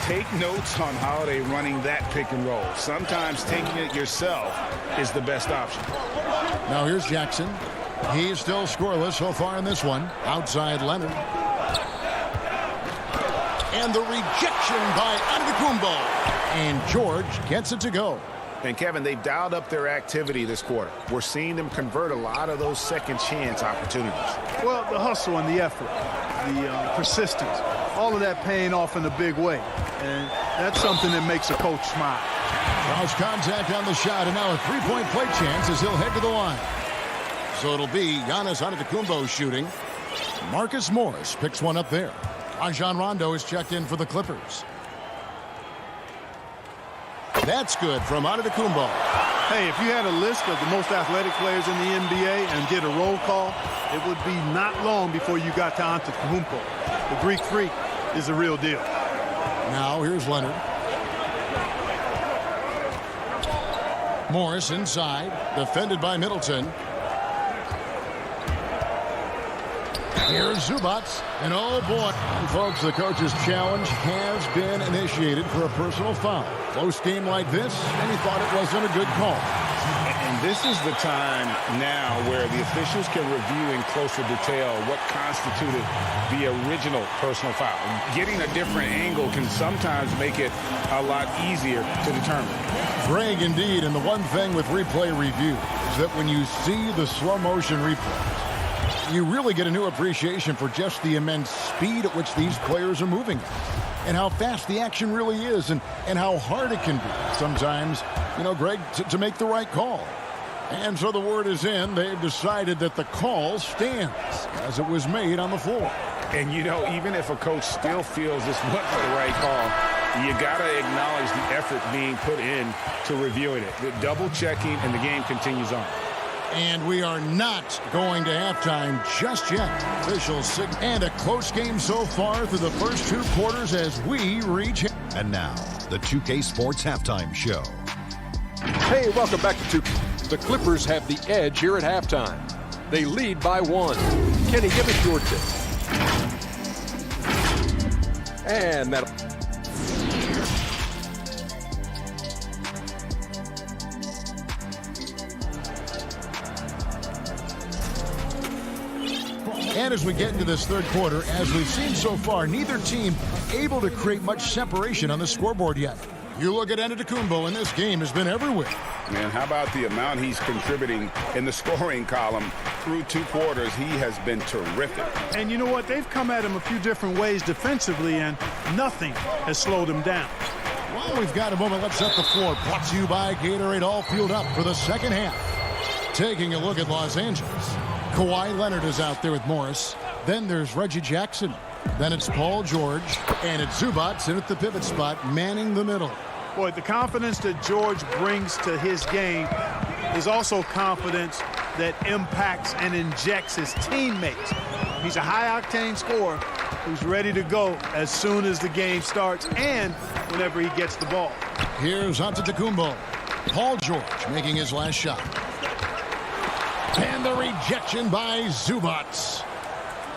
Take notes on Holiday running that pick and roll. Sometimes taking it yourself is the best option. Now here's Jackson. He's still scoreless so far in this one. Outside Leonard. And the rejection by Antetokounmpo. And George gets it to go. And Kevin, they've dialed up their activity this quarter. We're seeing them convert a lot of those second chance opportunities. Well, the hustle and the effort, the persistence, all of that paying off in a big way. And that's something that makes a coach smile. Cross contact on the shot, and now a three-point play chance as he'll head to the line. So it'll be Giannis Antetokounmpo shooting. Marcus Morris picks one up there. Rajon Rondo is checked in for the Clippers. That's good from Antetokounmpo. Hey, if you had a list of the most athletic players in the NBA and did a roll call, it would be not long before you got to Antetokounmpo. The Greek freak is the real deal. Now here's Leonard. Morris inside, defended by Middleton. Here's Zubats, and oh boy. And folks, the coach's challenge has been initiated for a personal foul. Close game like this, and he thought it wasn't a good call. And this is the time now where the officials can review in closer detail what constituted the original personal foul. Getting a different angle can sometimes make it a lot easier to determine. Greg, indeed, and the one thing with replay review is that when you see the slow motion replays, you really get a new appreciation for just the immense speed at which these players are moving and how fast the action really is and how hard it can be sometimes, you know, Greg, to make the right call. And so the word is in. They've decided that the call stands as it was made on the floor. And, you know, even if a coach still feels this wasn't the right call, You got to acknowledge the effort being put in to reviewing it. The double checking, and the game continues on. And we are not going to halftime just yet. Officials signal. And a close game so far through the first 2 quarters as we reach. And now, the 2K Sports Halftime Show. Hey, welcome back to 2K. The Clippers have the edge here at halftime. They lead by 1. Kenny, give us your tip. And that. And as we get into this third quarter, as we've seen so far, neither team able to create much separation on the scoreboard yet. You look at Antetokounmpo, and this game has been everywhere. Man, how about the amount he's contributing in the scoring column through 2 quarters? He has been terrific. And you know what? They've come at him a few different ways defensively, and nothing has slowed him down. Well, we've got a moment. Let's set the floor. Brought to you by Gatorade, all fueled up for the second half. Taking a look at Los Angeles. Kawhi Leonard is out there with Morris. Then there's Reggie Jackson. Then it's Paul George. And it's Zubac in at the pivot spot, manning the middle. Boy, the confidence that George brings to his game is also confidence that impacts and injects his teammates. He's a high-octane scorer who's ready to go as soon as the game starts and whenever he gets the ball. Here's Antetokounmpo. Paul George making his last shot. And the rejection by Zubac.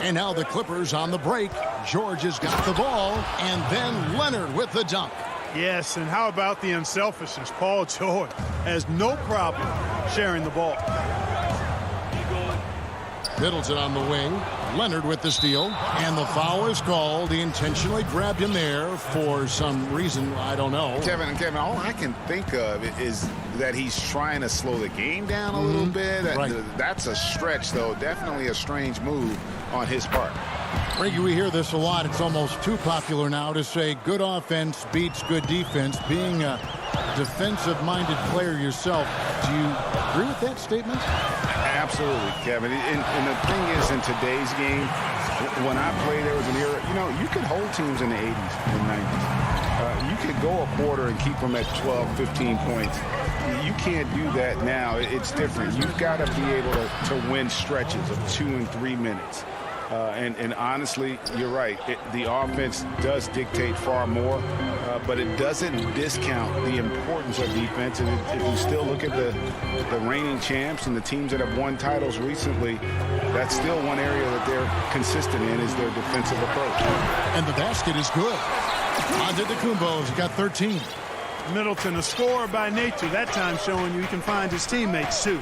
And now the Clippers on the break. George has got the ball, and then Leonard with the dunk. Yes, and how about the unselfishness? Paul George has no problem sharing the ball. Middleton on the wing. Leonard with the steal. And the foul is called. He intentionally grabbed him there for some reason. I don't know. Kevin, all I can think of is that he's trying to slow the game down a little bit. Right. That's a stretch, though. Definitely a strange move on his part. Reggie, we hear this a lot. It's almost too popular now to say good offense beats good defense. Being a defensive-minded player yourself, do you agree with that statement? Absolutely, Kevin. And the thing is, in today's game, when I played, there was an era, you could hold teams in the 80s and 90s. You could go a quarter and keep them at 12, 15 points. You can't do that now. It's different. You've got to be able to win stretches of 2 and 3 minutes. And honestly, you're right. The offense does dictate far more, but it doesn't discount the importance of defense. And if you still look at the reigning champs and the teams that have won titles recently, that's still one area that they're consistent in is their defensive approach. And the basket is good. Antetokounmpo's got 13. Middleton, a scorer by nature, that time showing you he can find his teammates too.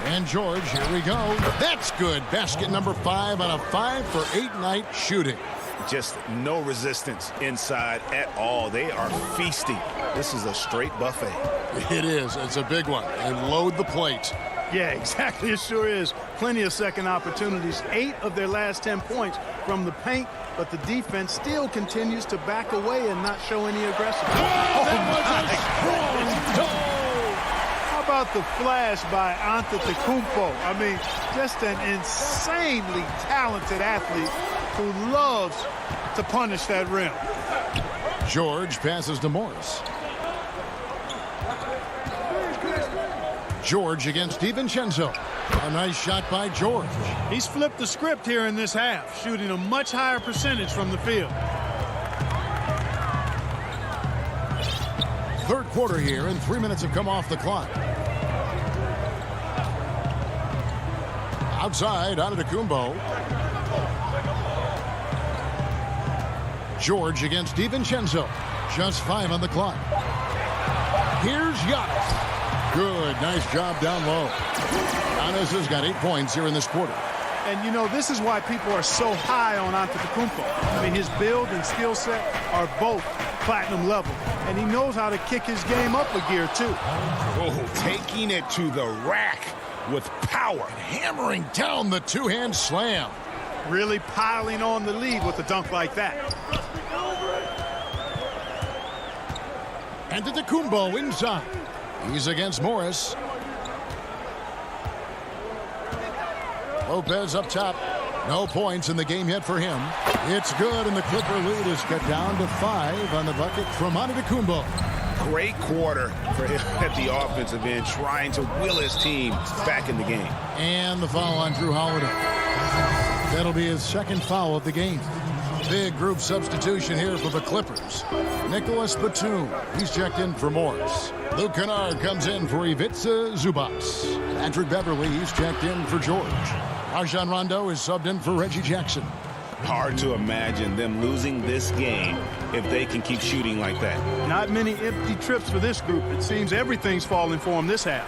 And George, here we go. That's good. Basket number 5 on a 5-for-8 night shooting. Just no resistance inside at all. They are feasting. This is a straight buffet. It is. It's a big one. And load the plate. Yeah, exactly. It sure is. Plenty of second opportunities. 8 of their last 10 points from the paint, but the defense still continues to back away and not show any aggressiveness. That was a strong toe. How about the flash by Antetokounmpo? I mean, just an insanely talented athlete who loves to punish that rim. George passes to Morris. George against DiVincenzo. A nice shot by George. He's flipped the script here in this half, shooting a much higher percentage from the field. Third quarter here, and 3 minutes have come off the clock. Outside, Antetokounmpo. George against DiVincenzo. Just 5 on the clock. Here's Giannis. Good, nice job down low. Giannis has got 8 points here in this quarter. And, this is why people are so high on Antetokounmpo. I mean, his build and skill set are both platinum level. And he knows how to kick his game up a gear, too. Oh, taking it to the rack with power. Hammering down the two-hand slam. Really piling on the lead with a dunk like that. Antetokounmpo inside. He's against Morris. Lopez up top. No points in the game yet for him. It's good, and the Clipper lead is cut down to 5 on the bucket from Antetokounmpo. Great quarter for him at the offensive end, trying to will his team back in the game. And the foul on Drew Holiday. That'll be his second foul of the game. Big group substitution here for the Clippers. Nicholas Batum, he's checked in for Morris. Luke Kennard comes in for Ivica Zubac. Patrick Beverly, he's checked in for George. Rajon Rondo is subbed in for Reggie Jackson. Hard to imagine them losing this game if they can keep shooting like that. Not many empty trips for this group. It seems everything's falling for him this half.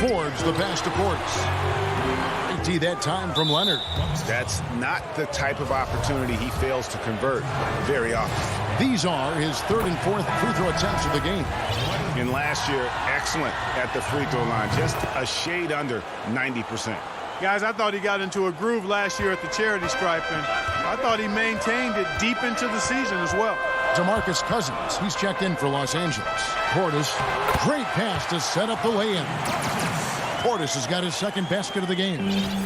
Forbes, the pass to Portis. Empty that time from Leonard. That's not the type of opportunity he fails to convert very often. These are his third and fourth free throw attempts of the game. And last year, excellent at the free throw line, just a shade under 90%. Guys, I thought he got into a groove last year at the charity stripe, and I thought he maintained it deep into the season as well. DeMarcus Cousins, he's checked in for Los Angeles. Portis, great pass to set up the lay-in. Portis has got his second basket of the game.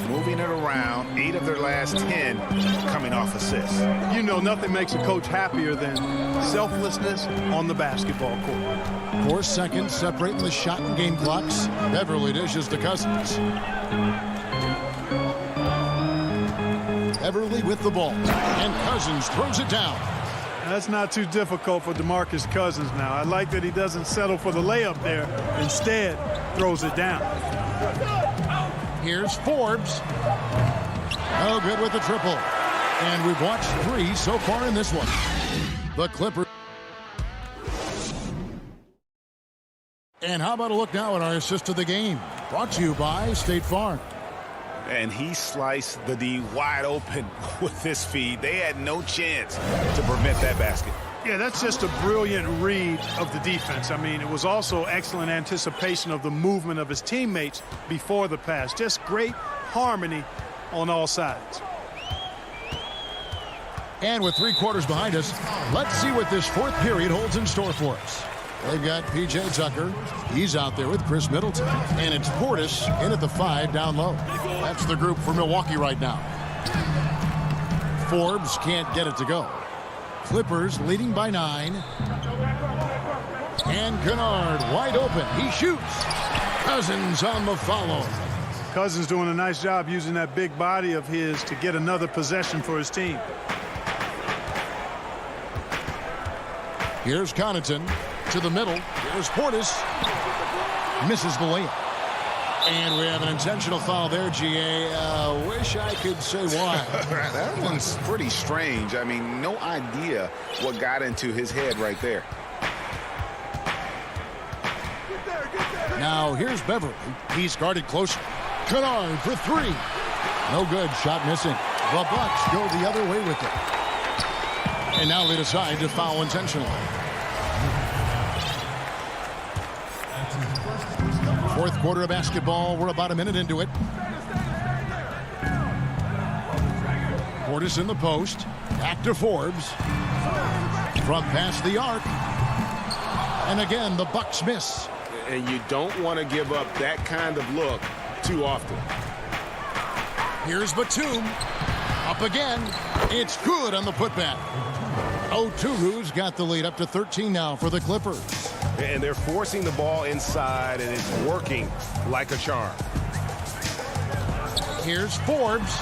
Moving it around, 8 of their last 10 coming off assists. You know, nothing makes a coach happier than selflessness on the basketball court. 4 seconds separating the shot and game clocks. Beverly dishes to Cousins. Beverly with the ball, and Cousins throws it down. That's not too difficult for DeMarcus Cousins now. I like that he doesn't settle for the layup there. Instead, throws it down. Here's Forbes. Oh, good with the triple. And we've watched 3 so far in this one. The Clippers. And how about a look now at our assist of the game? Brought to you by State Farm. And he sliced the D wide open with his feed. They had no chance to prevent that basket. Yeah, that's just a brilliant read of the defense. I mean, it was also excellent anticipation of the movement of his teammates before the pass. Just great harmony on all sides. And with 3 quarters behind us, let's see what this fourth period holds in store for us. They've got P.J. Tucker. He's out there with Chris Middleton. And it's Portis in at the 5 down low. That's the group for Milwaukee right now. Forbes can't get it to go. Clippers leading by 9. And Kennard wide open. He shoots. Cousins on the follow. Cousins doing a nice job using that big body of his to get another possession for his team. Here's Connaughton to the middle. Here's Portis. Misses the layup. And we have an intentional foul there, G.A. Wish I could say why. That one's pretty strange. I mean, no idea what got into his head right there. Now here's Beverly. He's guarded closer. Kennard for 3. No good. Shot missing. The Bucks go the other way with it. And now they decide to foul intentionally. Fourth quarter of basketball. We're about a minute into it. Portis in the post. Back to Forbes. From past the arc. And again, the Bucks miss. And you don't want to give up that kind of look too often. Here's Batum. Up again. It's good on the putback. Oturu's got the lead up to 13 now for the Clippers. And they're forcing the ball inside, and it's working like a charm. Here's Forbes.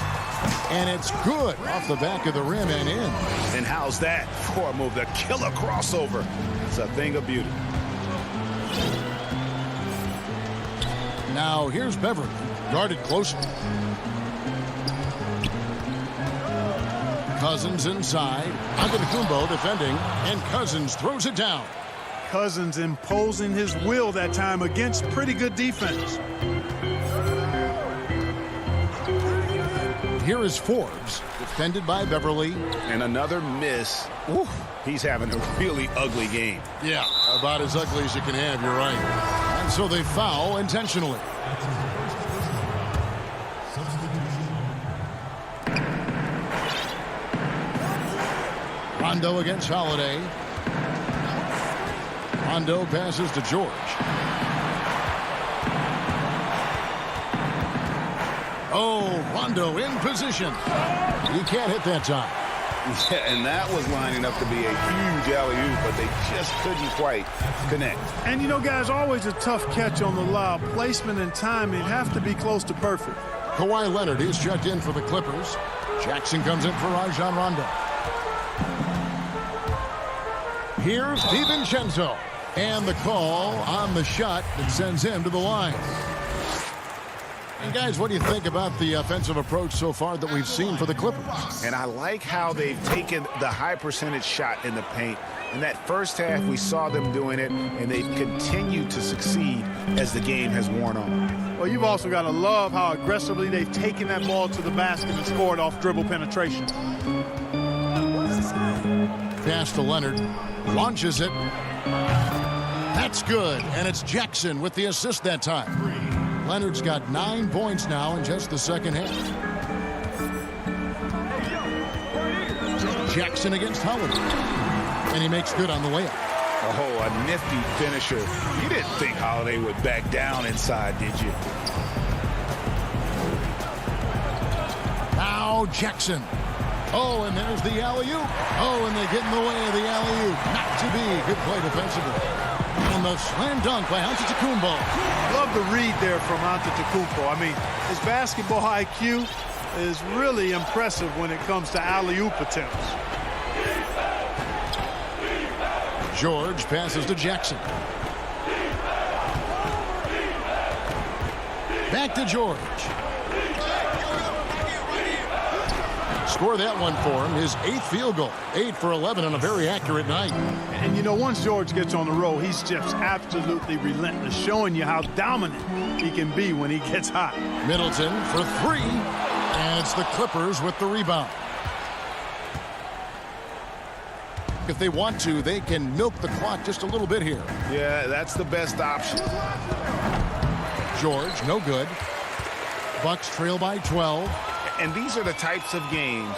And it's good off the back of the rim and in. And how's that for a move? The killer crossover. It's a thing of beauty. Now here's Beverly. Guarded closer. Cousins inside. Antetokounmpo defending. And Cousins throws it down. Cousins imposing his will that time against pretty good defense. Here is Forbes, defended by Beverly. And another miss. Ooh, he's having a really ugly game. Yeah, about as ugly as you can have, you're right. And so they foul intentionally. Rondo against Holiday. Rondo passes to George. Oh, Rondo in position. He can't hit that time. Yeah, and that was lining up to be a huge alley-oop, but they just couldn't quite connect. And, you know, guys, always a tough catch on the lob. Placement and timing have to be close to perfect. Kawhi Leonard is checked in for the Clippers. Jackson comes in for Rajon Rondo. Here's DiVincenzo. And the call on the shot that sends him to the line. And guys, what do you think about the offensive approach so far that we've seen for the Clippers? And I like how they've taken the high percentage shot in the paint. In that first half, we saw them doing it, and they've continued to succeed as the game has worn on. Well, you've also got to love how aggressively they've taken that ball to the basket and scored off dribble penetration. Pass to Leonard. Launches it. That's good. And it's Jackson with the assist that time. Leonard's got 9 points now in just the second half. Jackson against Holiday. And he makes good on the layup. Oh, a nifty finisher. You didn't think Holiday would back down inside, did you? Now Jackson. Oh, and there's the alley-oop. Oh, and they get in the way of the alley-oop. Not to be. Good play defensively. And the slam dunk by Antetokounmpo. Love the read there from Antetokounmpo. I mean, his basketball IQ is really impressive when it comes to alley-oop attempts. George passes to Jackson. Back to George. Score that one for him. His 8th field goal. 8 for 11 on a very accurate night. And, you know, once George gets on the roll, he's just absolutely relentless, showing you how dominant he can be when he gets hot. Middleton for 3. And it's the Clippers with the rebound. If they want to, they can milk the clock just a little bit here. Yeah, that's the best option. George, no good. Bucks trail by 12. And these are the types of games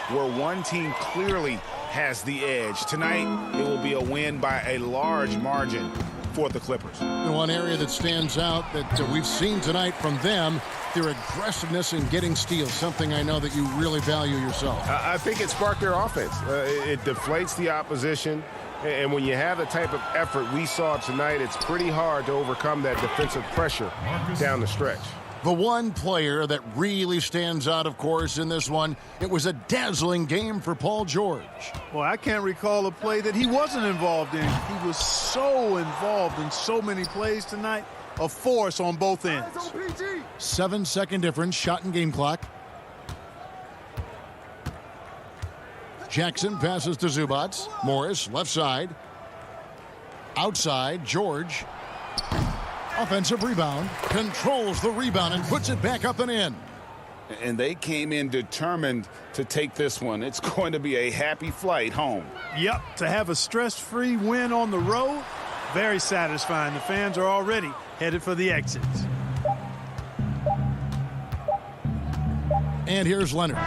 where one team clearly has the edge. Tonight, it will be a win by a large margin for the Clippers. And one area that stands out that we've seen tonight from them, their aggressiveness in getting steals, something I know that you really value yourself. I think it sparked their offense. It deflates the opposition. And when you have the type of effort we saw tonight, it's pretty hard to overcome that defensive pressure down the stretch. The one player that really stands out, of course, in this one, it was a dazzling game for Paul George. Well, I can't recall a play that he wasn't involved in. He was so involved in so many plays tonight, a force on both ends. 7-second difference, shot and game clock. Jackson passes to Zubac. Morris, left side. Outside, George. Offensive rebound, controls the rebound and puts it back up and in. And they came in determined to take this one. It's going to be a happy flight home. Yep, to have a stress-free win on the road, very satisfying. The fans are already headed for the exits. And here's Leonard.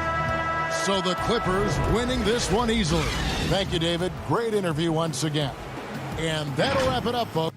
So the Clippers winning this one easily. Thank you, David. Great interview once again. And that'll wrap it up, folks.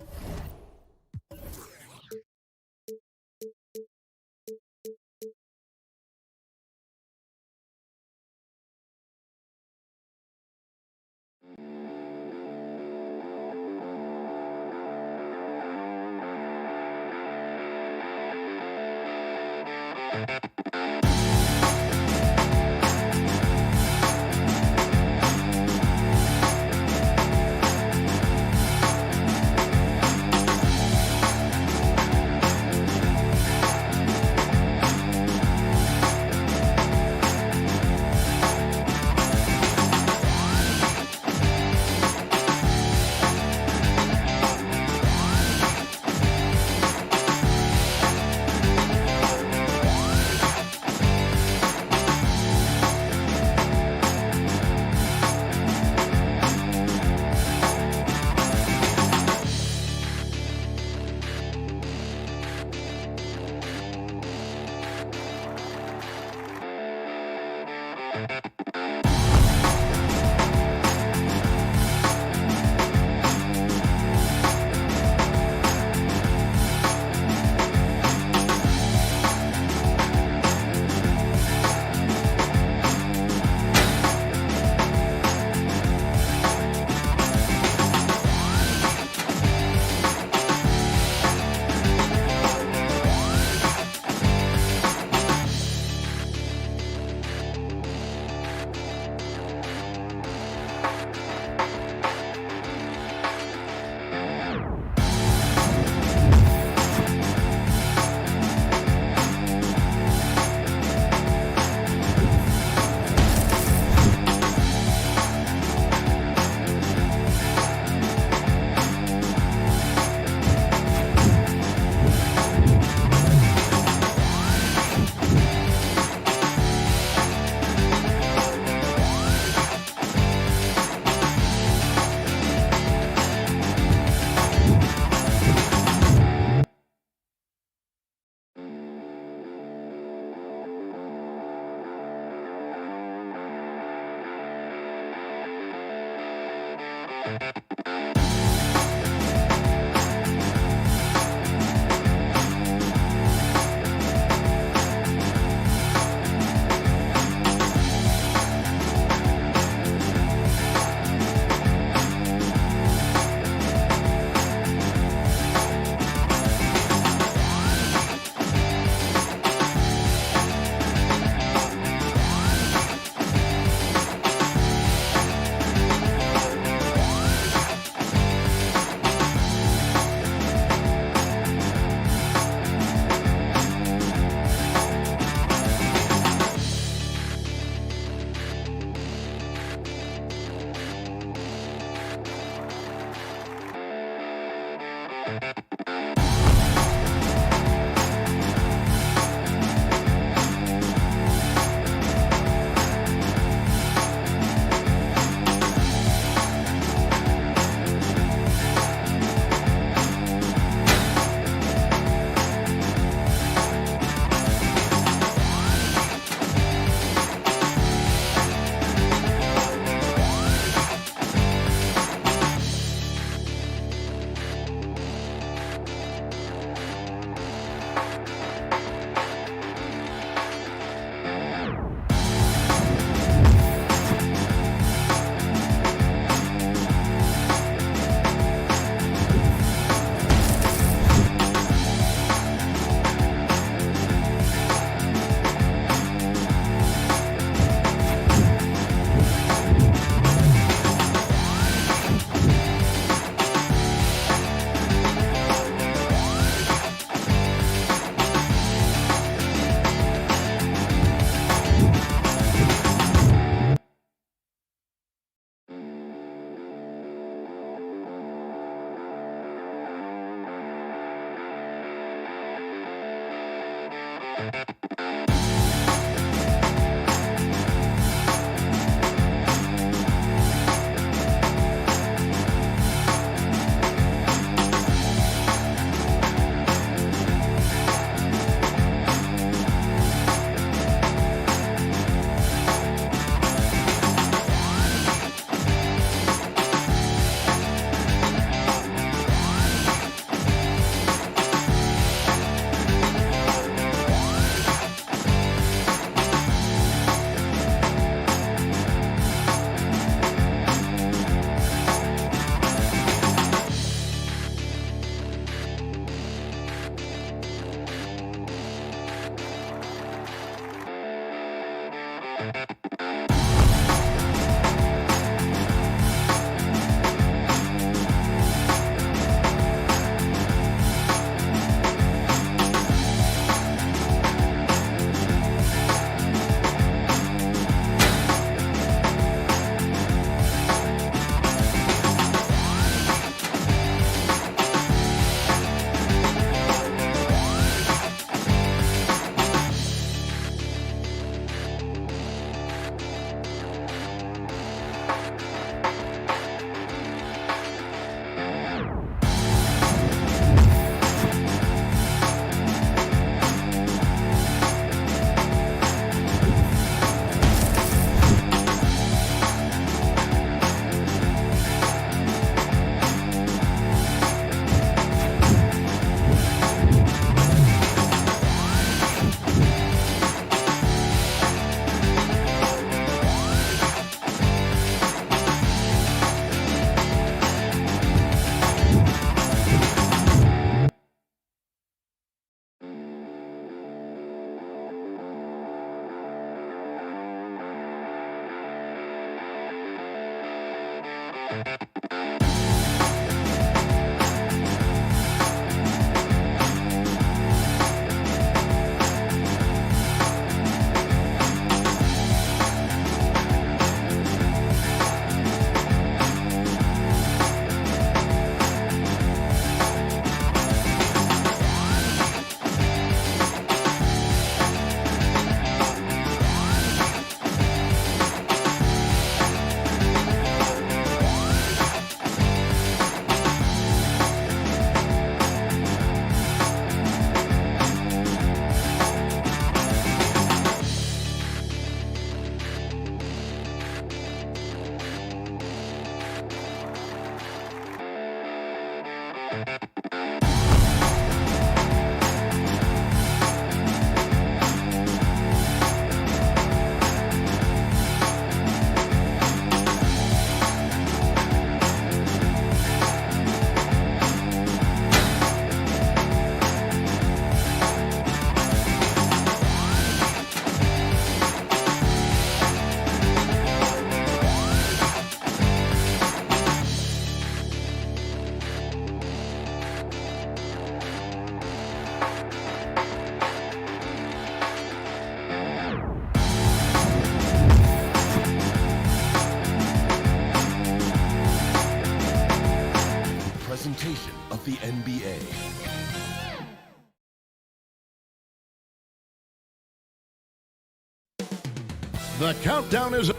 The countdown is...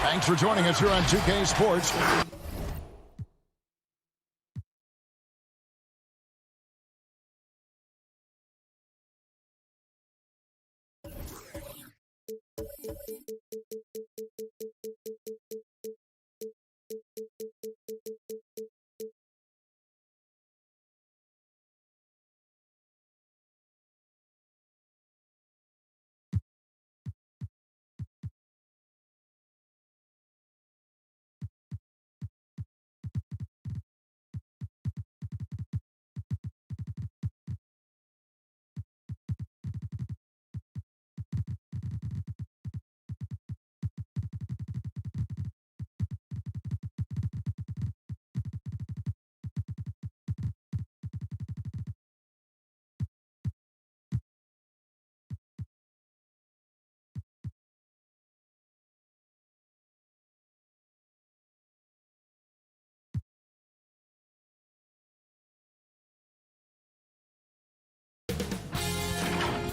Thanks for joining us here on 2K Sports.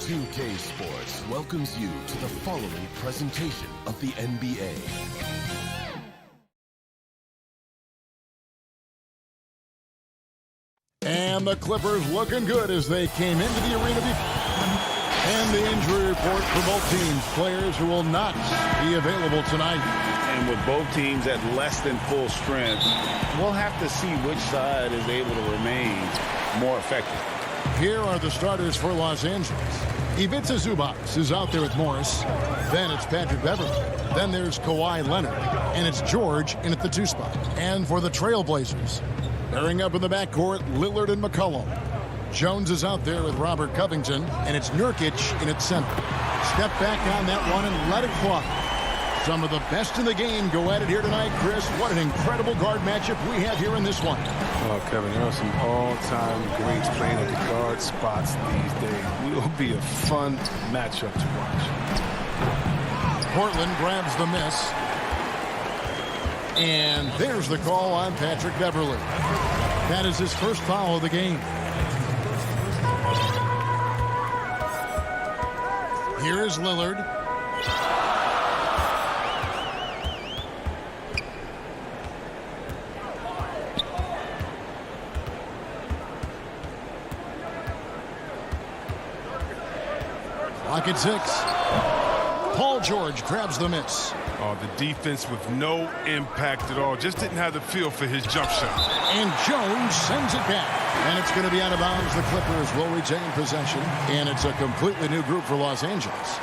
CLA Sports welcomes you to the following presentation of the NBA. And the Clippers looking good as they came into the arena. And the injury report for both teams. Players who will not be available tonight. And with both teams at less than full strength, we'll have to see which side is able to remain more effective. Here are the starters for Los Angeles. Ivica Zubac is out there with Morris. Then it's Patrick Beverley. Then there's Kawhi Leonard. And it's George in at the 2 spot. And for the Trailblazers, pairing up in the backcourt, Lillard and McCollum. Jones is out there with Robert Covington. And it's Nurkic in at center. Step back on that one and let it fly. Some of the best in the game go at it here tonight. Chris, what an incredible guard matchup we have here in this one. Oh, Kevin, there are some all-time greats playing at the guard spots these days. It will be a fun matchup to watch. Portland grabs the miss. And there's the call on Patrick Beverley. That is his first foul of the game. Here is Lillard. Clock at 6. Paul George grabs the miss. Oh, the defense with no impact at all. Just didn't have the feel for his jump shot. And Jones sends it back. And it's going to be out of bounds. The Clippers will retain possession. And it's a completely new group for Los Angeles.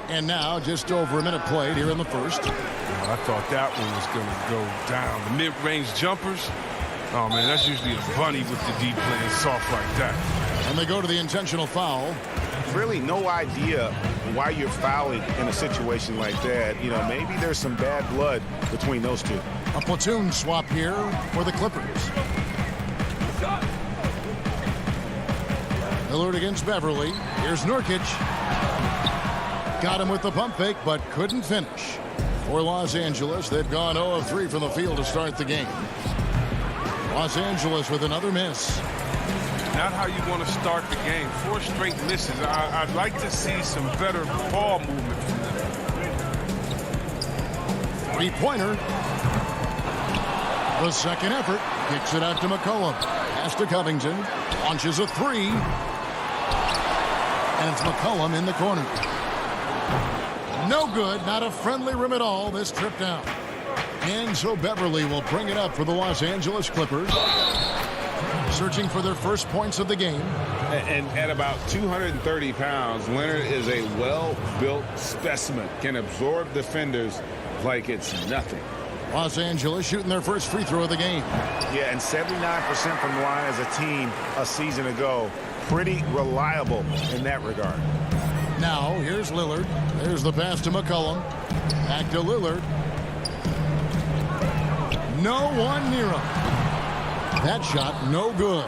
And now just over a minute played here in the first. I thought that one was going to go down. The mid-range jumpers. Oh, man, that's usually a bunny with the deep playing soft like that. And they go to the intentional foul. Really no idea why you're fouling in a situation like that. You know, maybe there's some bad blood between those two. A platoon swap here for the Clippers. Lillard against Beverley. Here's Nurkic. Got him with the pump fake, but couldn't finish. For Los Angeles, they've gone 0 of 3 from the field to start the game. Los Angeles with another miss. Not how you want to start the game. 4 straight misses. I'd like to see some better ball movement from them. 3-pointer. The second effort. Kicks it out to McCollum. Pass to Covington. Launches a 3. And it's McCollum in the corner. No good. Not a friendly rim at all this trip down. And so Beverley will bring it up for the Los Angeles Clippers. Searching for their first points of the game. And at about 230 pounds, Leonard is a well-built specimen. Can absorb defenders like it's nothing. Los Angeles shooting their first free throw of the game. Yeah, and 79% from the line as a team a season ago. Pretty reliable in that regard. Now, here's Lillard. There's the pass to McCollum. Back to Lillard. No one near him. That shot, no good.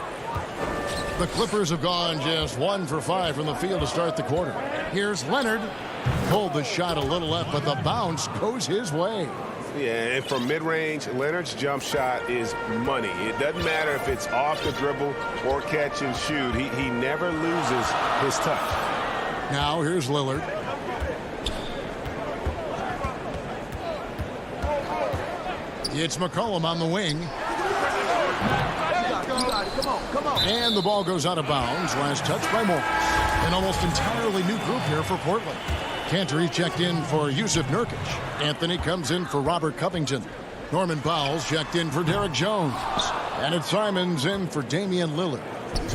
The Clippers have gone just 1 for 5 from the field to start the quarter. Here's Leonard. Pulled the shot a little left, but the bounce goes his way. Yeah, and from mid-range, Leonard's jump shot is money. It doesn't matter if it's off the dribble or catch and shoot. He never loses his touch. Now here's Lillard. It's McCollum on the wing. And the ball goes out of bounds. Last touch by Morris. An almost entirely new group here for Portland. Cantor checked in for Yusuf Nurkic. Anthony comes in for Robert Covington. Norman Powell's checked in for Derek Jones. And it's Simons in for Damian Lillard.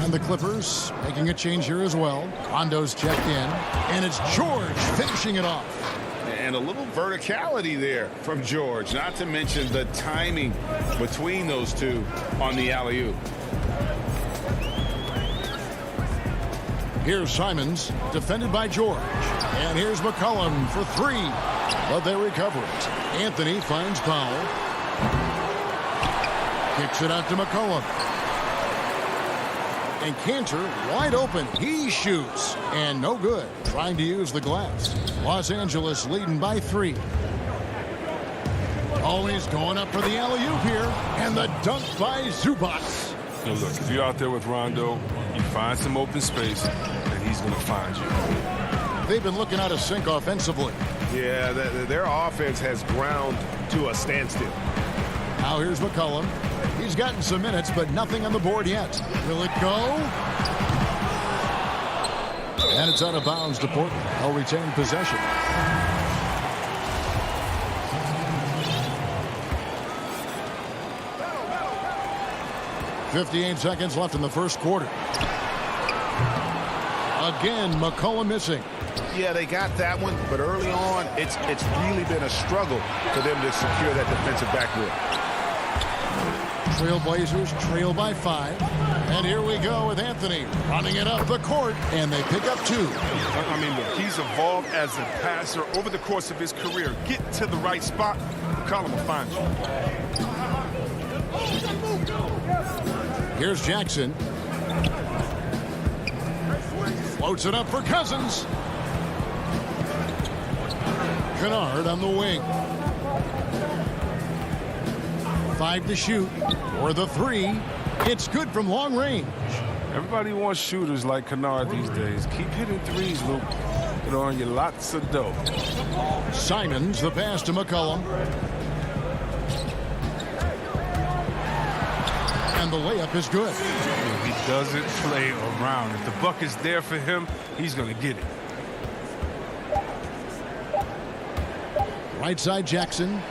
And the Clippers making a change here as well. Rondo's checked in. And it's George finishing it off. And a little verticality there from George, not to mention the timing between those two on the alley-oop. Here's Simons, defended by George. And here's McCollum for three. But they recover it. Anthony finds Powell. Kicks it out to McCollum. And Cantor wide open. He shoots. And no good. Trying to use the glass. Los Angeles leading by 3. Always going up for the alley-oop here. And the dunk by Zubac. Now look, if you're out there with Rondo, you find some open space, and he's going to find you. They've been looking out of sync offensively. Yeah, their offense has ground to a standstill. Now here's McCollum. He's gotten some minutes, but nothing on the board yet. Will it go? And it's out of bounds to Portland. They'll retain possession. .58 seconds left in the first quarter. Again, McCollum missing. Yeah, they got that one, but early on, it's really been a struggle for them to secure that defensive backboard. Trailblazers trail by 5. And here we go with Anthony running it up the court, and they pick up 2. I mean, look, he's evolved as a passer over the course of his career. Get to the right spot, McCollum will find you. Here's Jackson. Floats it up for Cousins. Kennard on the wing. 5 to shoot. For the 3. It's good from long range. Everybody wants shooters like Kennard these days. Keep hitting threes, Luke. It'll earn you lots of dough. Simons, the pass to McCollum. And the layup is good. He doesn't play around. If the bucket's there for him, he's going to get it. Right side Jackson.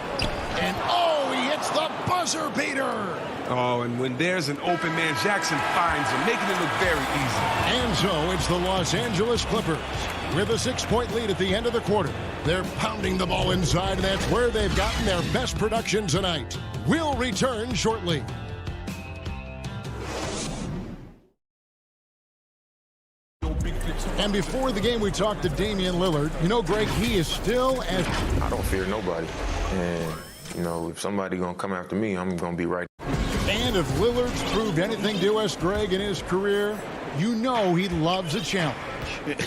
And oh, he hits the buzzer beater. Oh, and when there's an open man, Jackson finds him, making it look very easy. And so it's the Los Angeles Clippers with a 6-point lead at the end of the quarter. They're pounding the ball inside, and that's where they've gotten their best production tonight. We'll return shortly. And before the game, we talked to Damian Lillard. You know, Greg, he is still as... I don't fear nobody. And, you know, if somebody going to come after me, I'm going to be right. And if Lillard's proved anything to us, Greg, in his career, you know he loves a challenge.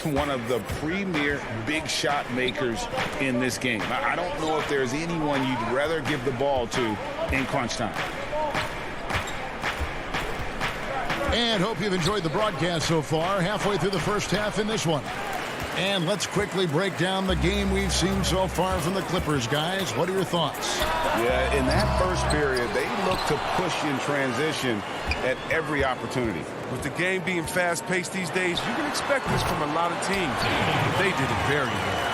One of the premier big shot makers in this game. I don't know if there's anyone you'd rather give the ball to in crunch time. And hope you've enjoyed the broadcast so far. Halfway through the first half in this one. And let's quickly break down the game we've seen so far from the Clippers, guys. What are your thoughts? Yeah, in that first period, they looked to push in transition at every opportunity. With the game being fast-paced these days, you can expect this from a lot of teams. But they did it very well.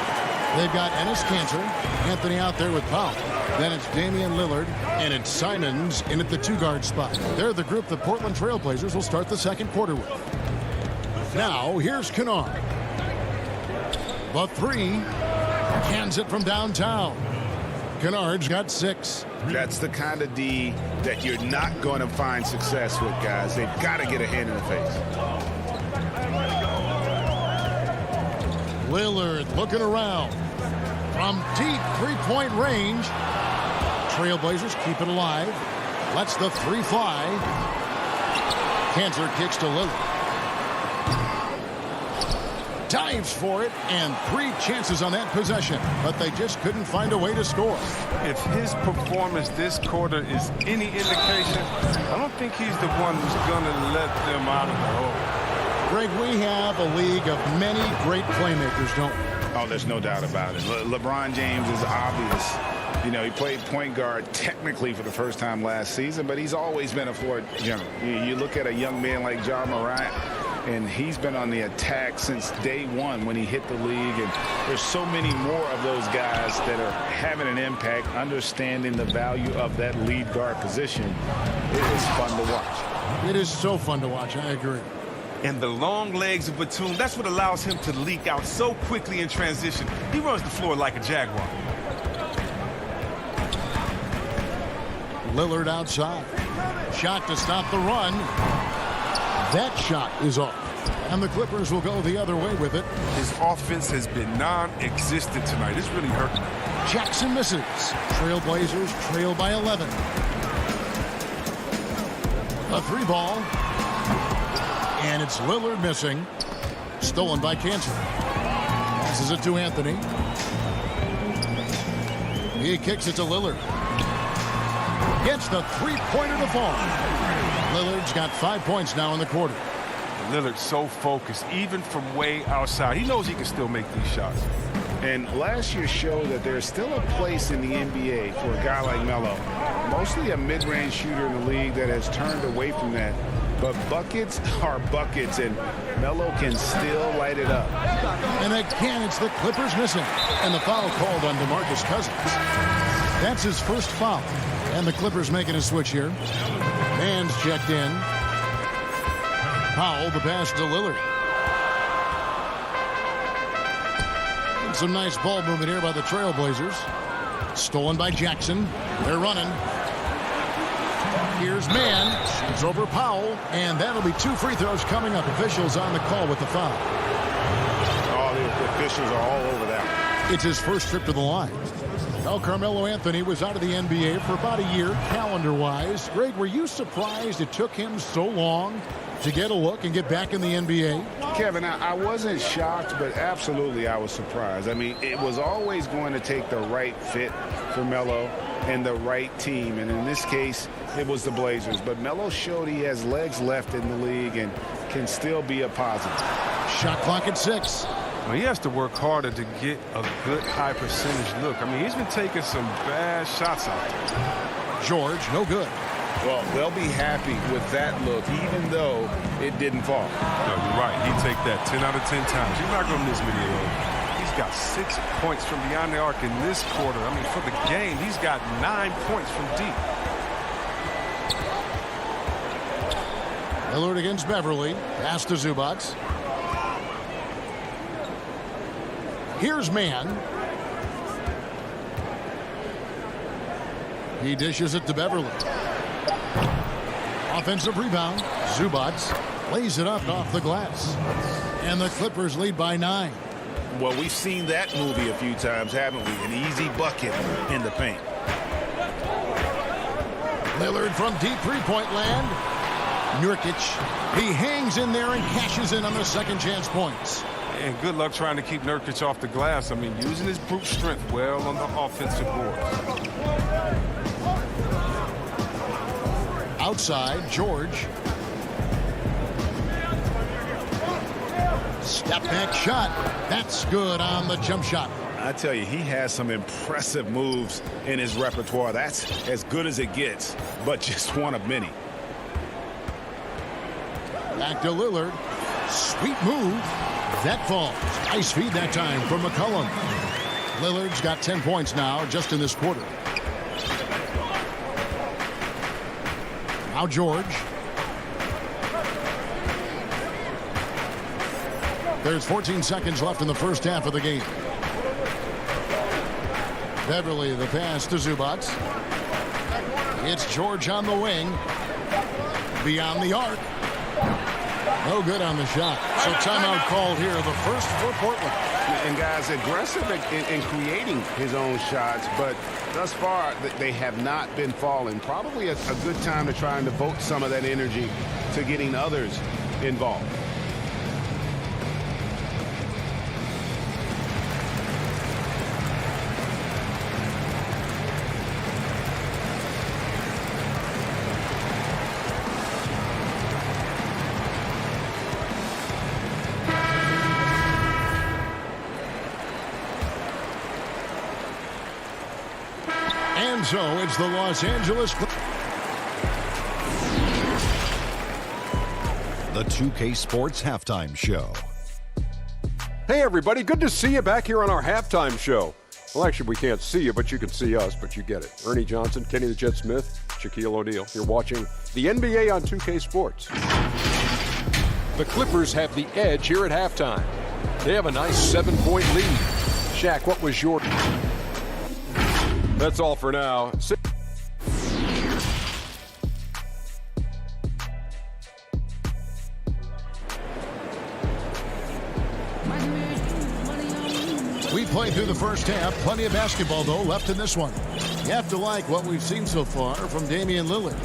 They've got Enes Kanter, Anthony out there with Powell. Then it's Damian Lillard, and it's Simons in at the 2-guard spot. They're the group the Portland Trailblazers will start the second quarter with. Now, here's Kennard. The 3, cans it from downtown. Kennard's got 6. That's the kind of D that you're not going to find success with, guys. They've got to get a hand in the face. Lillard looking around. From deep 3-point range. Trailblazers keep it alive. Lets the 3 fly. Kanter kicks to Lillard. dives for it, and 3 chances on that possession, but they just couldn't find a way to score. If his performance this quarter is any indication, I don't think he's the one who's going to let them out of the hole. Greg, we have a league of many great playmakers, don't we? Oh, there's no doubt about it. LeBron James is obvious. You know, he played point guard technically for the first time last season, but he's always been a floor general. You look at a young man like Ja Morant, and he's been on the attack since day one when he hit the league. And there's so many more of those guys that are having an impact, understanding the value of that lead guard position. It is fun to watch. It is so fun to watch. I agree. And the long legs of Batum, that's what allows him to leak out so quickly in transition. He runs the floor like a Jaguar. Lillard outside. Shot to stop the run. That shot is off. And the Clippers will go the other way with it. His offense has been non-existent tonight. It's really hurting him. Jackson misses. Trailblazers trail by 11. A 3 ball. And it's Lillard missing. Stolen by Kansas. Passes it to Anthony. He kicks it to Lillard. Gets the 3-pointer to fall. Lillard's got 5 points now in the quarter. Lillard's so focused, even from way outside. He knows he can still make these shots. And last year showed that there's still a place in the NBA for a guy like Melo. Mostly a mid-range shooter in the league that has turned away from that. But buckets are buckets, and Melo can still light it up. And again, it's the Clippers missing. And the foul called on DeMarcus Cousins. That's his first foul. And the Clippers making a switch here. Man's checked in. Powell, the pass to Lillard. And some nice ball movement here by the Trailblazers. Stolen by Jackson. They're running. Here's Mann. Shoots over Powell. And that'll be 2 free throws coming up. Officials on the call with the foul. Oh, the officials are all over that. It's his first trip to the line. Well, Carmelo Anthony was out of the NBA for about a year, calendar-wise. Greg, were you surprised it took him so long to get a look and get back in the NBA? Kevin, I wasn't shocked, but absolutely I was surprised. I mean, it was always going to take the right fit for Melo and the right team. And in this case, it was the Blazers. But Melo showed he has legs left in the league and can still be a positive. Shot clock at 6. Well, he has to work harder to get a good high percentage look. I mean, he's been taking some bad shots out there. George, no good. Well, they'll be happy with that look, even though it didn't fall. No, you're right. He'd take that 10 out of 10 times. You're not going to miss many of those. He's got 6 points from beyond the arc in this quarter. I mean, for the game, he's got 9 points from deep. Lillard against Beverly. Pass to Zubac. Here's Mann. He dishes it to Beverly. Offensive rebound. Zubac lays it up off the glass. And the Clippers lead by 9. Well, we've seen that movie a few times, haven't we? An easy bucket in the paint. Lillard from deep three-point land. Nurkic. He hangs in there and cashes in on the second chance points. And good luck trying to keep Nurkic off the glass. I mean, using his brute strength well on the offensive board. Outside, George. Step back shot. That's good on the jump shot. I tell you, he has some impressive moves in his repertoire. That's as good as it gets, but just one of many. Back to Lillard. Sweet move. That falls. Nice feed that time from McCollum. Lillard's got 10 points now just in this quarter. Now George. There's 14 seconds left in the first half of the game. Beverly, the pass to Zubac. It's George on the wing. Beyond the arc. No good on the shot. So timeout called here, the first for Portland. And guys, aggressive in creating his own shots, but thus far they have not been falling. Probably a good time to try and devote some of that energy to getting others involved. And so it's the Los Angeles Clippers. The 2K Sports Halftime Show. Hey, everybody. Good to see you back here on our halftime show. Well, actually, we can't see you, but you can see us, but you get it. Ernie Johnson, Kenny the Jet Smith, Shaquille O'Neal. You're watching the NBA on 2K Sports. The Clippers have the edge here at halftime. They have a nice 7-point lead. Shaq, what was your... That's all for now. We played through the first half. Plenty of basketball, though, left in this one. You have to like what we've seen so far from Damian Lillard.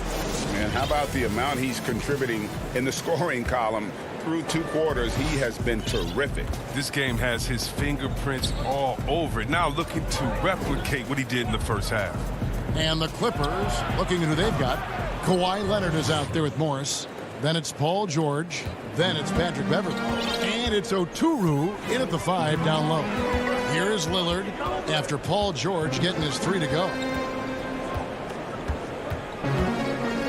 Man, how about the amount he's contributing in the scoring column? Through 2 quarters, he has been terrific. This game has his fingerprints all over it. Now looking to replicate what he did in the first half. And the Clippers, looking at who they've got. Kawhi Leonard is out there with Morris. Then it's Paul George. Then it's Patrick Beverley. And it's Oturu in at the 5 down low. Here is Lillard after Paul George getting his 3 to go.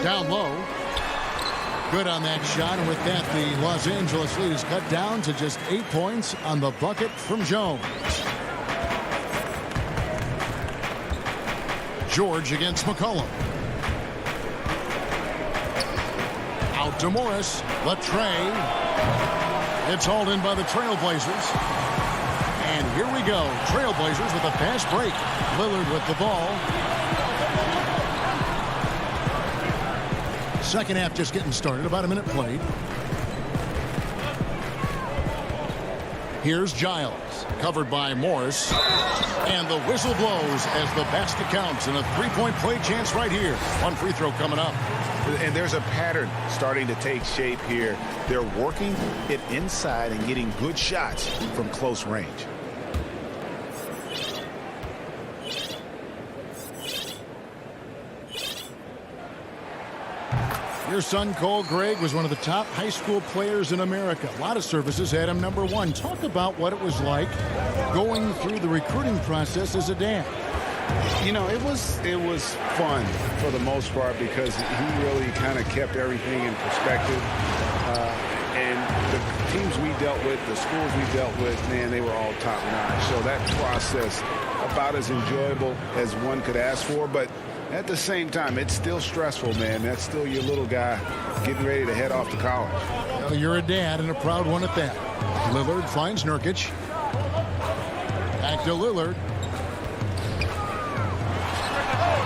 Down low. Good on that shot. And with that, the Los Angeles lead is cut down to just 8 points on the bucket from Jones. George against McCollum. Out to Morris. Latrey. It's hauled in by the Trailblazers. And here we go. Trailblazers with a fast break. Lillard with the ball. Second half just getting started. About a minute played. Here's Giles. Covered by Morris. And the whistle blows as the basket counts. And a 3-point play chance right here. 1 free throw coming up. And there's a pattern starting to take shape here. They're working it inside and getting good shots from close range. Your son, Cole Gregg, was one of the top high school players in America. A lot of services had him number 1. Talk about what it was like going through the recruiting process as a dad. You know, it was fun for the most part because he really kind of kept everything in perspective. And the teams we dealt with, the schools we dealt with, man, they were all top-notch. So that process, about as enjoyable as one could ask for. But at the same time, it's still stressful, man. That's still your little guy getting ready to head off to college. Well, you're a dad and a proud one at that. Lillard finds Nurkic. Back to Lillard.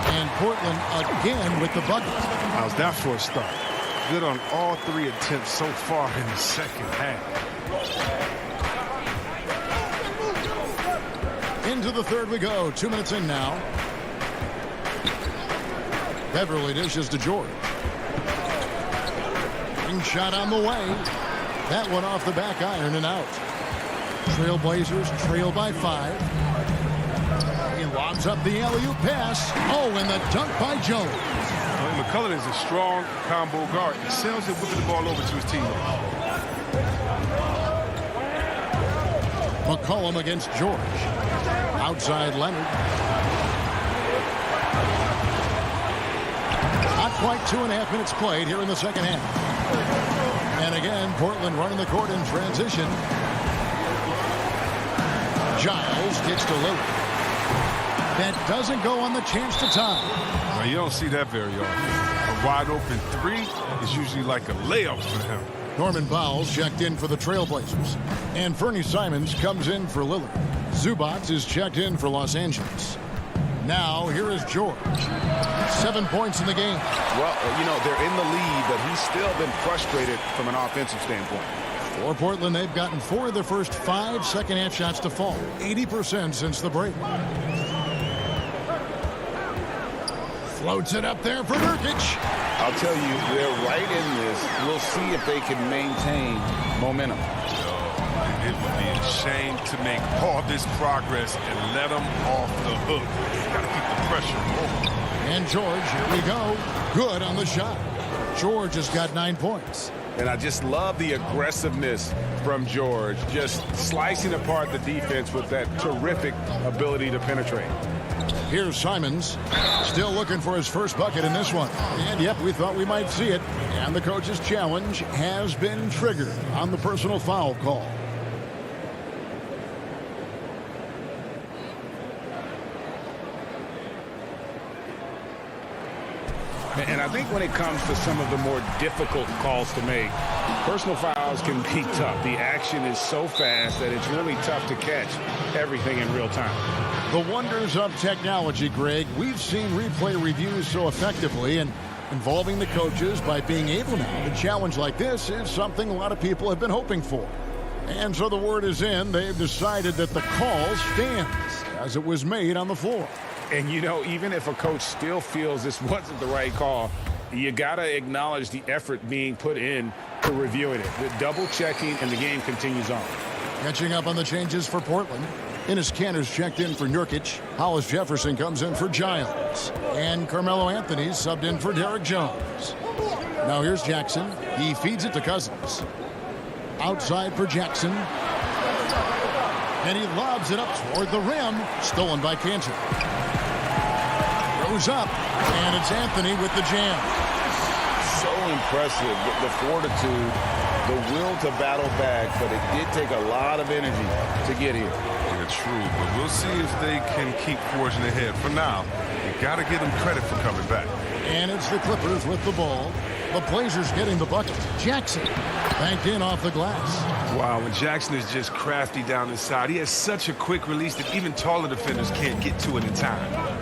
And Portland again with the bucket. How's that for a start? Good on all 3 attempts so far in the second half. Into the third we go. 2 minutes in now. Beverly dishes to George. Ring shot on the way. That one off the back iron and out. Trailblazers trail by 5. He lobs up the alley-oop pass. Oh, and the dunk by Jones. McCullough is a strong combo guard. He sells it, whipping the ball over to his teammates. McCollum against George. Outside Leonard. Not quite 2.5 minutes played here in the second half. And again, Portland running the court in transition. Giles gets to Lillard. That doesn't go on the chance to tie. Well, you don't see that very often. A wide open 3 is usually like a layup for him. Norman Powell's checked in for the Trailblazers. And Fernie Simons comes in for Lillard. Zubac is checked in for Los Angeles. Now, here is George. 7 points in the game. Well, you know, they're in the lead, but he's still been frustrated from an offensive standpoint. For Portland, they've gotten 4 of their first 5 second-half shots to fall. 80% since the break. Floats it up there for Nurkic. I'll tell you, they're right in this. We'll see if they can maintain momentum. It would be a shame to make all this progress and let them off the hook. Got to keep the pressure on. And George, here we go. Good on the shot. George has got 9 points. And I just love the aggressiveness from George, just slicing apart the defense with that terrific ability to penetrate. Here's Simons, still looking for his first bucket in this one. And yep, we thought we might see it. And the coach's challenge has been triggered on the personal foul call. And I think when it comes to some of the more difficult calls to make, personal fouls can be tough. The action is so fast that it's really tough to catch everything in real time. The wonders of technology, Greg. We've seen replay reviews so effectively, and involving the coaches by being able now to challenge like this is something a lot of people have been hoping for. And so the word is in. They've decided that the call stands as it was made on the floor. And, you know, even if a coach still feels this wasn't the right call, you got to acknowledge the effort being put in to reviewing it. The double checking, and the game continues on. Catching up on the changes for Portland. Enes Kanter's checked in for Nurkic. Hollis Jefferson comes in for Giles. And Carmelo Anthony's subbed in for Derek Jones. Now here's Jackson. He feeds it to Cousins. Outside for Jackson. And he lobs it up toward the rim. Stolen by Kanter. Goes up. And it's Anthony with the jam. So impressive, the fortitude, the will to battle back, but it did take a lot of energy to get here. Yeah, true, but we'll see if they can keep forging ahead. For now, you got to give them credit for coming back. And it's the Clippers with the ball. The Blazers getting the bucket. Jackson banked in off the glass. Wow, and Jackson is just crafty down inside. He has such a quick release that even taller defenders can't get to it in time.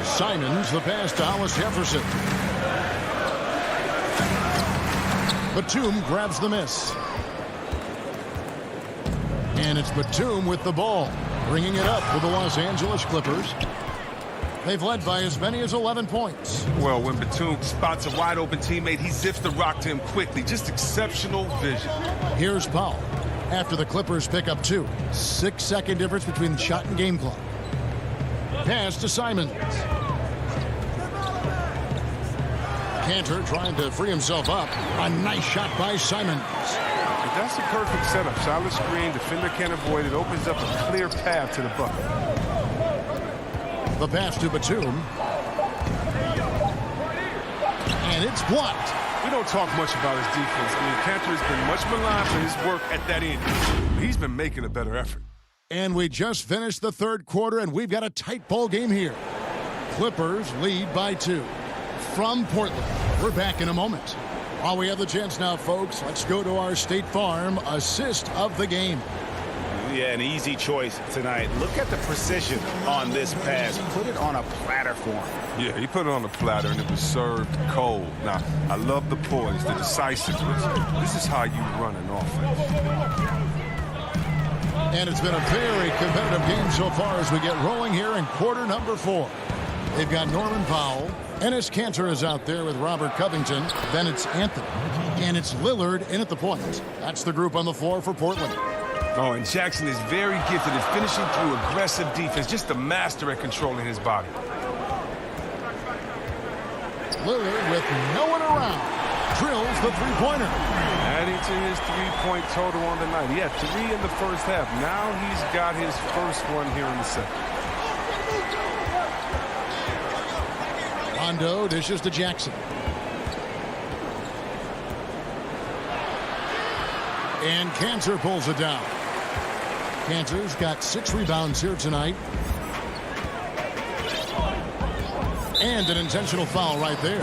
Simons, the pass to Hollis Jefferson. Batum grabs the miss. And it's Batum with the ball, bringing it up for the Los Angeles Clippers. They've led by as many as 11 points. Well, when Batum spots a wide-open teammate, he zips the rock to him quickly. Just exceptional vision. Here's Powell. After the Clippers pick up 2. 6-second difference between the shot and game clock. Pass to Simons. Kanter trying to free himself up. A nice shot by Simons. That's a perfect setup. Solid screen. Defender can't avoid it. Opens up a clear path to the bucket. The pass to Batum. And it's blocked. We don't talk much about his defense. I mean, Kanter has been much maligned for his work at that end. He's been making a better effort. And we just finished the third quarter, and we've got a tight ball game here. Clippers lead by 2. From Portland, we're back in a moment. While we have the chance now, folks, let's go to our State Farm assist of the game. Yeah, an easy choice tonight. Look at the precision on this pass. Put it on a platter for him. Yeah, he put it on a platter, and it was served cold. Now, I love the poise, the decisiveness. This is how you run an offense. And it's been a very competitive game so far as we get rolling here in quarter number 4. They've got Norman Powell. Enes Kanter is out there with Robert Covington. Then it's Anthony. And it's Lillard in at the point. That's the group on the floor for Portland. Oh, and Jackson is very gifted at finishing through aggressive defense. Just a master at controlling his body. Lillard with no one around. Drills the three-pointer. Adding to his three-point total on the night. He had 3 in the first half. Now he's got his first one here in the second. Rondo dishes to Jackson. And Kanter pulls it down. Kanter's got 6 rebounds here tonight. And an intentional foul right there.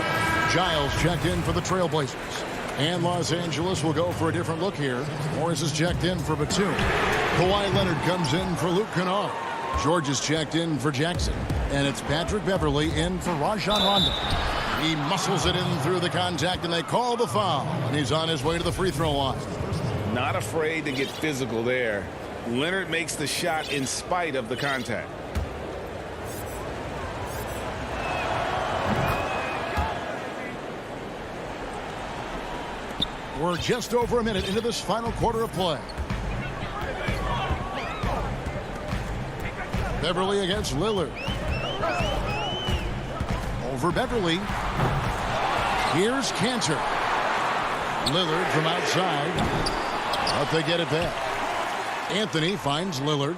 Giles checked in for the Trailblazers. And Los Angeles will go for a different look here. Morris is checked in for Batum. Kawhi Leonard comes in for Luke Kennard. George is checked in for Jackson. And it's Patrick Beverley in for Rajon Rondo. He muscles it in through the contact, and they call the foul. And he's on his way to the free throw line. Not afraid to get physical there. Leonard makes the shot in spite of the contact. We're just over a minute into this final quarter of play. Beverley against Lillard. Over Beverley. Here's Kanter. Lillard from outside. But they get it back. Anthony finds Lillard.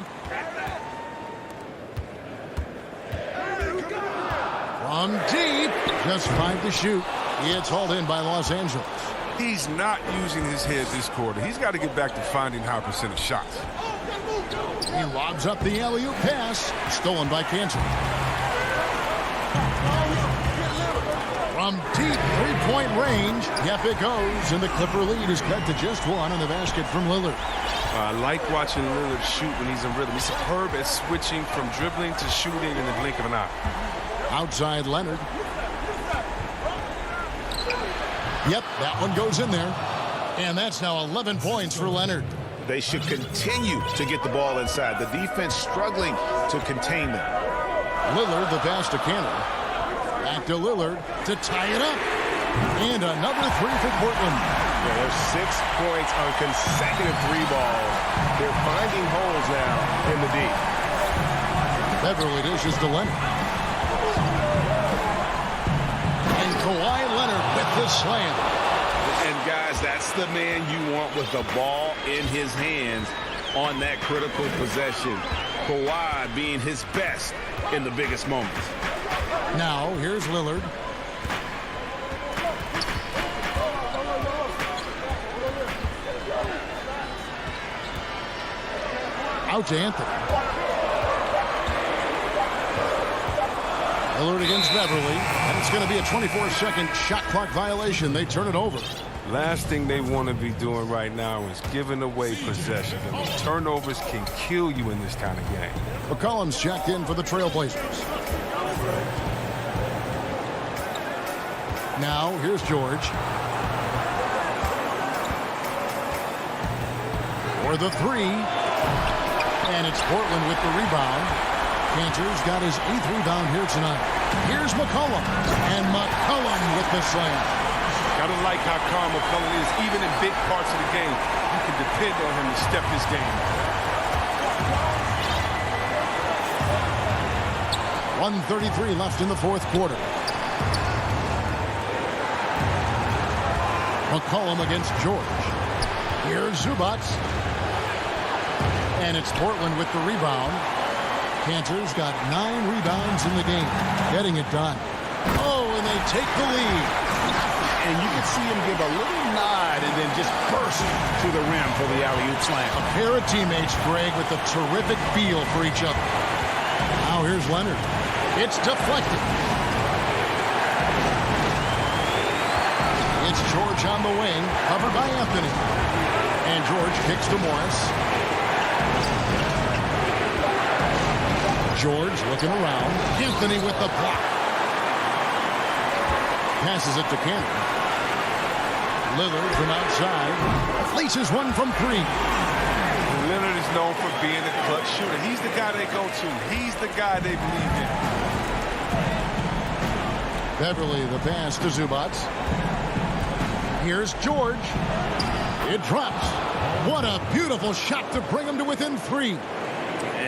From deep, just 5 to shoot. It's hauled in by Los Angeles. He's not using his head this quarter. He's got to get back to finding high percentage shots. He lobs up the alley-oop pass, stolen by Cantor. From deep three-point range, yep, it goes, and the Clipper lead is cut to just 1 in the basket from Lillard. I like watching Lillard shoot when he's in rhythm. He's superb at switching from dribbling to shooting in the blink of an eye. Outside Leonard. Yep, that one goes in there. And that's now 11 points for Leonard. They should continue to get the ball inside. The defense struggling to contain them. Lillard, the pass to Cantor. Back to Lillard to tie it up. And another 3 for Portland. Yeah, there's 6 points on consecutive 3 balls. They're finding holes now in the deep. Beverly dishes to Leonard. And Kawhi Leonard with the slam. And guys, that's the man you want with the ball in his hands on that critical possession. Kawhi being his best in the biggest moments. Now, here's Lillard. Out to Anthony. Lillard against Beverly, and it's going to be a 24-second shot clock violation. They turn it over. Last thing they want to be doing right now is giving away possessions. I mean, turnovers can kill you in this kind of game. McCollum's checked in for the Trailblazers. Now, here's George. For the 3. And it's Portland with the rebound. Cantor's got his 8th rebound here tonight. Here's McCollum. And McCollum with the slam. Gotta like how calm McCollum is. Even in big parts of the game, you can depend on him to step his game up. 1:33 left in the 4th quarter. McCollum against George. Here's Zubac. And it's Portland with the rebound. Cantor's got 9 rebounds in the game. Getting it done. Oh, and they take the lead. And you can see him give a little nod and then just burst to the rim for the alley-oop slam. A pair of teammates, Greg, with a terrific feel for each other. Now here's Leonard. It's deflected. It's George on the wing, covered by Anthony. And George kicks to Morris. George looking around. Anthony with the block. Passes it to Cantor. Lillard from outside. Laces one from 3. Lillard is known for being a clutch shooter. He's the guy they go to. He's the guy they believe in. Beverly the pass to Zubac. Here's George. It drops. What a beautiful shot to bring him to within 3.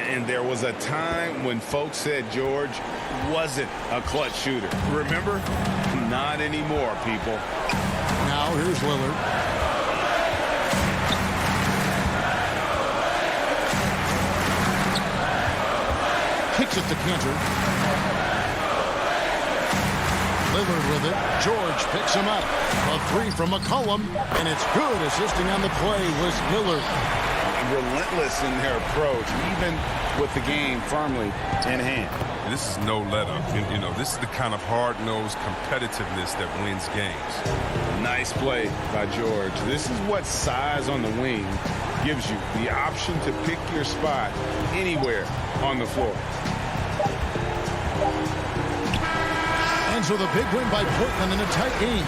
And there was a time when folks said George wasn't a clutch shooter. Remember? Not anymore, people. Now here's Lillard. Kicks it to Cantor. Lillard with it. George picks him up. A 3 from McCollum, and it's good. Assisting on the play was Lillard. Relentless in their approach, even with the game firmly in hand. And this is no let-up. You know, this is the kind of hard-nosed competitiveness that wins games. Nice play by George. This is what size on the wing gives you, the option to pick your spot anywhere on the floor. And so the big win by Portland in a tight game.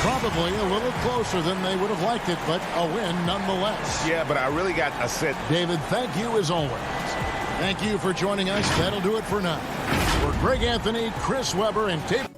Probably a little closer than they would have liked it, but a win nonetheless. Yeah, but I really got a set. David, thank you as always. Thank you for joining us. That'll do it for now. For Greg Anthony, Chris Webber, and David.